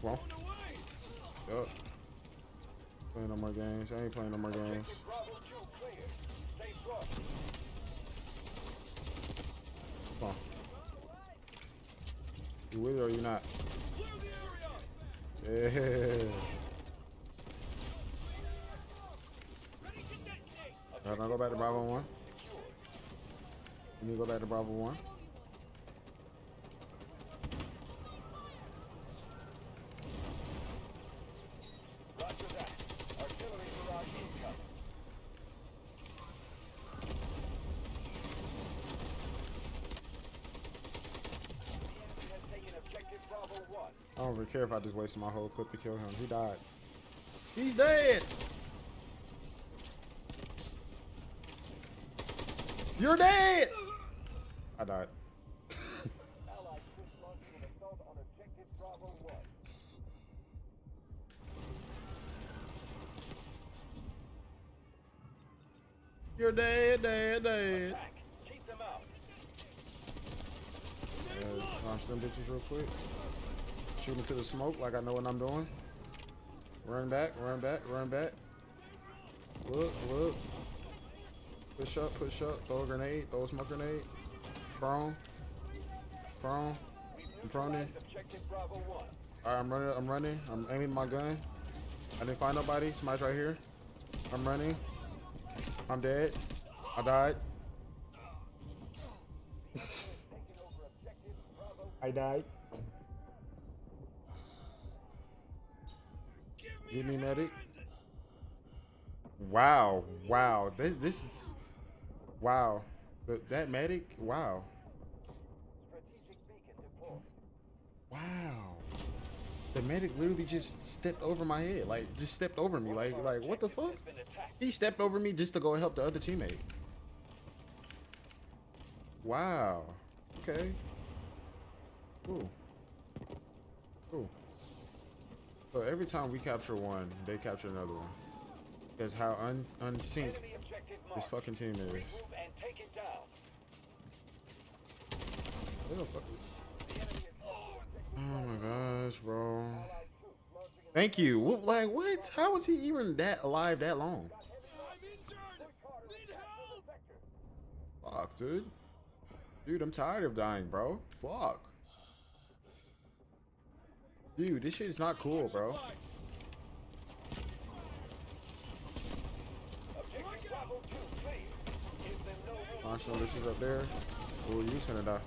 Come on. Yup. Playing no more games. I ain't playing no more games. Come on. You with it or you not? Yeah. Alright, now go back to Bravo 1. You need to go back to Bravo 1. Roger that. Artillery barrage incoming. The enemy has taken objective Bravo 1. I don't really care if I just wasted my whole clip to kill him. He died. He's dead! You're dead! I died. Allied troops launching an assault on objective Bravo 1. You're dead, dead. Attack. Keep them out. Launch them bitches real quick. Shoot into the smoke like I know what I'm doing. Run back, run back, run back. Look, look. Push up, throw a grenade, throw a smoke grenade. Prone. Prone. I'm proning. Objective Bravo 1. Alright, I'm running. I'm aiming my gun. I didn't find nobody. Somebody's right here. I'm running. I'm dead. I died. I died. Give me medic. Wow, wow. This is wow. That medic, wow. Strategic beacon deployed. Wow. The medic literally just stepped over my head. Like just stepped over me. Like what the fuck? Been attacked. He stepped over me just to go help the other teammate. Wow. Okay. Cool. Cool. So every time we capture one, they capture another one. That's how unsynced Enemy objective this marked. fucking team is. Move and take it down. What the fuck? The enemy is Oh my gosh, bro. Thank you. Like what? How was he even that alive that long? I'm injured! Need help! Fuck, dude. Dude, I'm tired of dying, bro. Fuck. Dude, this shit is not cool, bro. Objective Bravo 2 clear. Give them no room. Launch some bitches up there. Oh, you gonna die.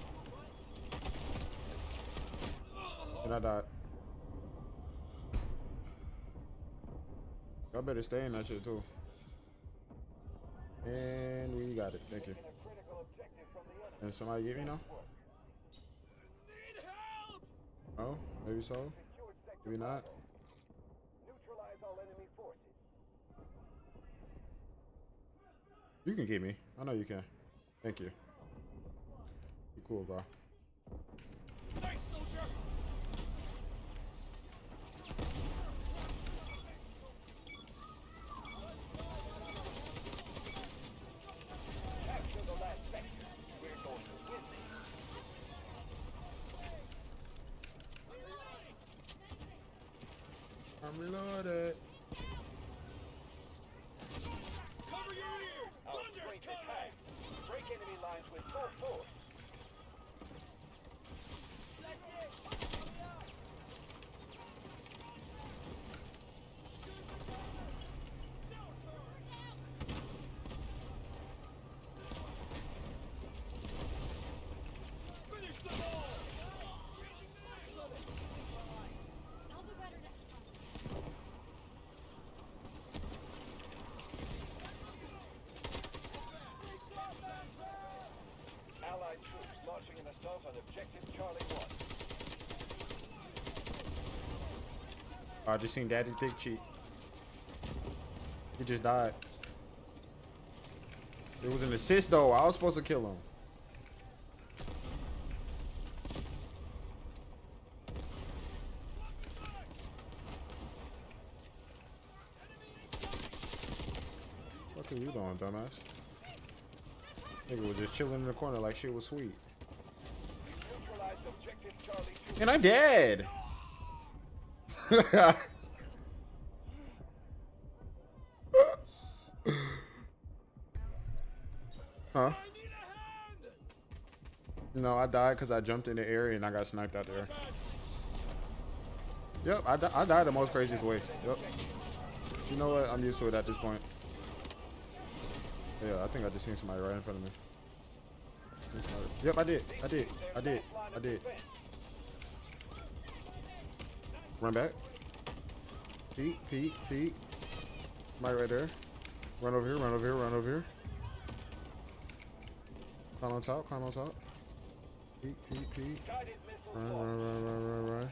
And I died. Y'all better stay in that shit too. And we got it. Thank you. A critical objective from the enemy. And somebody get me now? Need help! Oh, maybe so. Secured sector Maybe not. Neutralize all enemy forces. You can get me. I know you can. Thank you. You cool, bro. Thanks, soldier! Capture the last sector. We're going to win this. I'm reloaded. Cover your ears! Our Thunder's strength coming! attack. Break enemy lines with full force. I just seen Daddy's dick cheek. He just died. It was an assist though. I was supposed to kill him. What are you doing, dumbass? Nigga was just chilling in the corner like shit was sweet. Neutralized objective Charlie 2. And I'm dead. Huh? No, I died because I jumped in the area and I got sniped out there. Yep, I died the most craziest ways. Yep. But you know what? I'm used to it at this point. Yeah, I think I just seen somebody right in front of me. Yep, I did. Run back. Peek. Somebody right there. Run over here. Climb on top. Peek. Guided missile Run.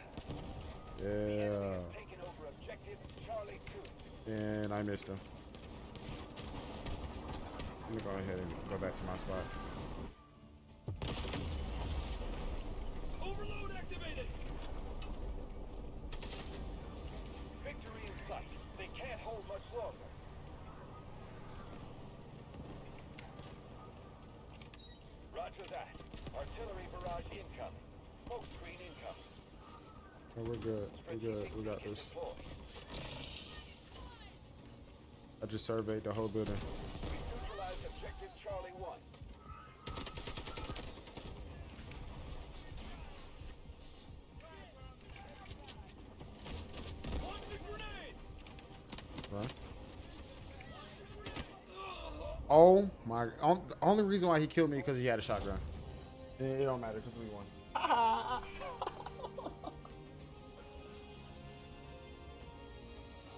Yeah. taken over objective Charlie 2. And I missed him. Let me go ahead and go back to my spot. Overload activated. Victory in sight. They can't hold much longer. Roger that. Artillery barrage incoming. Smoke screen incoming. Oh, we're good. We got this. Deployed. I just surveyed the whole building. Neutralized objective Charlie 1. Launch a grenade. Right? Oh my! The only reason why he killed me because he had a shotgun. It don't matter because we won.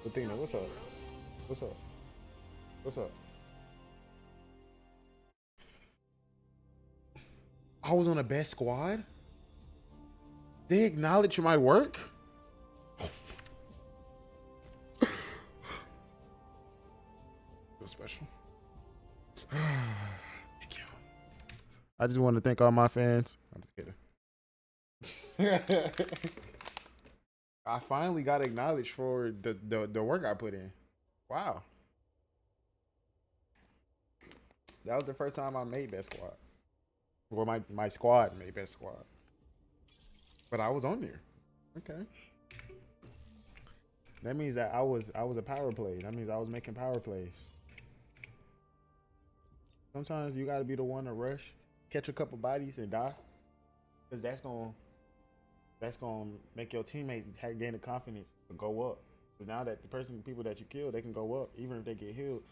Athena, what's up? I was on the best squad. They acknowledge my work. Feel special. Thank you. I just want to thank all my fans. I'm just kidding. I finally got acknowledged for the work I put in. Wow. That was the first time I made best squad. Or my squad made best squad. But I was on there. Okay. That means that I was a power play. That means I was making power plays. Sometimes you gotta be the one to rush, catch a couple bodies and die. Cause that's gonna make your teammates gain the confidence to go up. Cause now that the people that you kill, they can go up, even if they get healed.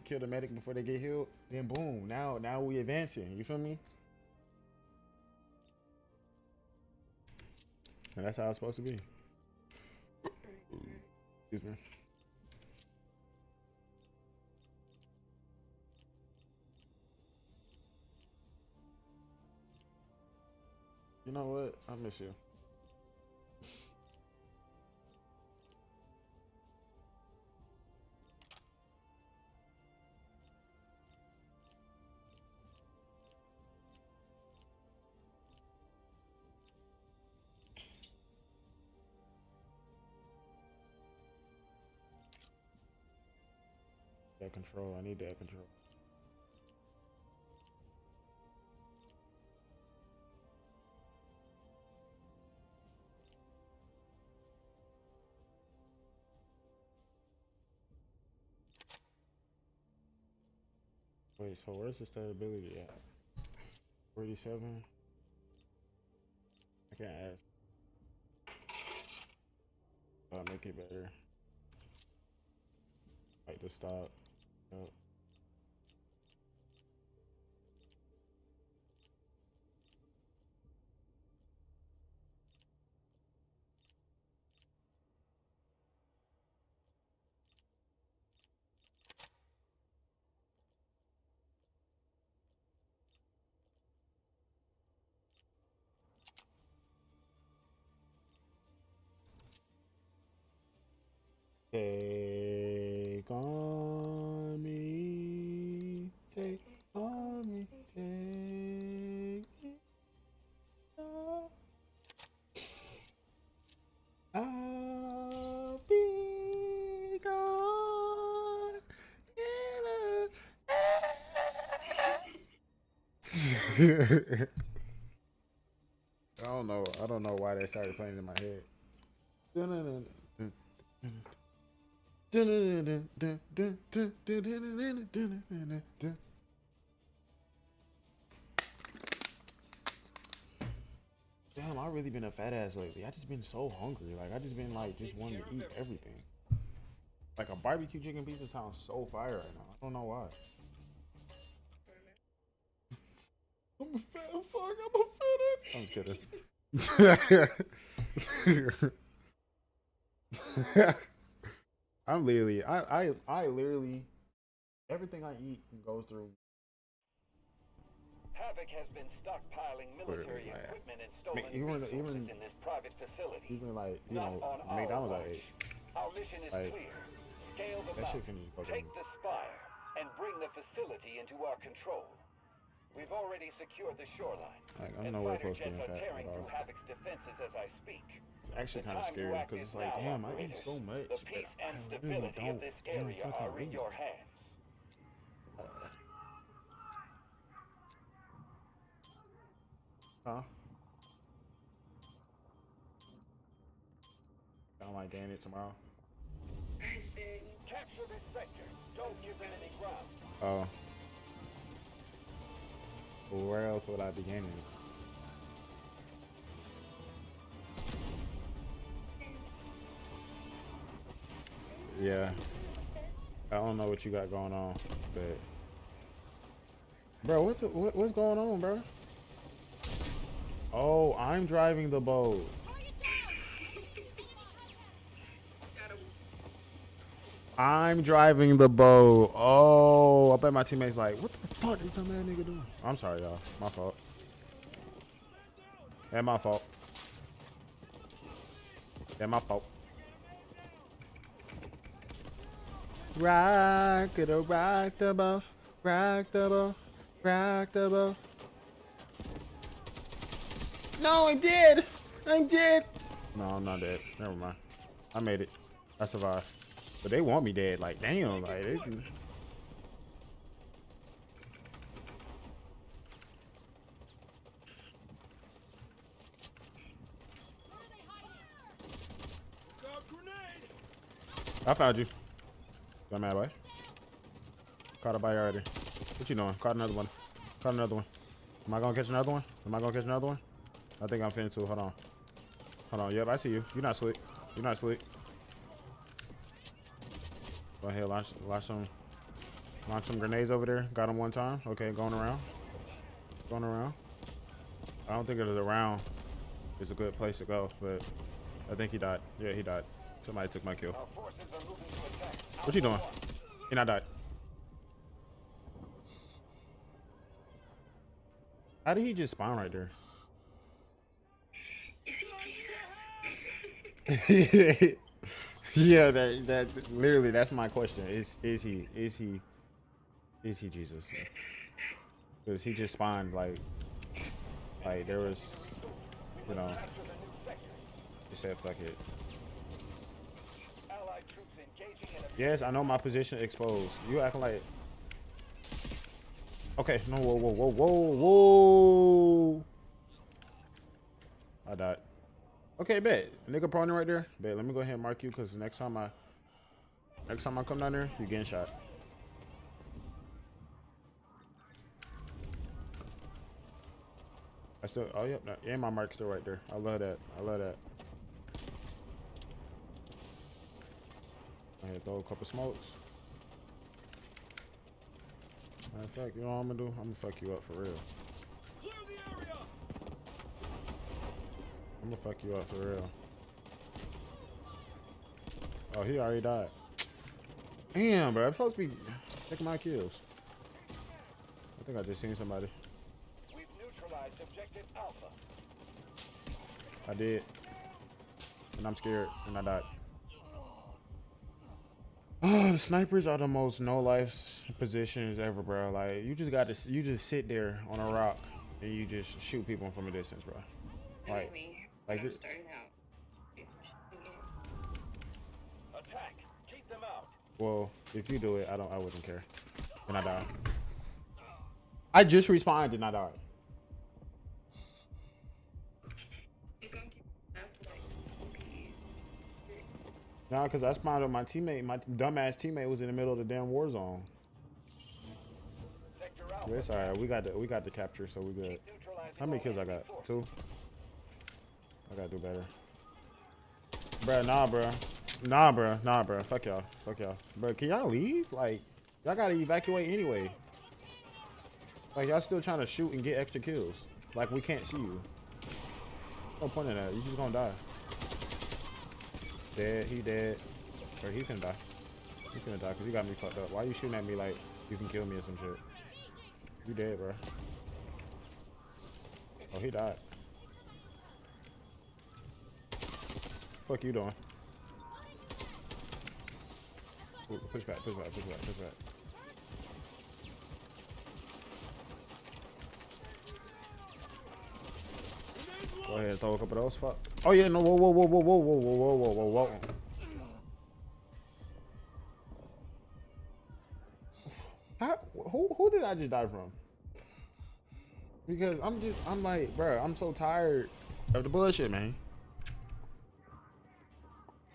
Kill the medic before they get healed. Then boom, now we advancing. You feel me? And that's how it's supposed to be. Excuse me. You know what? I miss you. That control. I need that control. Wait, so where's the stability at? 47? I can't ask. I'll make it better. Like to stop. Yep. take me, take me. I'll be gone I don't know why that started playing in my head. Damn, I really been a fat ass lately. I just been so hungry. Like I just been like just wanting to eat everything. Like a barbecue chicken pizza sounds so fire right now. I don't know why. I'm a fat fuck. I'm a fat ass. I'm kidding. I'm literally, I literally, everything I eat goes through. Havoc has been stockpiling military Like, equipment and stolen even resources in this private facility. Even like, you Not know, on our McDonald's I watch. ate. Our mission is Like, clear. Scale the that shit mountain, finished bugging take me. the spire, and bring the facility into our control. We've already secured the shoreline. Like, I'm and nowhere fighter close to jets being are fat tearing at all. through Havoc's defenses as I speak. It's actually The kind of time to scary act because is it's like, now, damn, I eat operators. so much, The but peace I and really stability don't of this even area fucking are in eat. your hands. Huh? I might gain it tomorrow. I said, Capture this sector. Don't give them any ground. Oh. Well, where else would I be gaining it? Yeah. I don't know what you got going on, but bro, what's going on, bro? Oh, I'm driving the boat. I'm driving the boat. Oh, I bet my teammates like, what the fuck is that man nigga doing? I'm sorry, y'all. My fault. Yeah, my fault. Yeah, my fault. Rock it, rock the boat, rock the boat, rock the boat. No, I'm dead. I'm dead. No, I'm not dead. Never mind. I made it. I survived. But they want me dead. Like, damn. Like, they can... I found you. Got mad boy. Caught a bite already. What you doing? Caught another one. Caught another one. Am I gonna catch another one? Am I gonna catch another one? I think I'm finna too. Hold on. Hold on. Yep, I see you. You're not slick. You're not slick. Go ahead, launch some grenades over there. Got him one time. Okay, going around. Going around. I don't think it was around. It's a good place to go, but I think he died. Yeah, he died. Somebody took my kill. Our forces are moving to attack. What you doing? He not died. How did he just spawn right there? Yeah, that literally that's my question. Is he Jesus? Because he just spawned like there was, you know, he said fuck it. Allied troops engaging in a Yes, I know my position exposed. You acting like okay, no, whoa. I died. Okay, bet. Nigga prone right there. Bet, let me go ahead and mark you because next time I come down there, you getting shot. I still, oh yep, yeah, my mark's still right there. I love that. I love that. I had to throw a couple smokes. Matter of fact, you know what I'm gonna do? I'm gonna fuck you up for real. Clear the area! I'm gonna fuck you up for real. Oh, he already died. Damn, bro. I'm supposed to be taking my kills. I think I just seen somebody. We've neutralized objective Alpha. I did. And I'm scared. And I died. Oh, snipers are the most no life positions ever, bro. Like you just sit there on a rock and you just shoot people from a distance, bro. Like, I'm it- starting out. Attack! Keep them out! well, if you do it, I wouldn't care. And I die. I just respawned and I died. You're gonna keep that for like Nah, cause I spawned on my teammate. My dumbass teammate was in the middle of the damn war zone. Sector Alpha. But it's alright. We got the capture, so we good. Neutralizing How many all kills I enemy got? forces. 2. I gotta do better. Bruh, nah, bruh. Nah, bruh. Nah, bruh. Fuck y'all. Fuck y'all. Bruh, can y'all leave? Like, y'all gotta evacuate anyway. Like, y'all still trying to shoot and get extra kills. Like, we can't see you. No point in that. You just gonna die. Dead. He dead. Or he finna die. He finna die because you got me fucked up. Why you shooting at me like you can kill me or some shit? You dead, bruh. Oh, he died. Fuck you doing? Ooh, push back, push back, push back, push back. Go ahead and throw a couple of those. Fuck. Oh yeah, no, whoa, whoa, whoa, whoa, whoa, whoa, whoa, whoa, whoa, whoa. Who did I just die from? Because I'm like, bro, I'm so tired of the bullshit, man.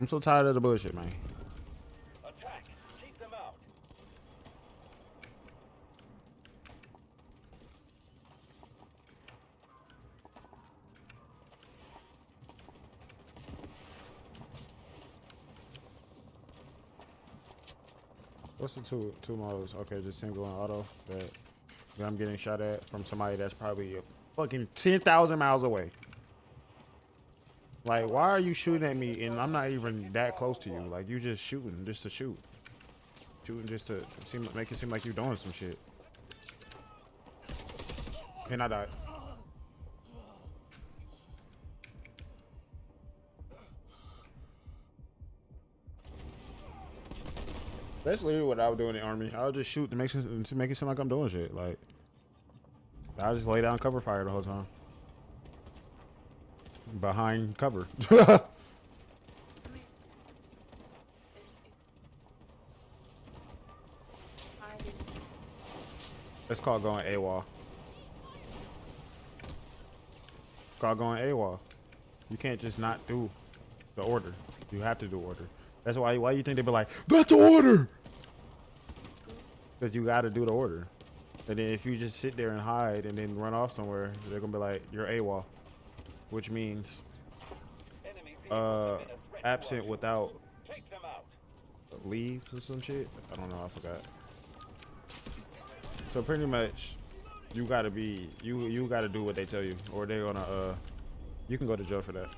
I'm so tired of the bullshit, man. Attack! Keep them out! What's the two models? Okay, just single and auto that I'm getting shot at from somebody that's probably fucking 10,000 miles away. Like, why are you shooting at me and I'm not even that close to you? Like, you just shooting just to shoot. Shooting just to make it seem like you're doing some shit. And I died. That's literally what I would do in the army. I would just shoot to make it seem like I'm doing shit. Like, I just lay down cover fire the whole time. Behind cover. It's called going AWOL. It's called going AWOL. You can't just not do the order. You have to do order. That's why you think they be like, that's order! Because you got to do the order. And then if you just sit there and hide and then run off somewhere, they're going to be like, you're AWOL. Which means Enemy vehicles have been a threat to absent us. without Take them out! leaves or some shit. I don't know, I forgot. So pretty much you gotta be you gotta do what they tell you, or they're gonna you can go to jail for that.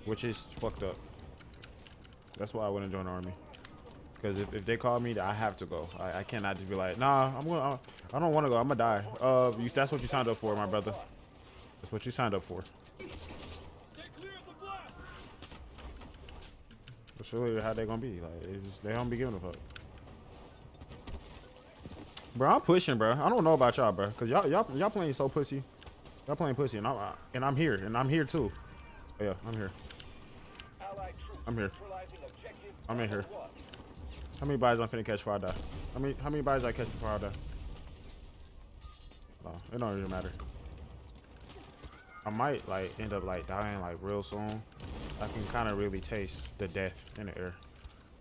Which is fucked up. That's why I wouldn't join the army. Because if they call me, I have to go. I cannot just be like, nah, I don't want to go. I'm gonna die. That's what you signed up for, my brother. That's what you signed up for. Stay clear of the blast! For sure, how they gonna be? Like, they don't be giving a fuck. Bro, I'm pushing, bro. I don't know about y'all, bro, cause y'all playing so pussy. Y'all playing pussy, and I'm here, and I'm here too. Oh, yeah, I'm here. Allied troops I'm here. neutralizing objective I'm in here. Alpha 1. How many bodies I'm finna catch before I die? How many bodies I catch before I die? Oh, it don't really matter. I might like end up like dying like real soon. I can kind of really taste the death in the air.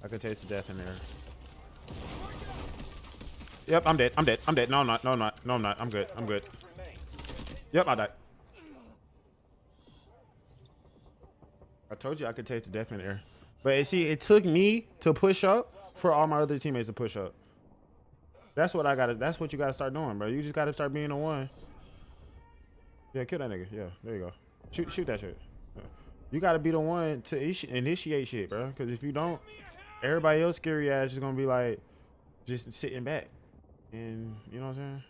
I can taste the death in the air. Yep, I'm dead. I'm dead. I'm dead. No, I'm not. No, I'm not. No, I'm not. I'm good. I'm good. Remain. Yep, I died. I told you I could taste the death in the air. But see, it took me to push up for all my other teammates to push up. That's what I gotta. That's what you gotta start doing, bro. You just gotta start being the one. Yeah, kill that nigga. Yeah, there you go. Shoot that shit. Yeah. You gotta be the one to initiate shit, bro. Because if you don't, everybody else scary ass is gonna be like just sitting back. And you know what I'm saying?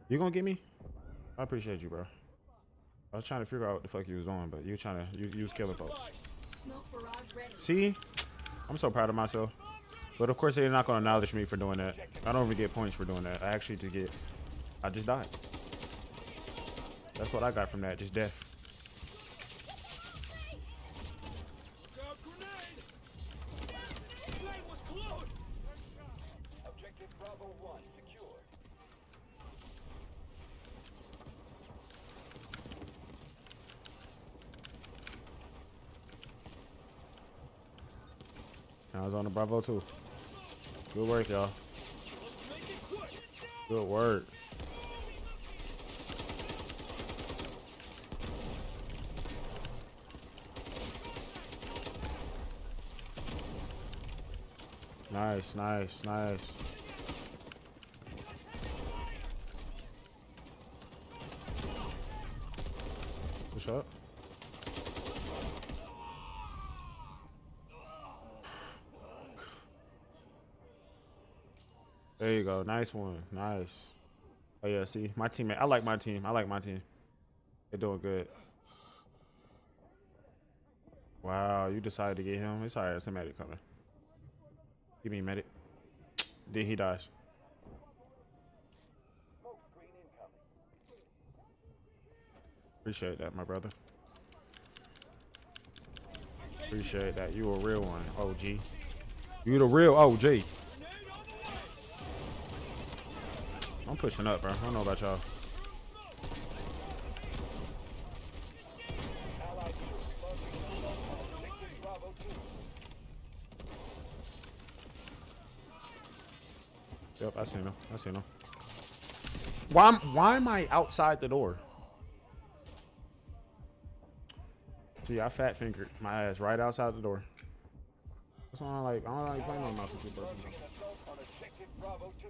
You gonna get me? I appreciate you, bro. I was trying to figure out what the fuck you was doing, but you was killing folks. Smoke barrage ready. See? I'm so proud of myself. But of course, they're not gonna acknowledge me for doing that. I don't even get points for doing that. I actually I just died. That's what I got from that, just death. Look out, grenade! That was close! Objective Bravo 1 secured. I was on the Bravo too. Good work, y'all. Let's make it quick! Good work. Nice, nice, nice. Push up. There you go. Nice one. Nice. Oh yeah, see, my teammate. I like my team. I like my team. They're doing good. Wow, you decided to get him. It's alright. Somebody coming. Give me a medic. Then he dies. Smoke screen incoming. Appreciate that, my brother. Appreciate that. You a real one, OG. You the real OG. Grenade on the way! I'm pushing up, bro. I don't know about y'all. Allied troops launching an assault on Objective Bravo 2. Yep, I seen him. I seen him. Why am I outside the door? See, I fat fingered my ass right outside the door. That's why I don't like playing on mouse with Launching an assault on Objective Bravo 2.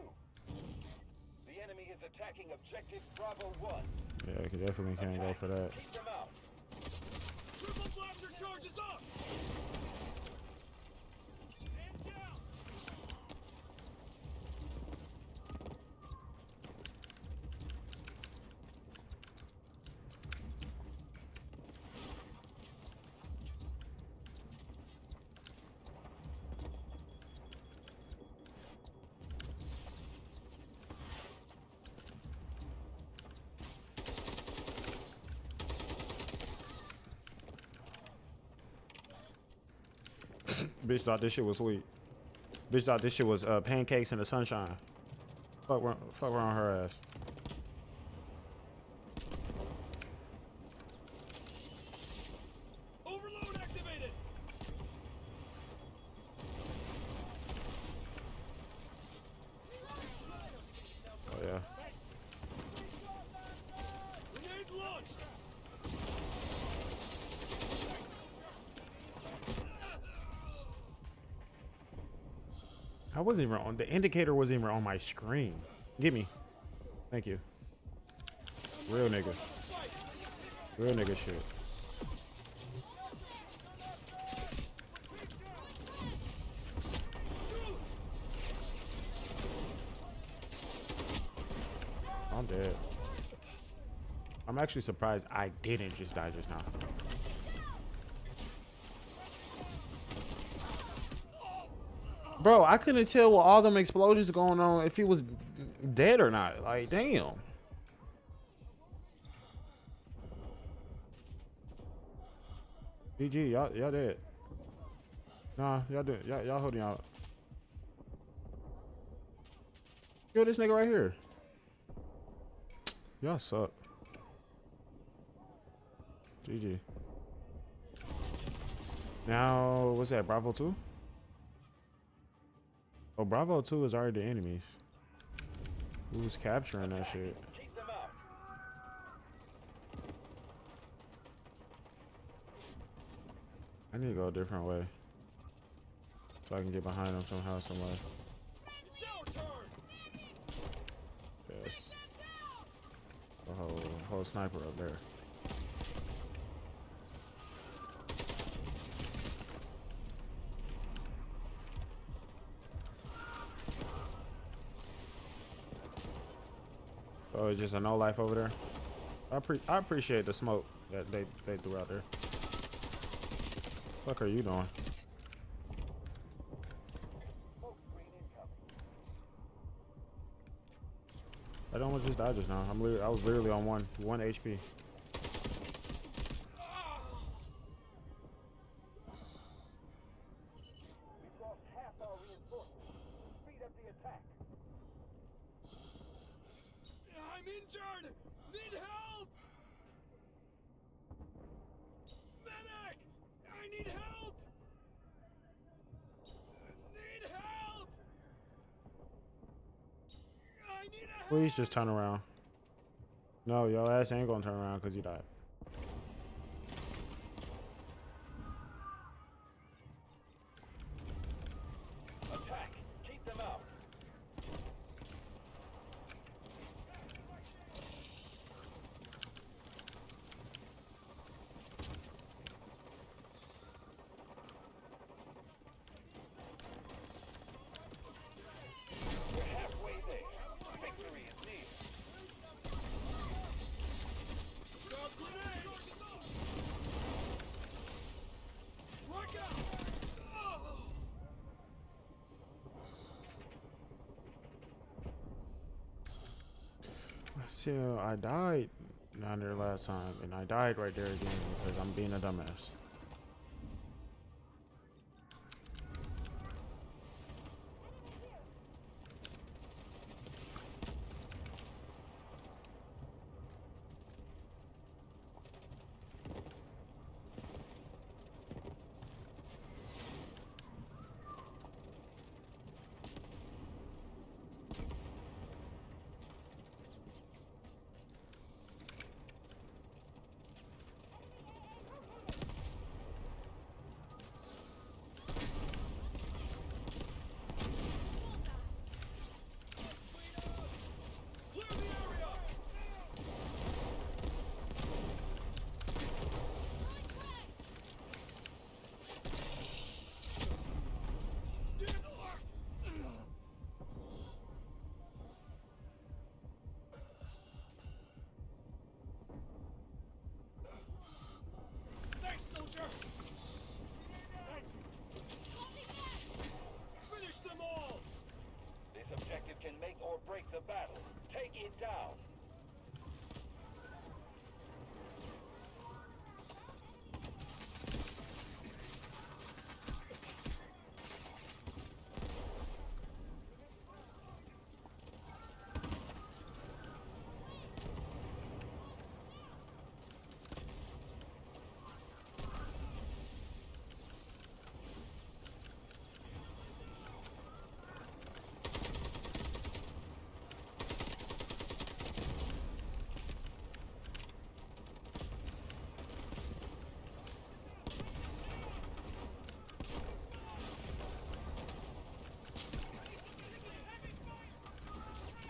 The enemy is attacking Objective Bravo 1. Yeah, you definitely can't go for that. Keep them out. Triple blaster charges up! And down! Bitch thought this shit was sweet. Bitch thought this shit was pancakes in the sunshine. Fuck around her ass. Overload activated! Oh yeah. Grenade launched! I wasn't even on the indicator. Wasn't even on my screen. Give me. Thank you. Real nigga. Real nigga shit. I'm dead. I'm actually surprised I didn't just die just now. Bro, I couldn't tell with all them explosions going on if he was dead or not. Like, damn. GG, y'all dead. Nah, y'all dead. Y'all holding out. Yo, this nigga right here. Y'all suck. GG. Now, what's that? Bravo 2? Oh, Bravo 2 is already the enemies. Who's capturing that shit? Keep them out. I need to go a different way. So I can get behind them somehow, some way. It's our turn! Yes. A whole sniper up there. Oh, it's just a no life over there. I appreciate the smoke that they threw out there. Fuck are you doing? I don't want to just die just now. I was literally on one HP. We've lost half our reinforcements. Speed up the attack. I'm injured! Need help! Medic! I need help! Need help! I need a help! Please just turn around. No, your ass ain't gonna turn around because you died. Attack! Keep them out. We're halfway there. Victory is near. Stop grenade! Strike out! Oh! So I died down there last time, and I died right there again because I'm being a dumbass. Clear the area! Thanks, soldier! Finish them all! This objective can make or break the battle. Take it down.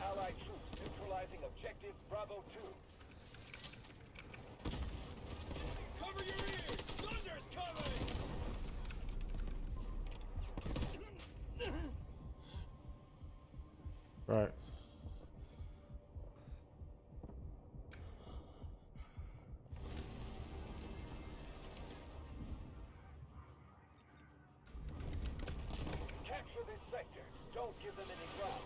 Allied troops neutralizing objective Bravo 2. Cover your ears! Thunder's coming! Right. Capture this sector. Don't give them any ground.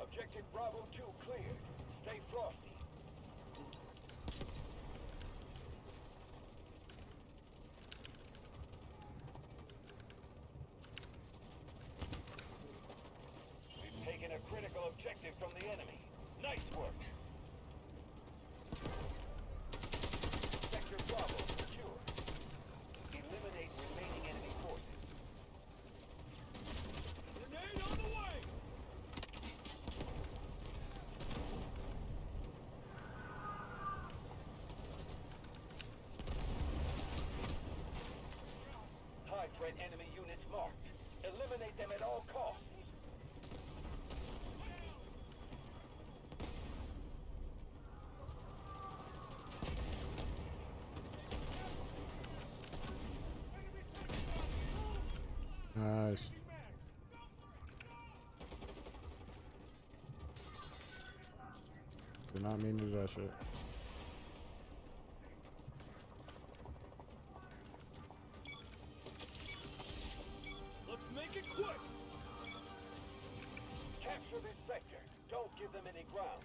Objective Bravo 2 cleared. Stay frosty. We've taken a critical objective from the enemy. Nice work. Sector Bravo secure. Eliminate remaining enemy forces. Grenade on the way! High threat enemy units marked. Eliminate them at all costs. Nice. Did not mean to do that shit. Let's make it quick! Capture this sector. Don't give them any ground.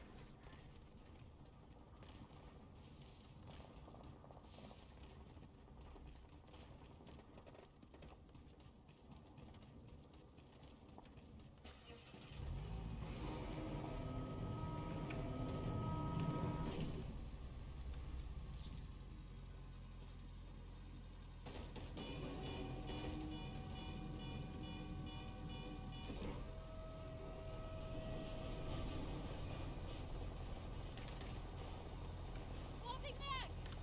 Swapping mags!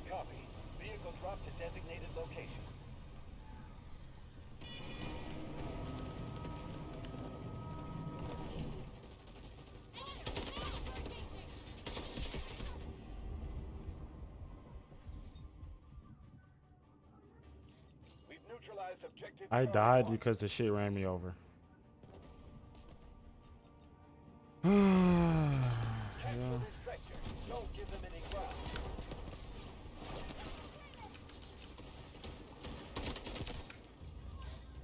Copy. Vehicle drop to designated location. We've neutralized objective. I Charlie died 1. because the shit ran me over. Capture Yeah. this sector. Don't give them any ground.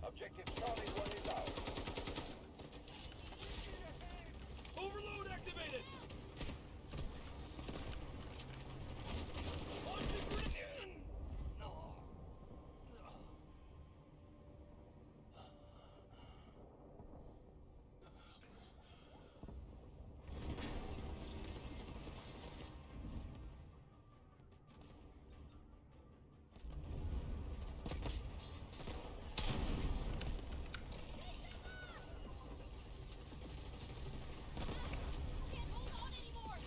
Objective Charlie 1 is out. Overload activated! Launching grenade! No. Can't hold on anymore!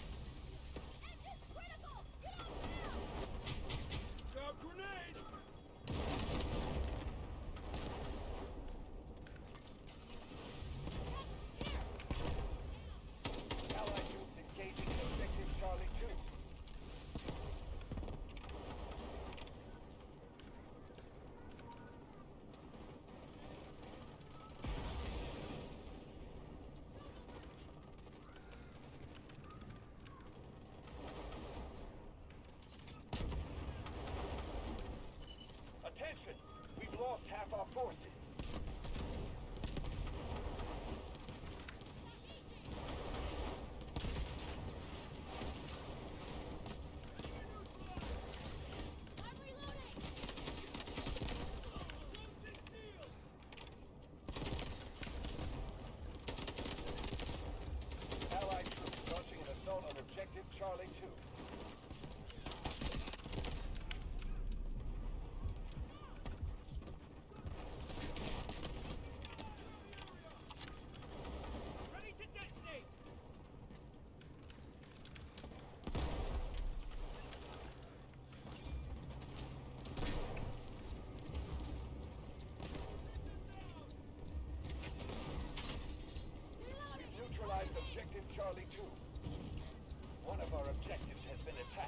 Engine's critical! Get out now! Grab grenade! Allied troops engaging in objective Charlie 2. Attention! We've lost half our forces. I'm reloading! Allied troops launching an assault on objective Charlie 2. Ready to detonate! Neutralized objective Charlie 2. One of our objectives has been attacked.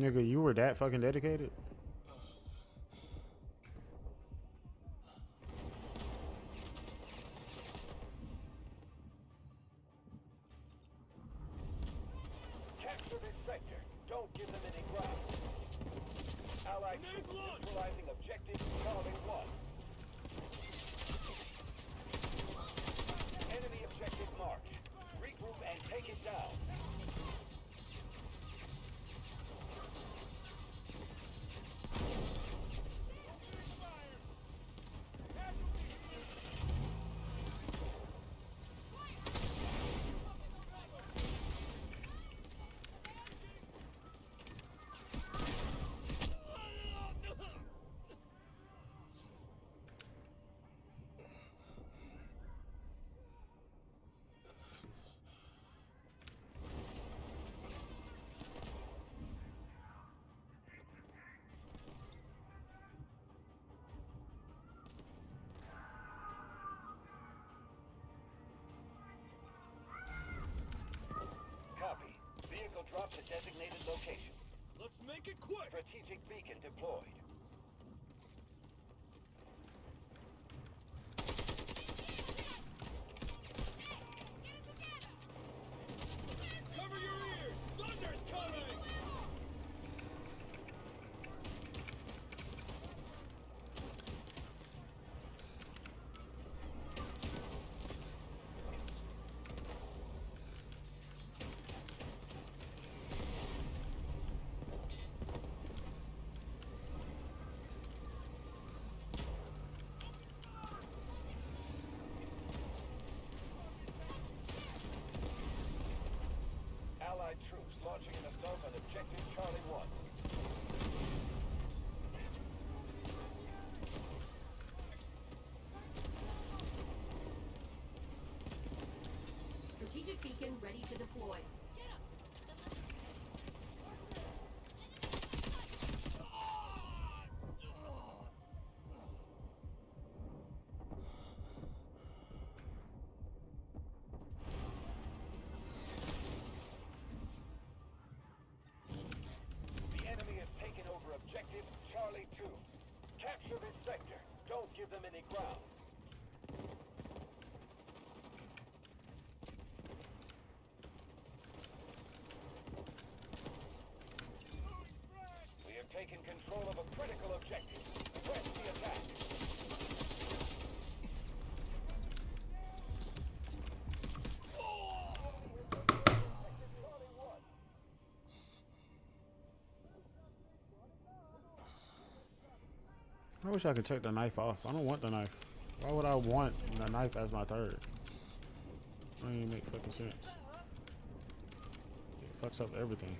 Nigga, you were that fucking dedicated? Capture this sector. Don't give them any ground. Allied troops neutralizing objective Charlie 1. Enemy objective marked. Regroup and take it down. Copy. Vehicle dropped to designated location. Let's make it quick. Strategic beacon deployed. Cover your ears. Thunder's coming. Allied troops launching an assault on objective Charlie 1. Strategic beacon ready to deploy. The enemy has taken over objective Charlie 2. Capture this sector. Don't give them any ground. We have taken control of a critical objective. Press the attack. I wish I could take the knife off. I don't want the knife. Why would I want the knife as my third? That doesn't even make fucking sense. It fucks up everything.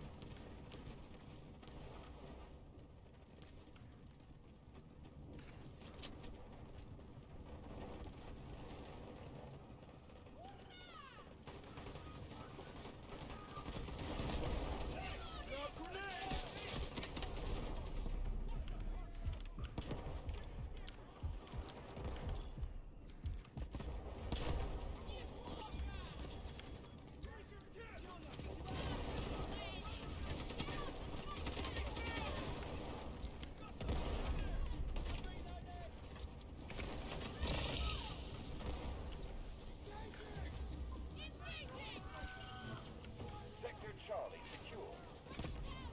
Sector Charlie secure.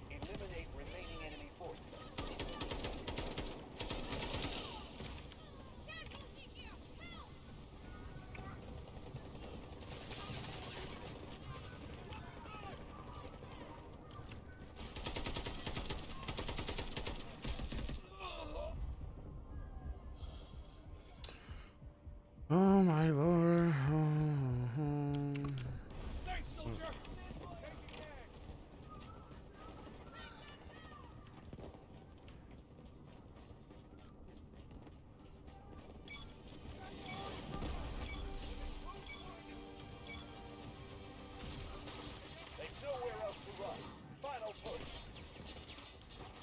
Eliminate remaining enemy forces. Oh my lord. Thanks, soldier. They've nowhere else to run. Final push.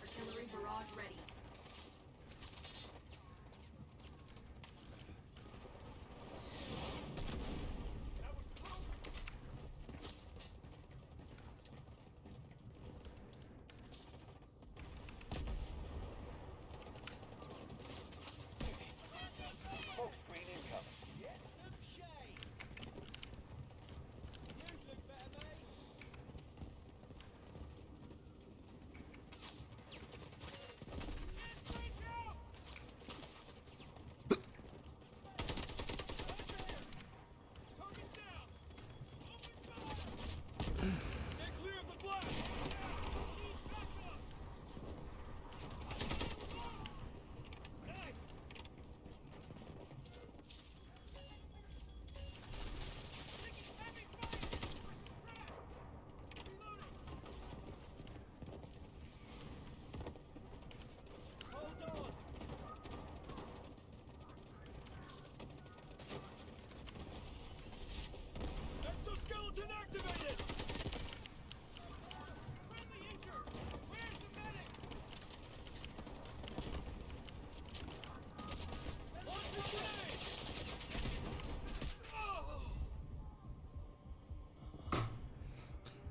Artillery barrage ready.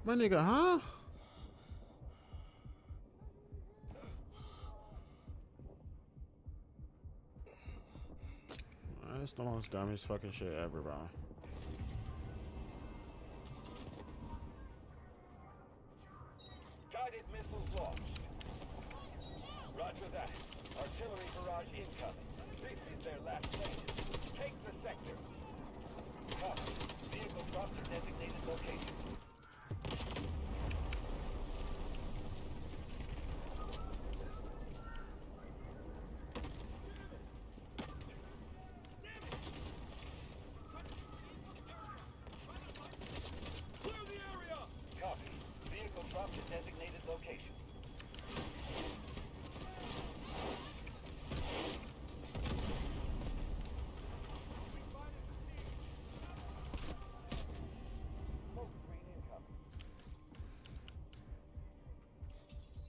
My nigga, huh? That's the most dumbest fucking shit ever, bro. Guided missiles launched. Roger that. Artillery barrage incoming. This is their last stand. Take the sector. Copy. Vehicle dropped to designated location. Clear the area! Copy. Vehicle dropped to designated location. Smoke screen incoming.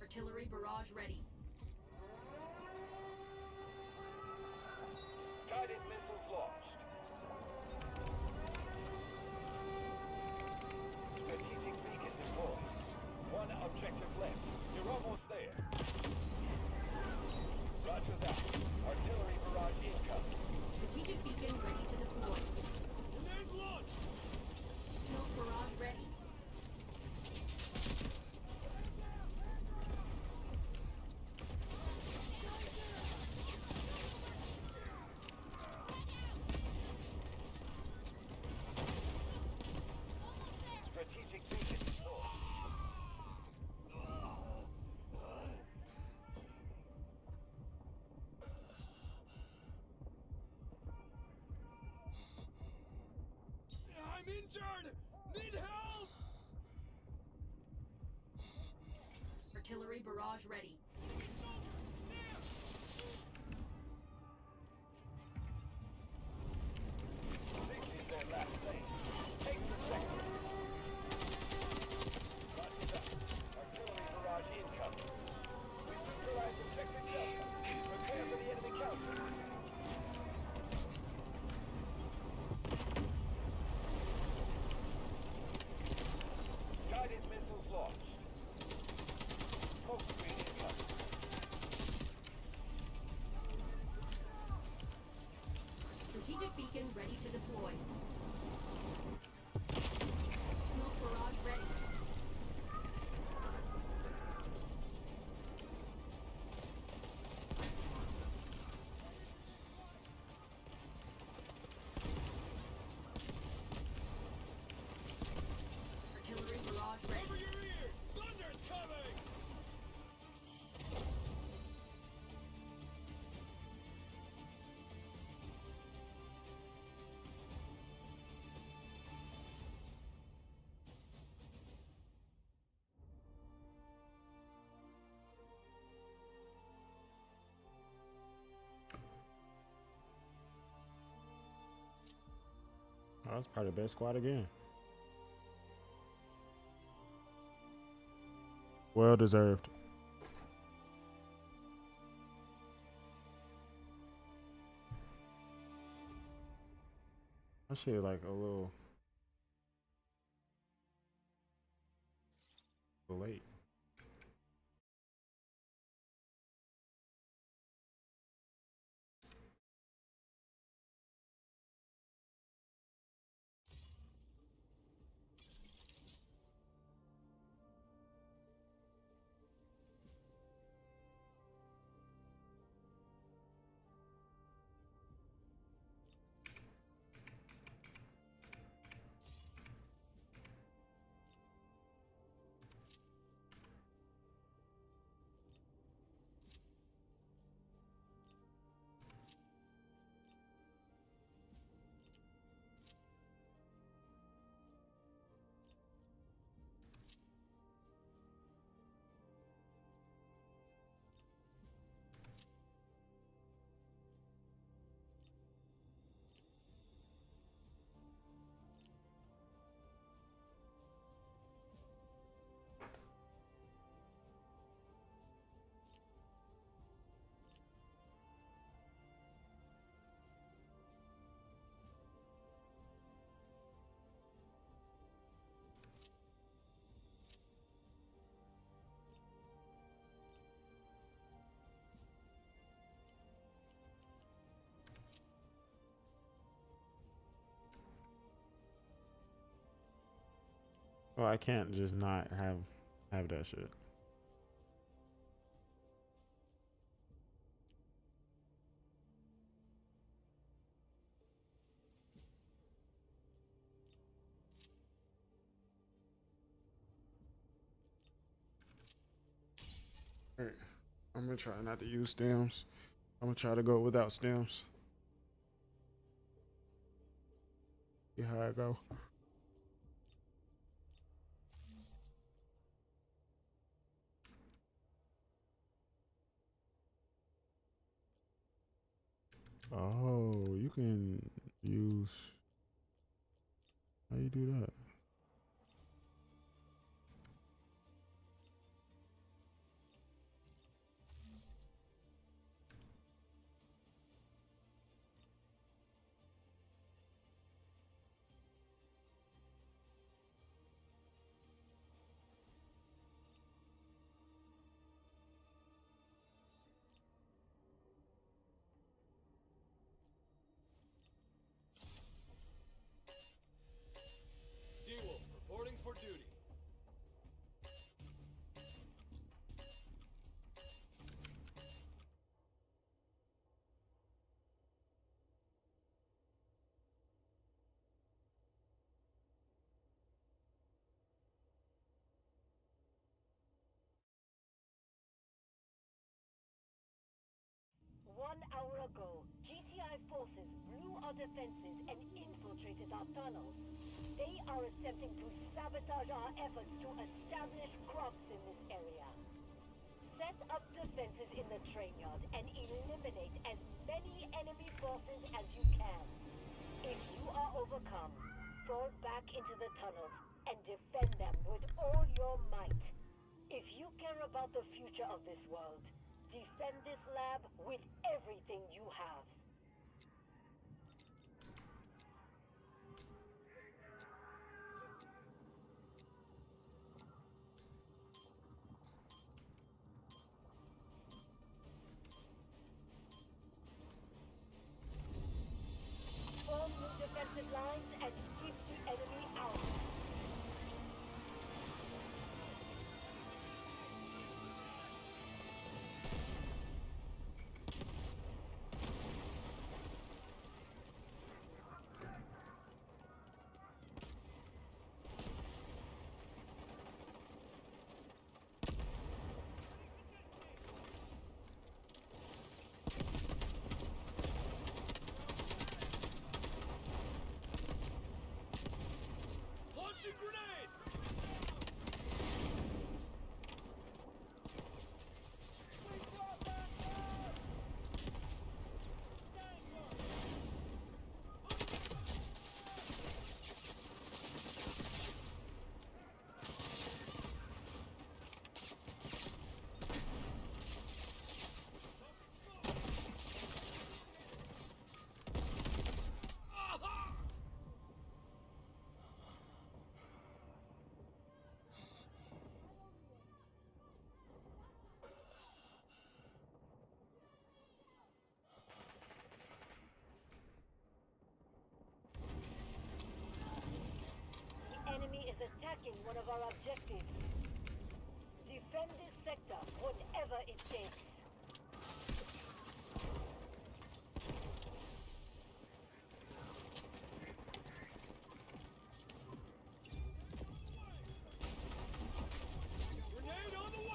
Artillery barrage ready. Guided missiles launched. Strategic beacon deployed. One objective left. You're almost there. Roger that. Artillery barrage incoming. Strategic beacon ready to deploy. Grenade launched! Smoke barrage ready. Strategic beacon deployed. I'm injured! Need help! Artillery barrage ready. This is their last stand. Take the sector. Roger that. Artillery barrage incoming. We neutralize objective Delta. Prepare for the enemy counter. Guided missiles launched. Smoke screen incoming. Strategic beacon ready to deploy. Smoke barrage ready. Artillery barrage ready. Cover your ears! Thunder's coming! Oh, that's probably the best squad again. Well deserved. That shit like a little late. Well, I can't just not have that shit. Alright, I'm gonna try not to use stems. I'm gonna try to go without stems. See how I go. Oh, you can use. How you do that? D-Wolf reporting for duty. One hour ago, GTI forces blew our defenses and infiltrated our tunnels. They are attempting to sabotage our efforts to establish crops in this area. Set up defenses in the train yard and eliminate as many enemy forces as you can. If you are overcome, fall back into the tunnels and defend them with all your might. If you care about the future of this world, defend this lab with everything you have. Form new defensive lines and keep the enemy out. Launching grenade! The enemy is attacking one of our objectives. Defend this sector, whatever it takes. Grenade on the way!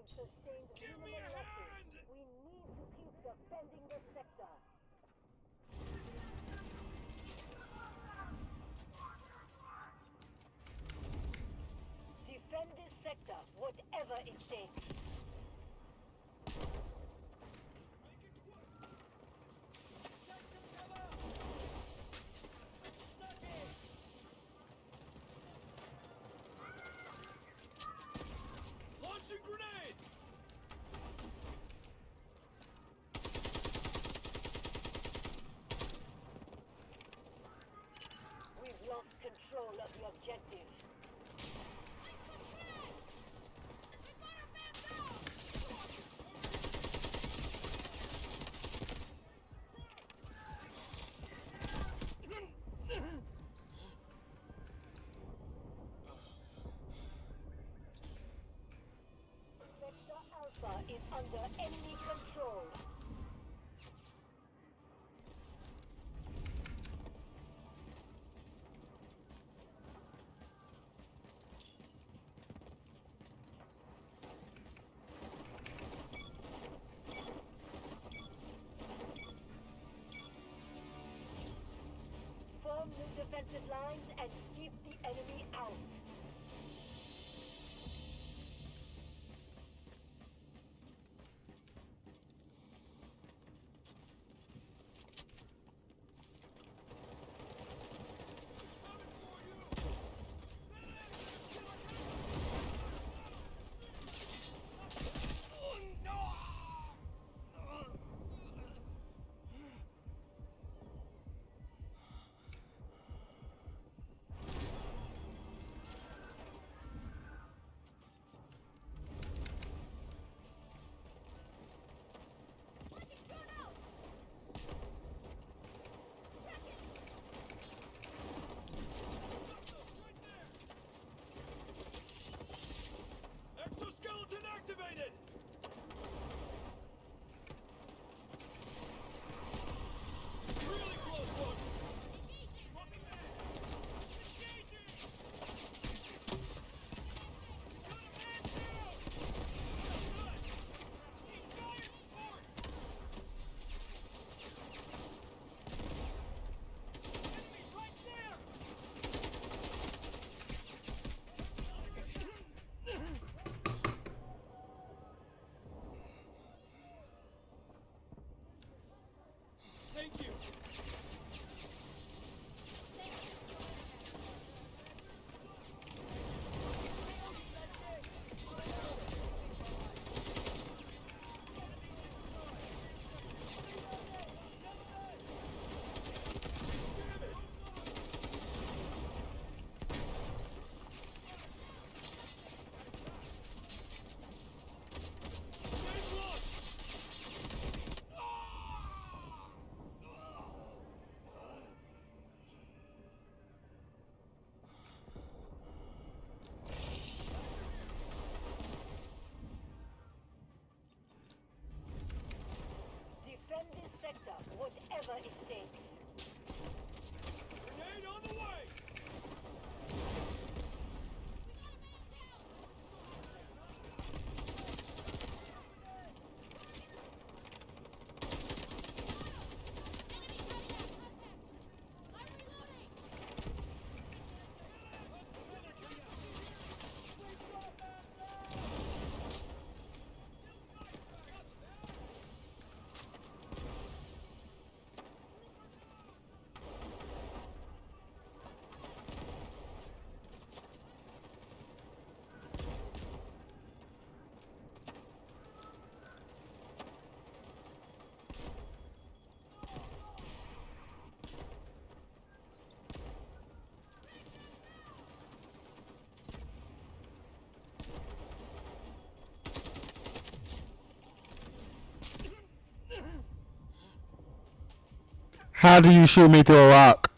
sustained Give me minimal a losses. hand! We need to keep defending the sector. Defend this sector, whatever it takes. Take some cover! Stuck in! Launching grenade! We've lost control of the objective. Sector Alpha is under enemy control. Form new defensive lines and keep the enemy out. Exoskeleton activated! Really close one! Swapping back! Engaging! Got a man down! Good! Need fire support! Enemy right there! Thank you! Grenade launch! Defend this sector, whatever it takes. Grenade on the way! How do you shoot me through a rock?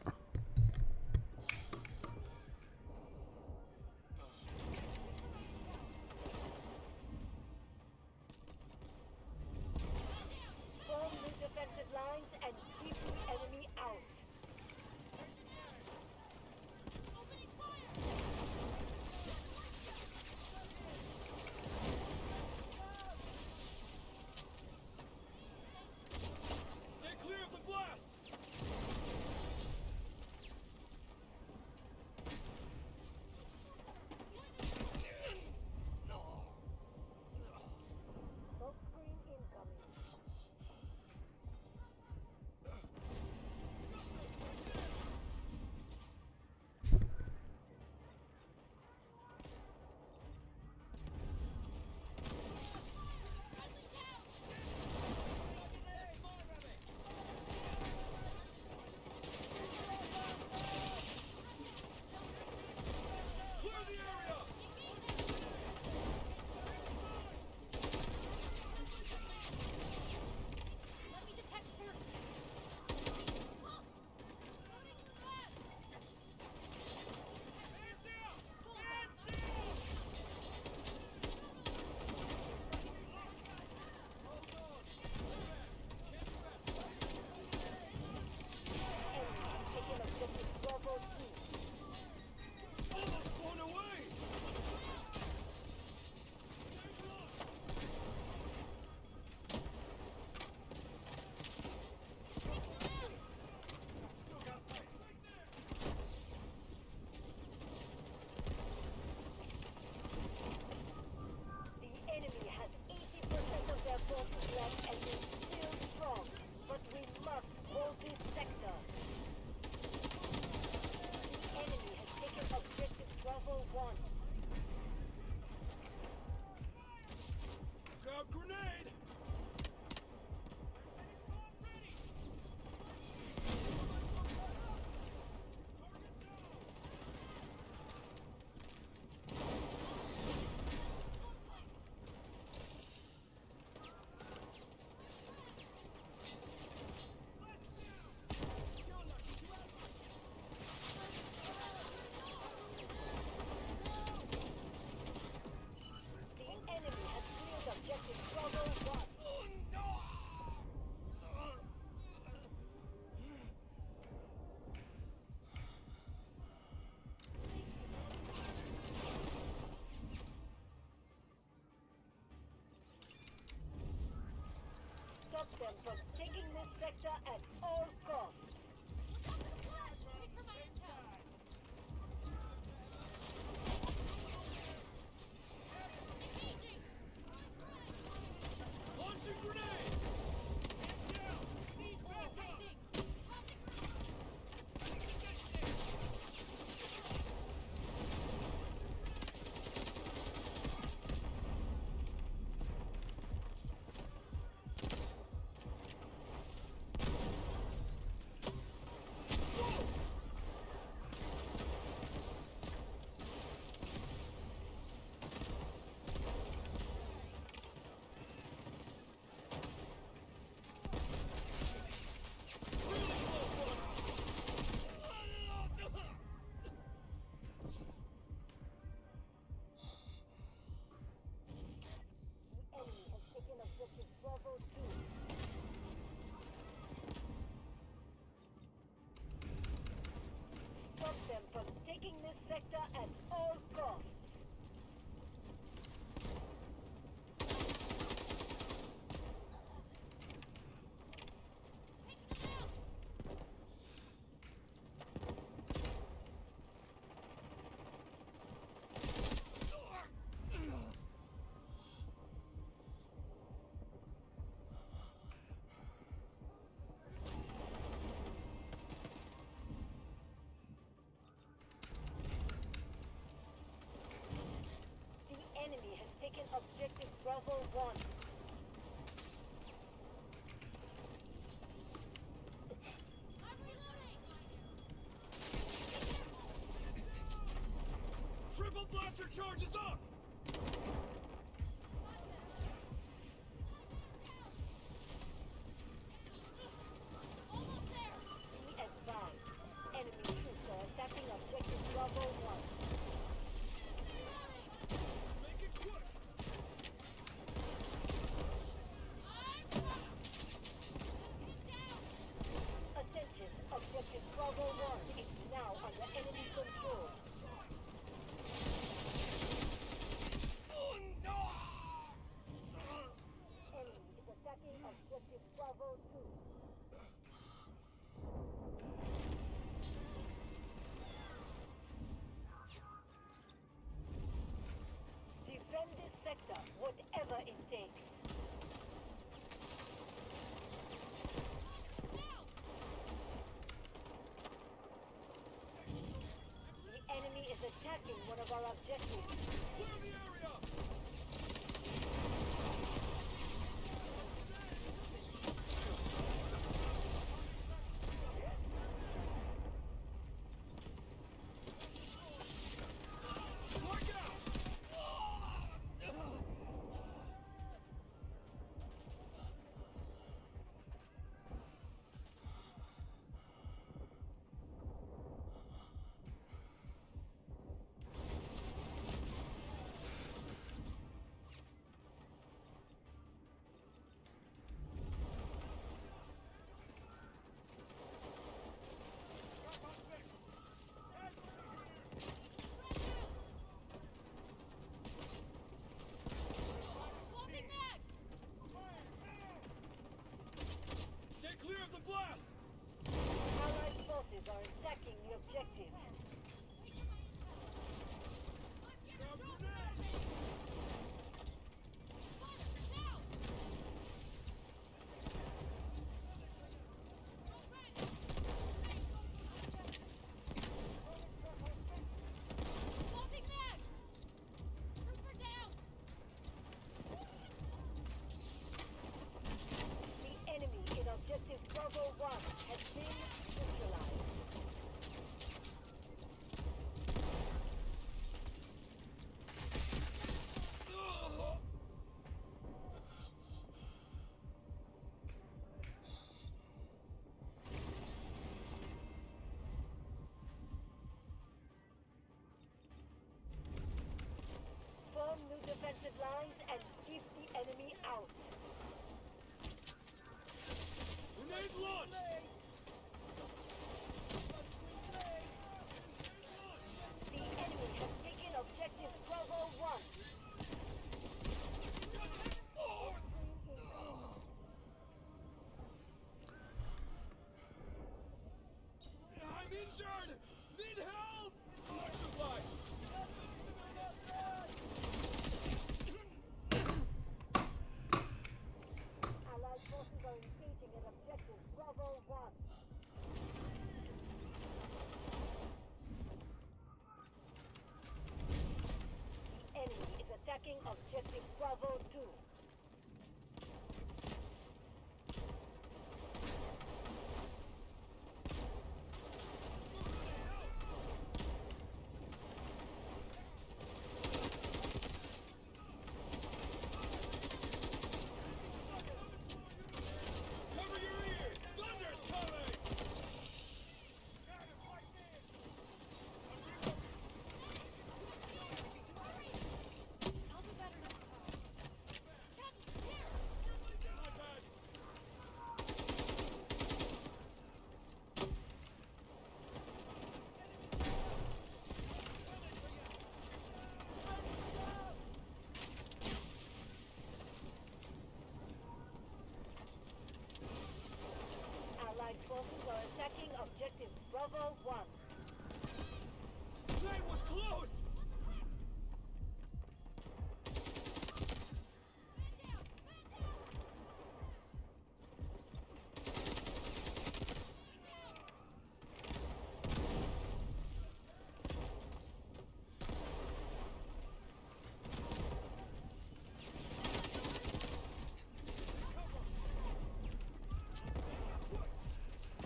Form new defensive lines and keep the enemy out. them from taking this sector at all costs. Wait for my intel. Engaging. Launching grenade! Get down! Need backup! Detecting. Tossing grenade. The enemy has taken objective Bravo 2. Stop them from taking this sector at all costs. Taking them out. The enemy has taken objective Bravo 1. I'm reloading. Triple blaster charges up! Almost there. Be advised. Enemy troops are attacking objective Bravo 1. Reloading. Make it quick! I'm down. Hit down. Attention, objective Bravo 1 is now under enemy control. Enemy is attacking objective Bravo 2. Defend this sector, whatever it takes. Now. The enemy is attacking one of our objectives. Clear the area! Look out! Swapping mags. Stay clear of the blast! Allied forces are attacking the objective. Grab grenade! Now. Swapping mags. Trooper down. The enemy in objective Bravo 1 has been neutralized. Form new defensive lines and keep the enemy out. Grenade launched! are engaging at objective Bravo 1. The enemy is attacking objective Bravo 2. Cover your ears! Thunder's coming! Got him right there! I'll do better next time. Captain, here! My bad! Allied forces are attacking objective Bravo 1. That was close!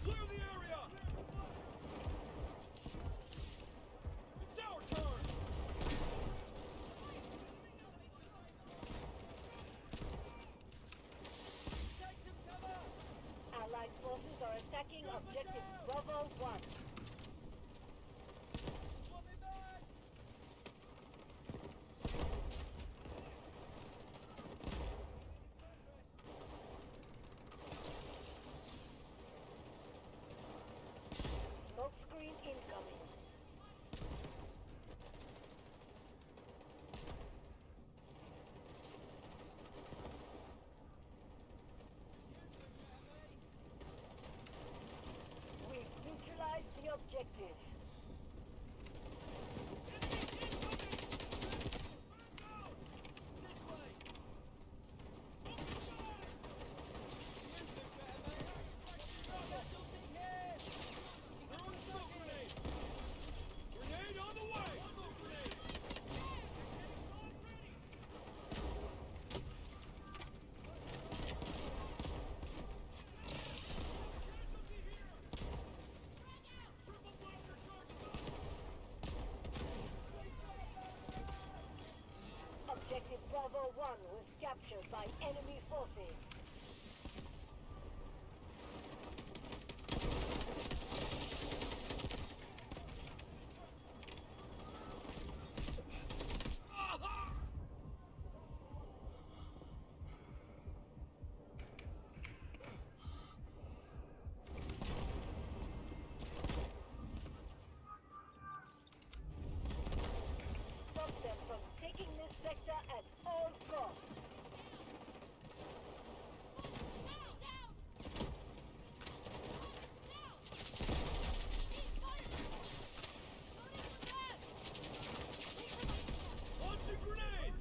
Clear the area! It's our turn! Take some cover! Allied forces are attacking objective Bravo 1. Swapping back! Smoke screen incoming. We've neutralized the objective. This way! Throwing smoke grenade! Grenade on the way! Smoke grenade! Triple blaster charges up! Objective Bravo 1 was captured by enemy forces. Stop them from taking this sector at all costs. Launching grenade!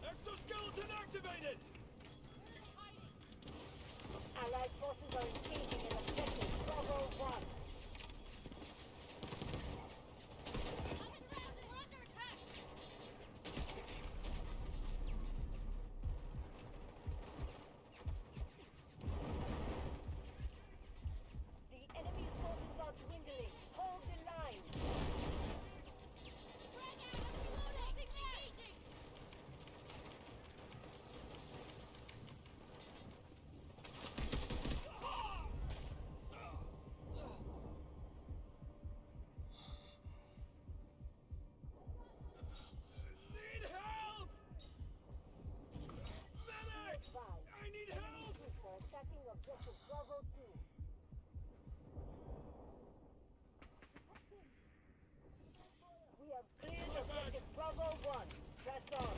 Exoskeleton activated! Allied forces are engaging in objective Bravo 1. The enemy's forces are dwindling. Hold the line. Need help! Medic! Five. I need Enemy help! troops are attacking objective Bravo 2. We have cleared My bad. objective Bravo 1. Press on.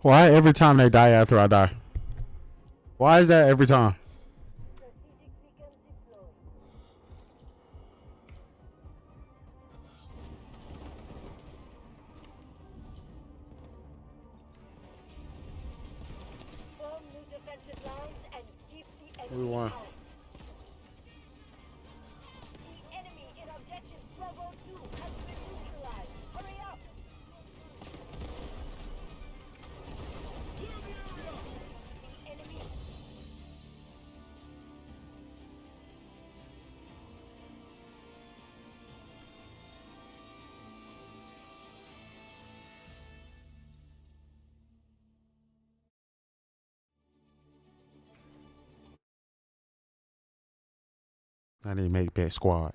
Why every time they die after I die? Why is that every time? Strategic beacon deployed. Form new defensive lines and keep the enemy We won. out. The enemy in objective Bravo 2 has been neutralized. Hurry up! Clear the area! The enemy I need to make that squad.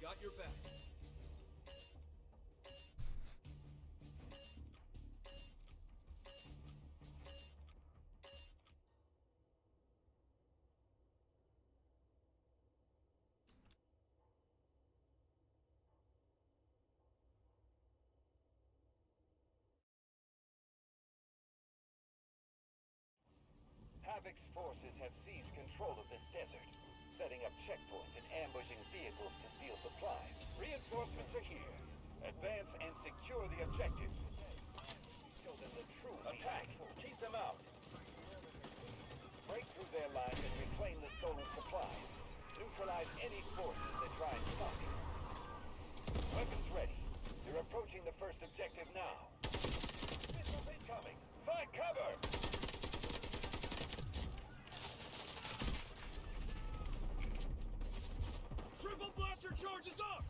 I got your back. Havoc's forces have seized control of this desert, setting up checkpoints and ambushing vehicles to steal supplies. Reinforcements are here. Advance and secure the objectives. Show them the true attack. Keep them out. Break through their lines and reclaim the stolen supplies. Neutralize any forces that try and stop you. Weapons ready. You're approaching the first objective now. Missiles incoming. Find cover! Triple blaster charges up!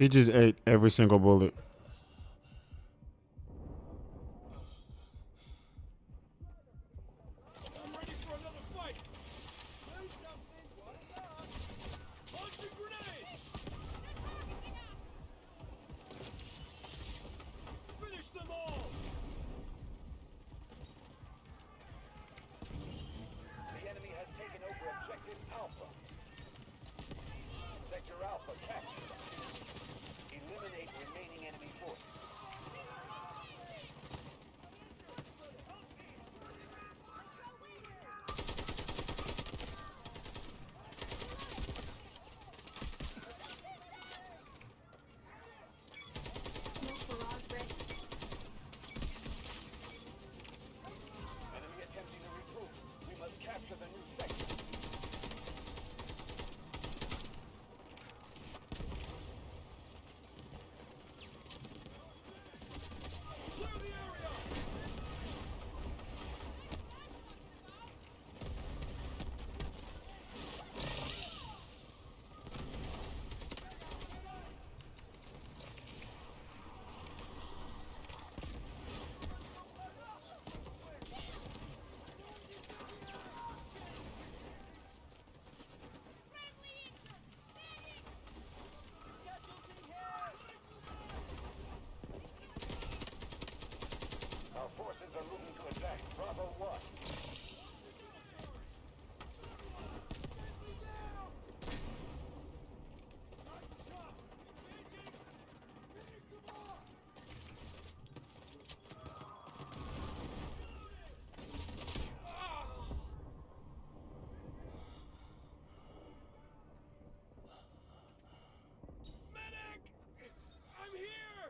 He just ate every single bullet. I'm ready for another fight. Do something. What about? Launching grenade. Finish them all. The enemy has taken over objective Alpha. Sector Alpha captured. Eliminate remaining enemy forces. Smoke barrage ready. Enemy attempting to regroup. We must capture the new sector. Clear the area. Our forces are moving to attack Bravo 1. Medic! I'm here!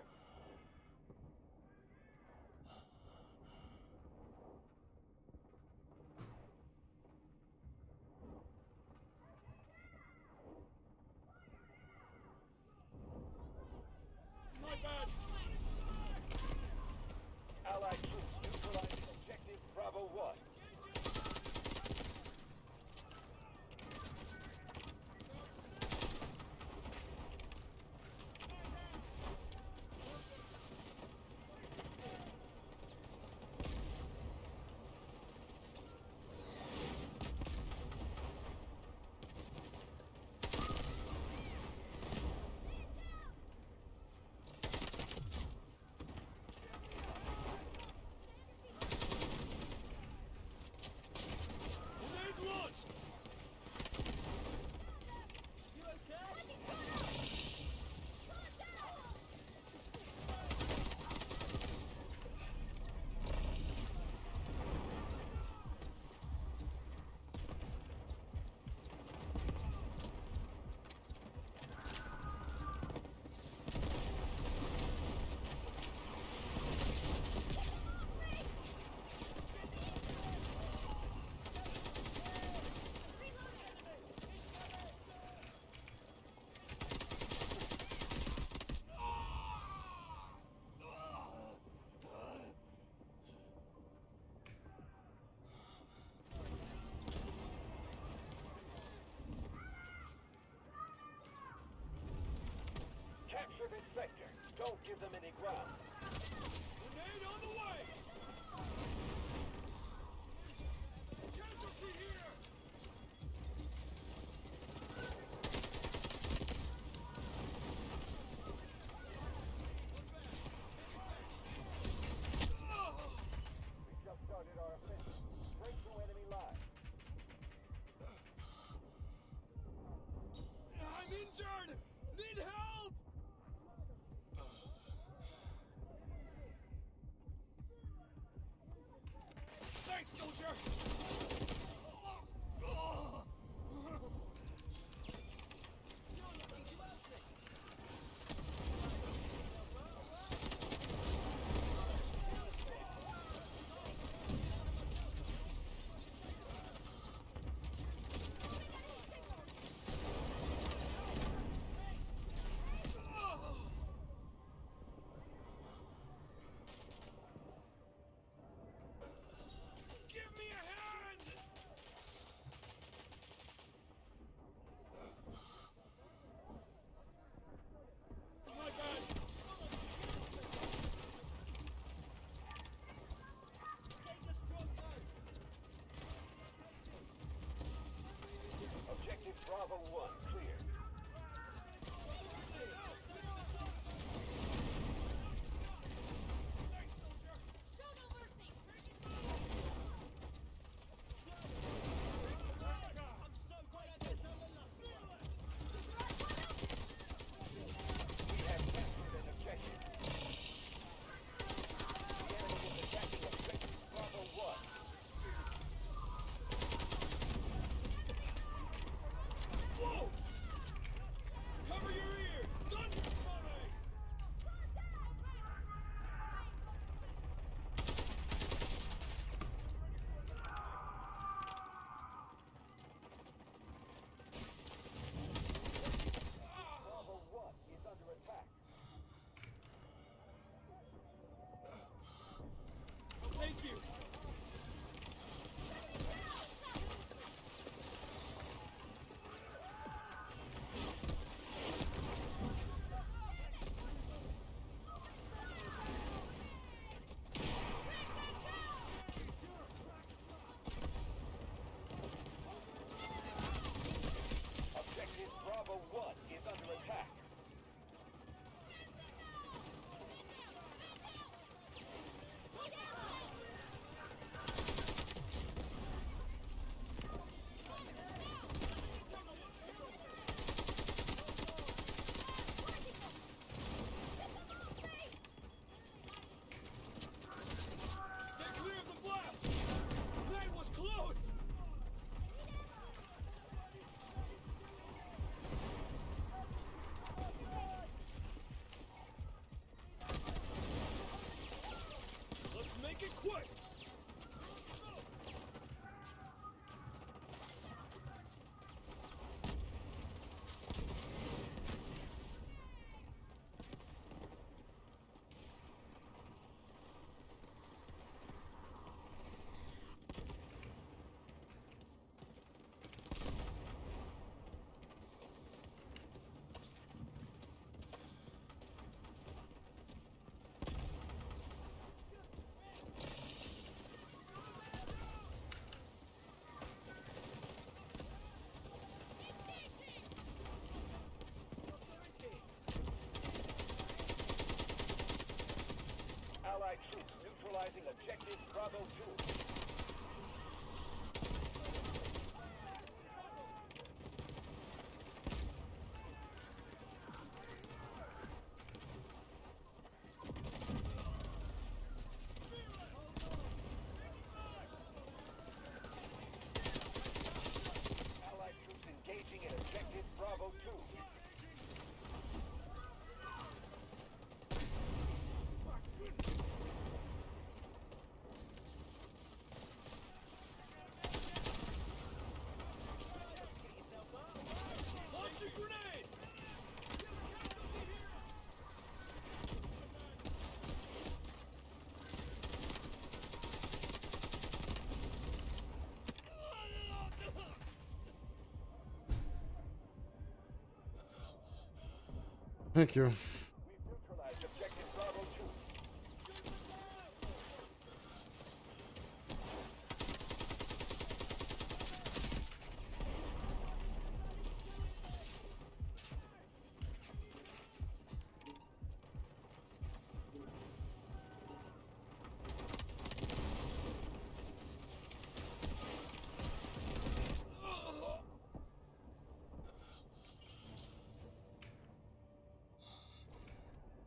My bad. Allied troops neutralizing objective Bravo 1. Grenade launched. You okay? Capture this sector. Don't give them any ground. Grenade on the way. Casualty here. We just started our offensive. Break through enemy lines. I'm injured. Need help. Thanks, soldier. Give me a hand. Bravo 1 clear. Show no mercy! We have captured an objective. The enemy is attacking objective Bravo 1. Whoa! Cover your ears! Thunder coming! Bravo 1 is under attack. Thank you! Objective Bravo 1 is under attack. Stay clear of the blast! That was close! Let's make it quick! Allied troops neutralizing objective Bravo 2. Allied troops engaging in objective Bravo 2. Launch a grenade! Thank you. We've neutralized objective Bravo 2.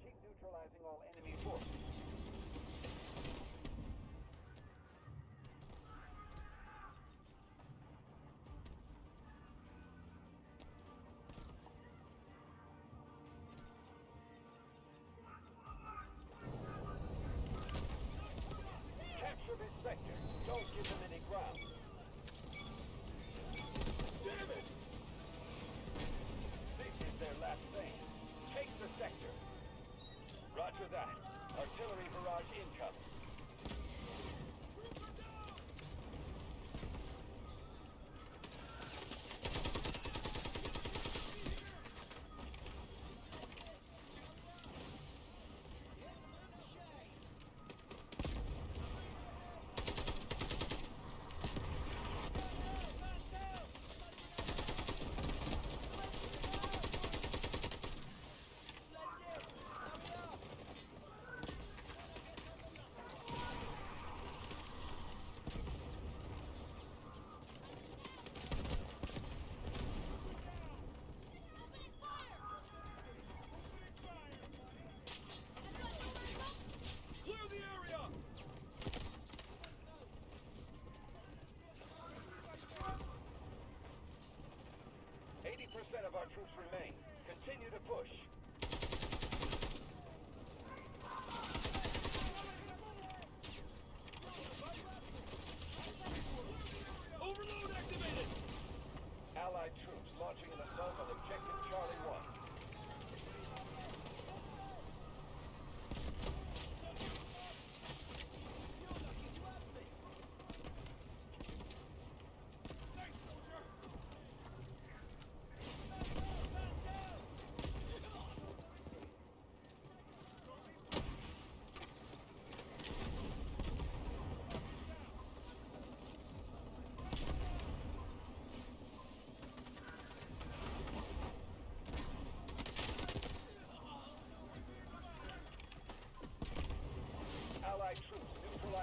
Keep neutralizing all enemy forces. Capture this sector. Don't give them any ground. Damn it! This is their last stand. Take the sector. Roger that. Artillery barrage incoming.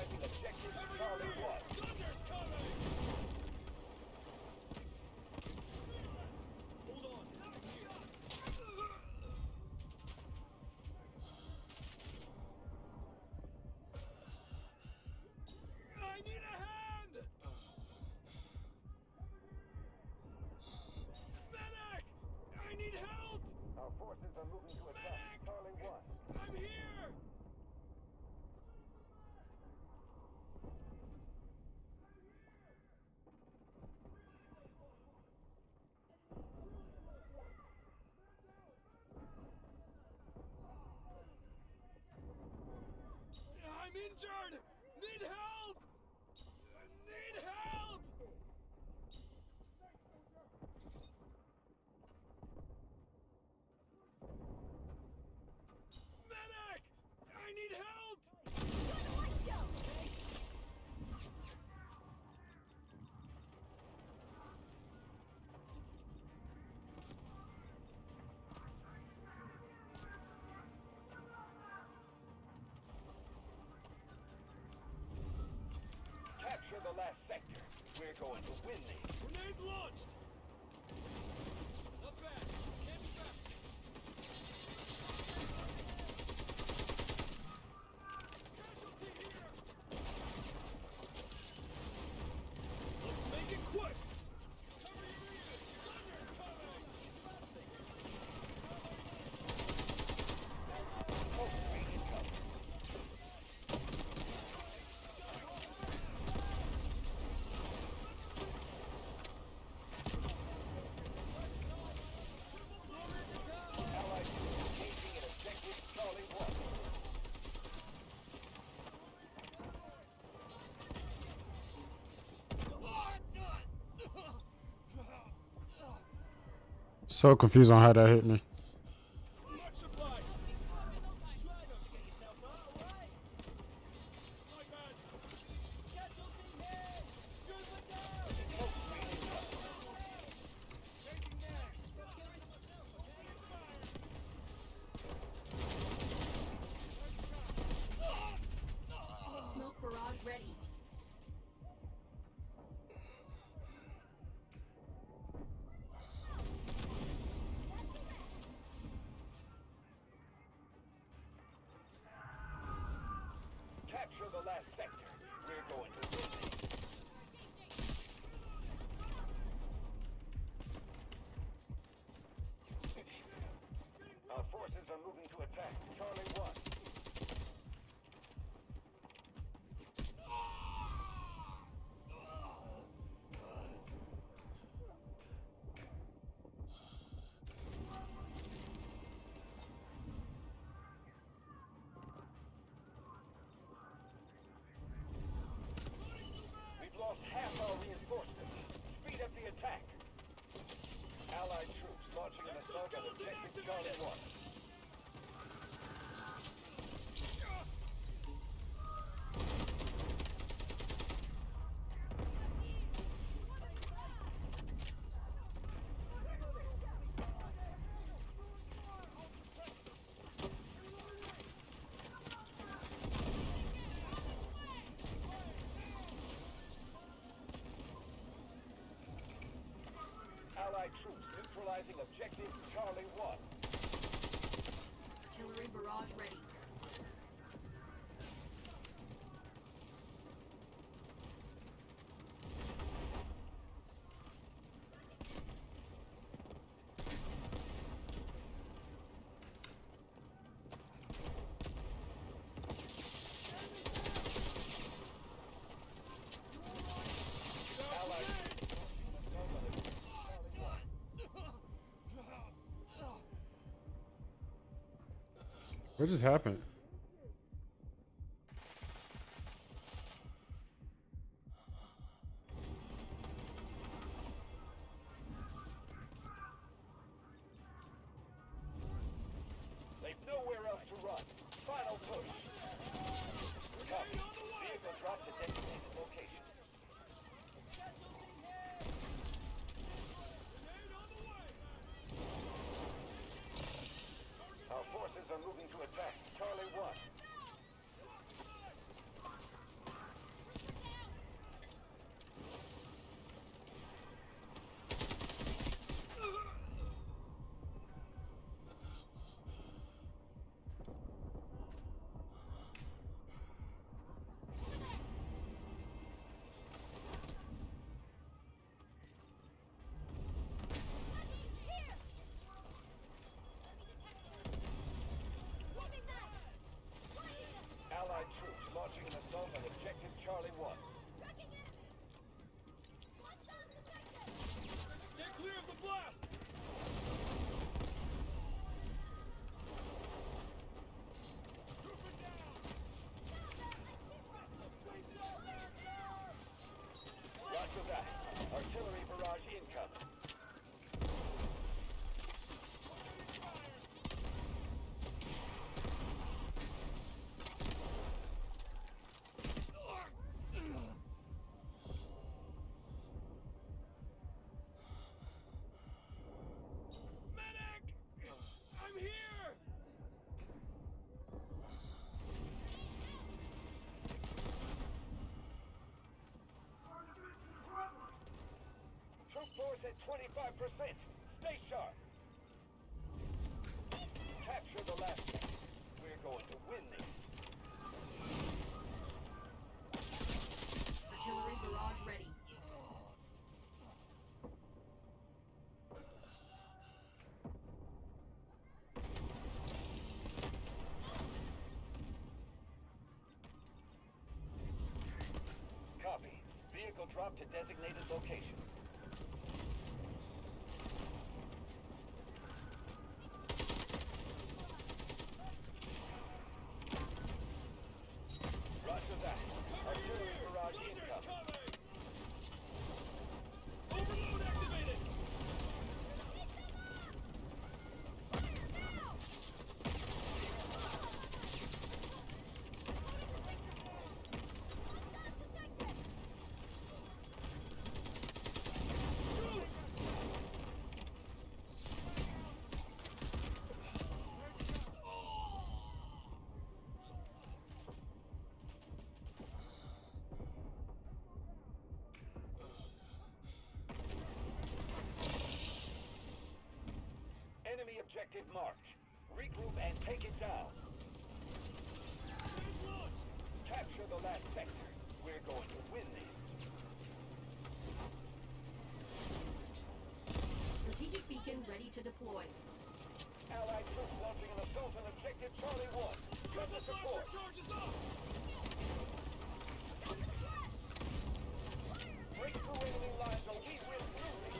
neutralizing objective Charlie 1. Thunder's coming! Hold on. I'm here. I need a hand! Medic! I need help! Our forces are moving to attack Charlie 1. I'm here! I'm injured! Need help! Need help! Medic! I need help! Capture the last sector. We're going to win these. Grenade launched! Not bad. Can't be faster. Casualty here! Let's make it quick! Cover your ears! Thunder's coming! Smoke screen incoming. Allied troops engaging in objective Charlie 1. So confused on how that hit me. Much obliged! Try not to get yourself hurt, alright? My bad. Casualty here! Trooper down! Smoke screen incoming. Taking that! Just killing myself, okay? Smoke barrage ready. Capture the last sector. We're going to win these. Our forces are moving to attack Charlie 1. We've lost half our reinforcements. Speed up the attack. Allied troops launching an assault on objective Charlie 1. Allied troops neutralizing objective Charlie 1. Artillery barrage ready. Allied What just happened? They've nowhere else to run. Final push. Copy. Vehicle dropped to designated location. Our forces are moving to attack Charlie Roger that. Artillery barrage incoming. Medic! I'm here! Troop force at 25%. Stay sharp. Capture the last sector. We're going to win this. Artillery barrage ready. Copy. Vehicle drop to designated location. Roger that. Artillery barrage Others incoming. coming! Overload activated! Shoot! Enemy objective marked. Regroup and take it down. Grenade launched! Capture the last sector. We're going to win this. Strategic beacon ready to deploy. Allied troops launching an assault on objective Charlie 1. Come Triple to support. cluster charges up! Break through enemy lines or we will through this.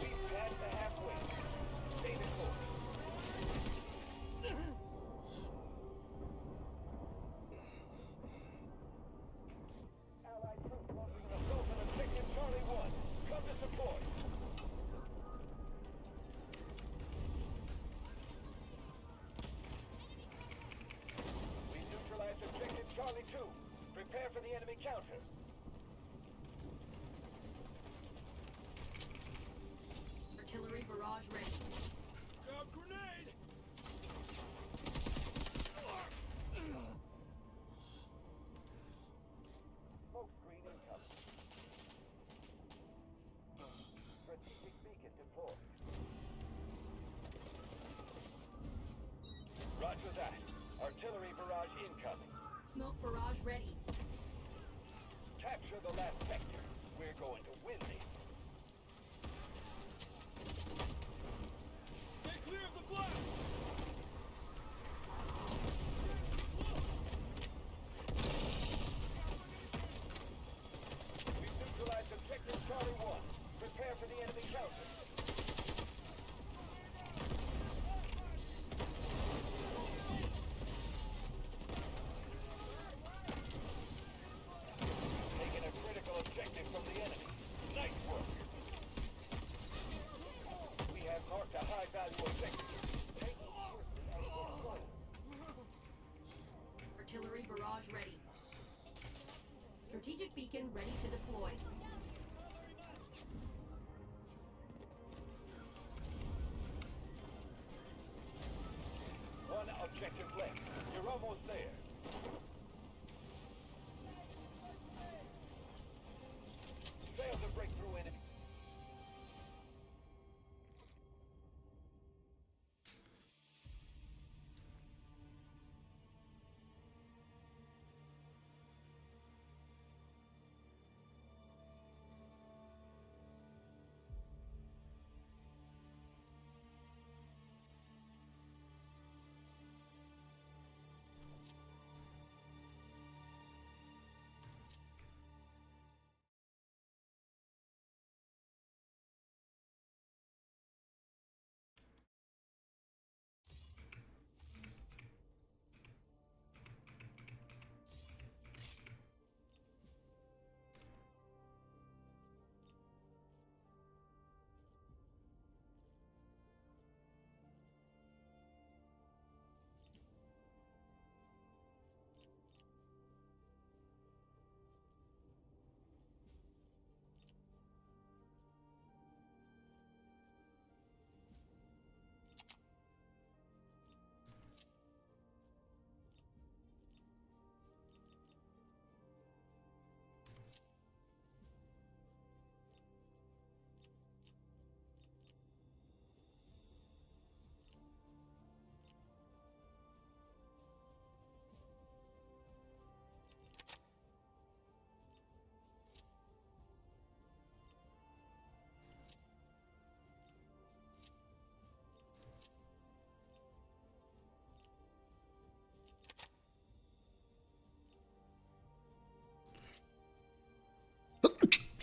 We've passed the halfway. Stay the course. Allied troops launching an assault on objective Charlie 1. Come to support. We neutralized objective Charlie 2. Prepare for the enemy counter. Artillery barrage ready. Grab grenade! Smoke screen incoming. Strategic beacon deployed. Roger that. Artillery barrage incoming. Smoke barrage ready. Capture the last sector. We're going to win this. Stay clear of the blast! We've neutralized objective Charlie 1. Prepare for the enemy counter. Taking a critical objective from the enemy. Nice work. We have marked a high-value objective. Take the forces out of control. Artillery barrage ready. Strategic beacon ready to deploy. One objective left. You're almost there. Fail to break through enemy.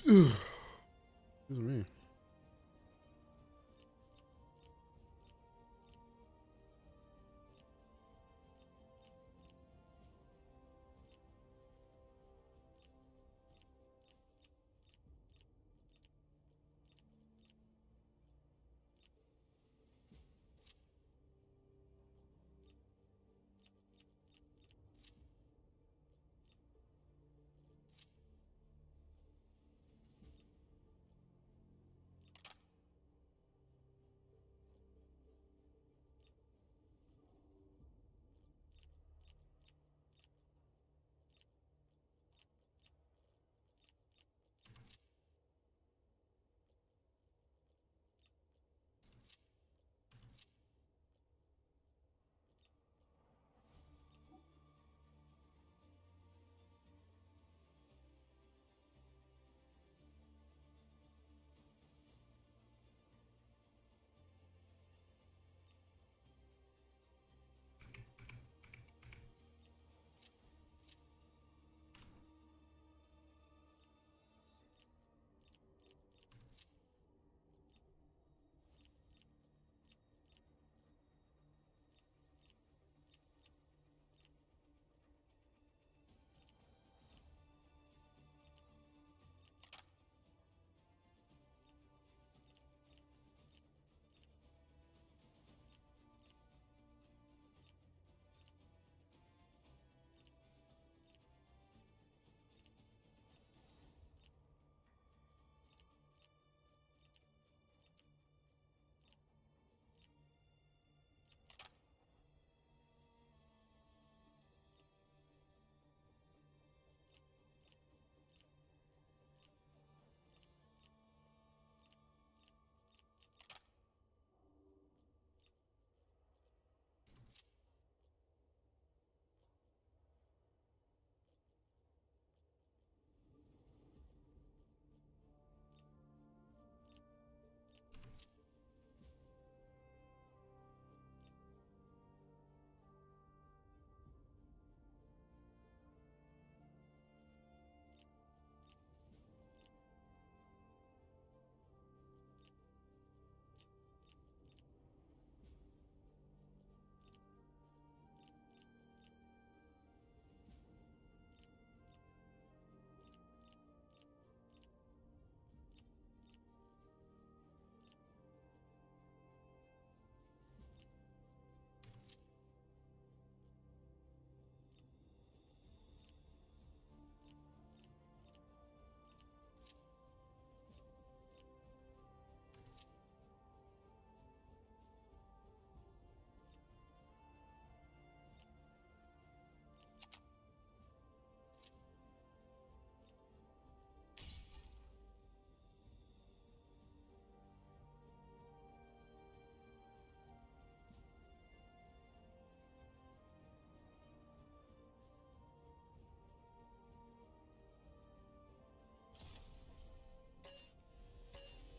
Excuse me.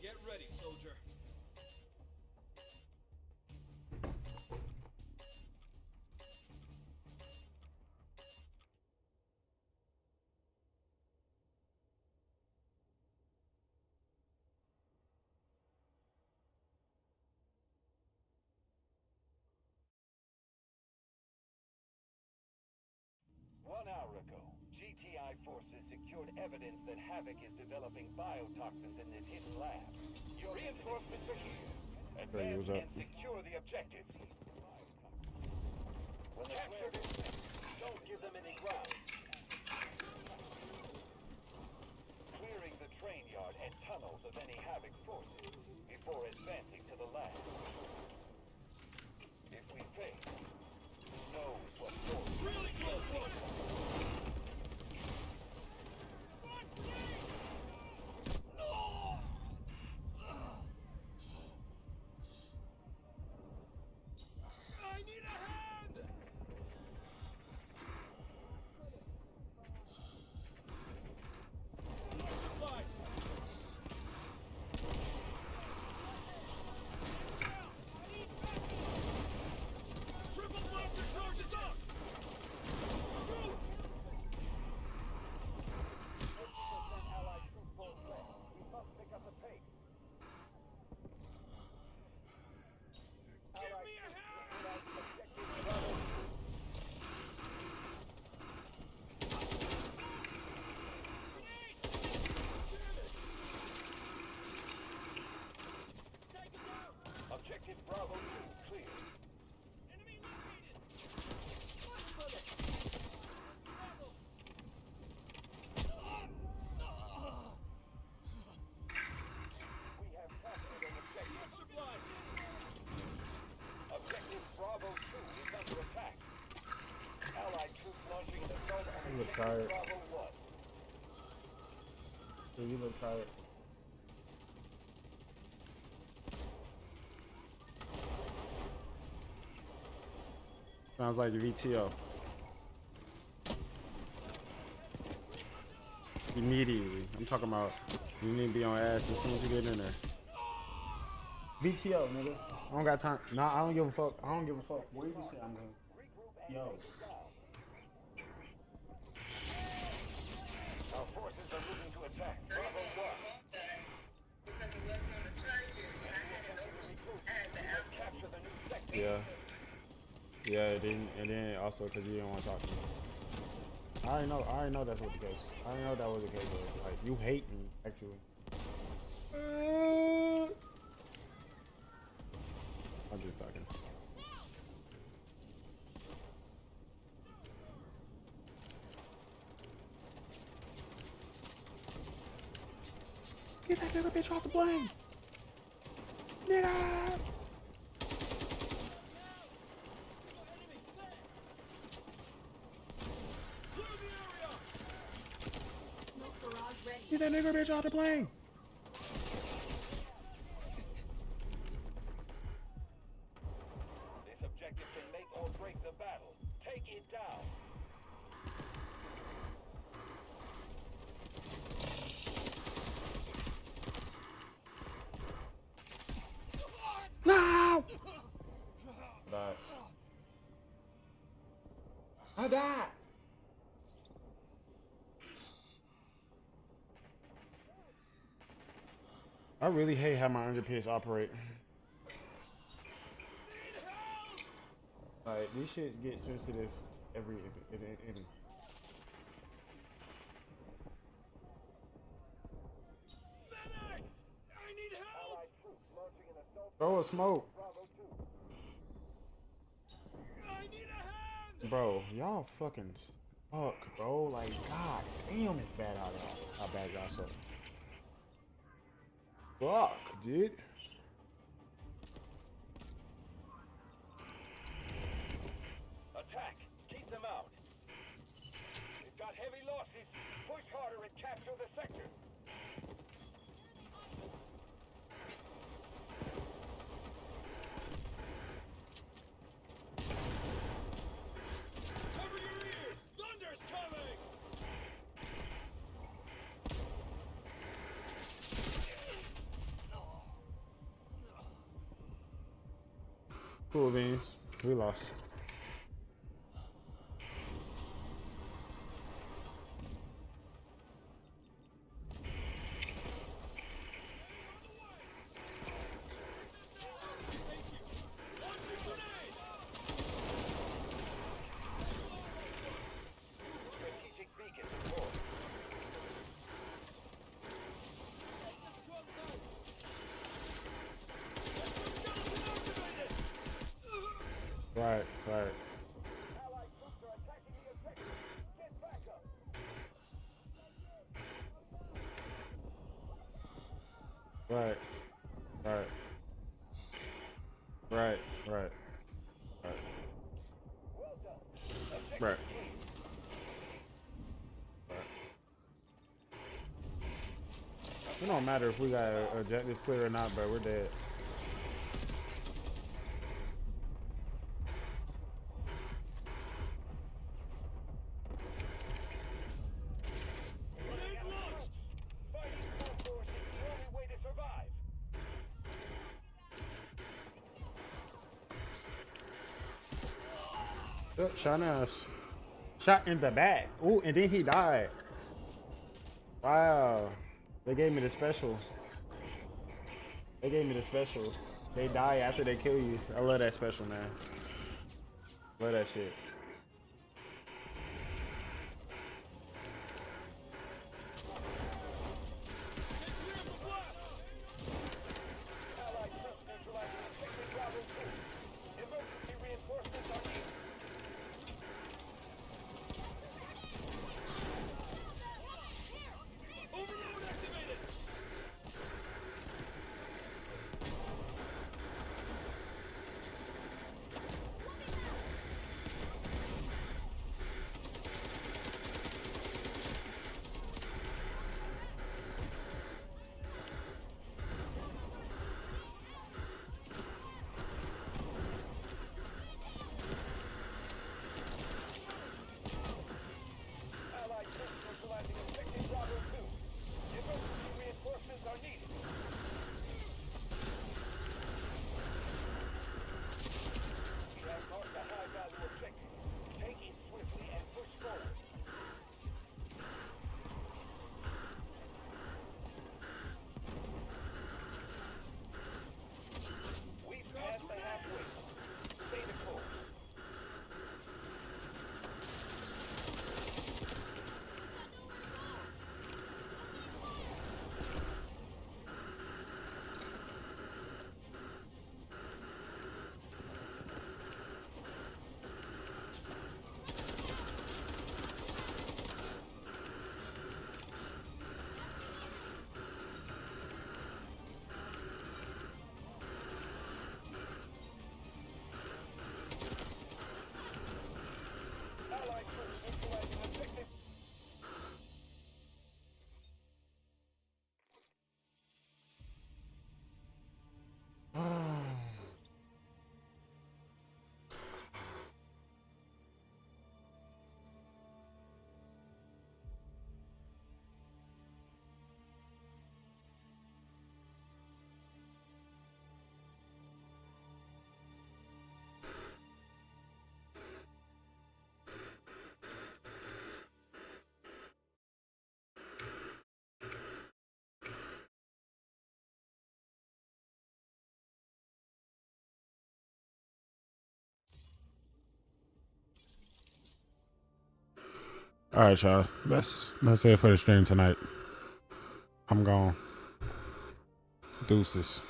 Get ready, soldier. One hour ago, GTI forces secured evidence that Havoc is developing biotoxins in this hidden lab. Your reinforcements are here. Hey, Advance what's up? and secure the objectives. When the flare is set, don't give them any ground. Clearing the train yard and tunnels of any Havoc forces before advancing to the lab. If we fail, who knows what force. Really close one. I need a hand! So you look tired. Sounds like the VTO. Immediately. I'm talking about you need to be on ass as soon as you get in there. VTO, nigga. I don't got time. Nah, I don't give a fuck. I don't give a fuck. Where you say I'm going? Yo. Our forces are moving to attack. Bravo 1. Because it wasn't on the charger, and I had it open. I had the app. Capture the new sector. Yeah. Yeah, it didn't, and then also because you didn't want to talk to me. I already know that's what the case. I already know that was the case was. Like, you hate me, actually. I'm just talking. Get that nigga bitch off the plane! Nigga! Smoke barrage ready. Get that nigga bitch off the plane! This objective can make or break the battle. Take it down. No! Died. I died! I really hate how my underpiss operate. Like, these shits get sensitive every any. Medic! I need help! Allied troops launching an assault. Throw a smoke. Bravo 2. I need a hand! Bro, y'all fucking suck, bro. Like, god damn, it's bad out there. How bad y'all suck. Fuck, dude. Attack. Keep them out. We've got heavy losses. Push harder and capture the sector. Cover your ears! Thunder's coming! Cool beans. We lost. Launching grenade! Strategic beacon deployed. Strong knife! Skeleton activated! Right, right. Allied troops are attacking the objective. Get back up. Right. Right. Right, right. Right. Well done. Objective Right. team. It don't matter if we got a objective clear or not, bro. We're dead. Grenade launched! Fighting full force is the only way to survive. Shot in us. Shot in the back. Ooh, and then he died. Wow. They gave me the special. They gave me the special. They die after they kill you. I love that special, man. Love that shit. Clear of the blast! Allied troops neutralizing objective Bravo 2. Emergency reinforcements are needed. Overload activated! All right, y'all. That's it for the stream tonight. I'm gone. Deuces.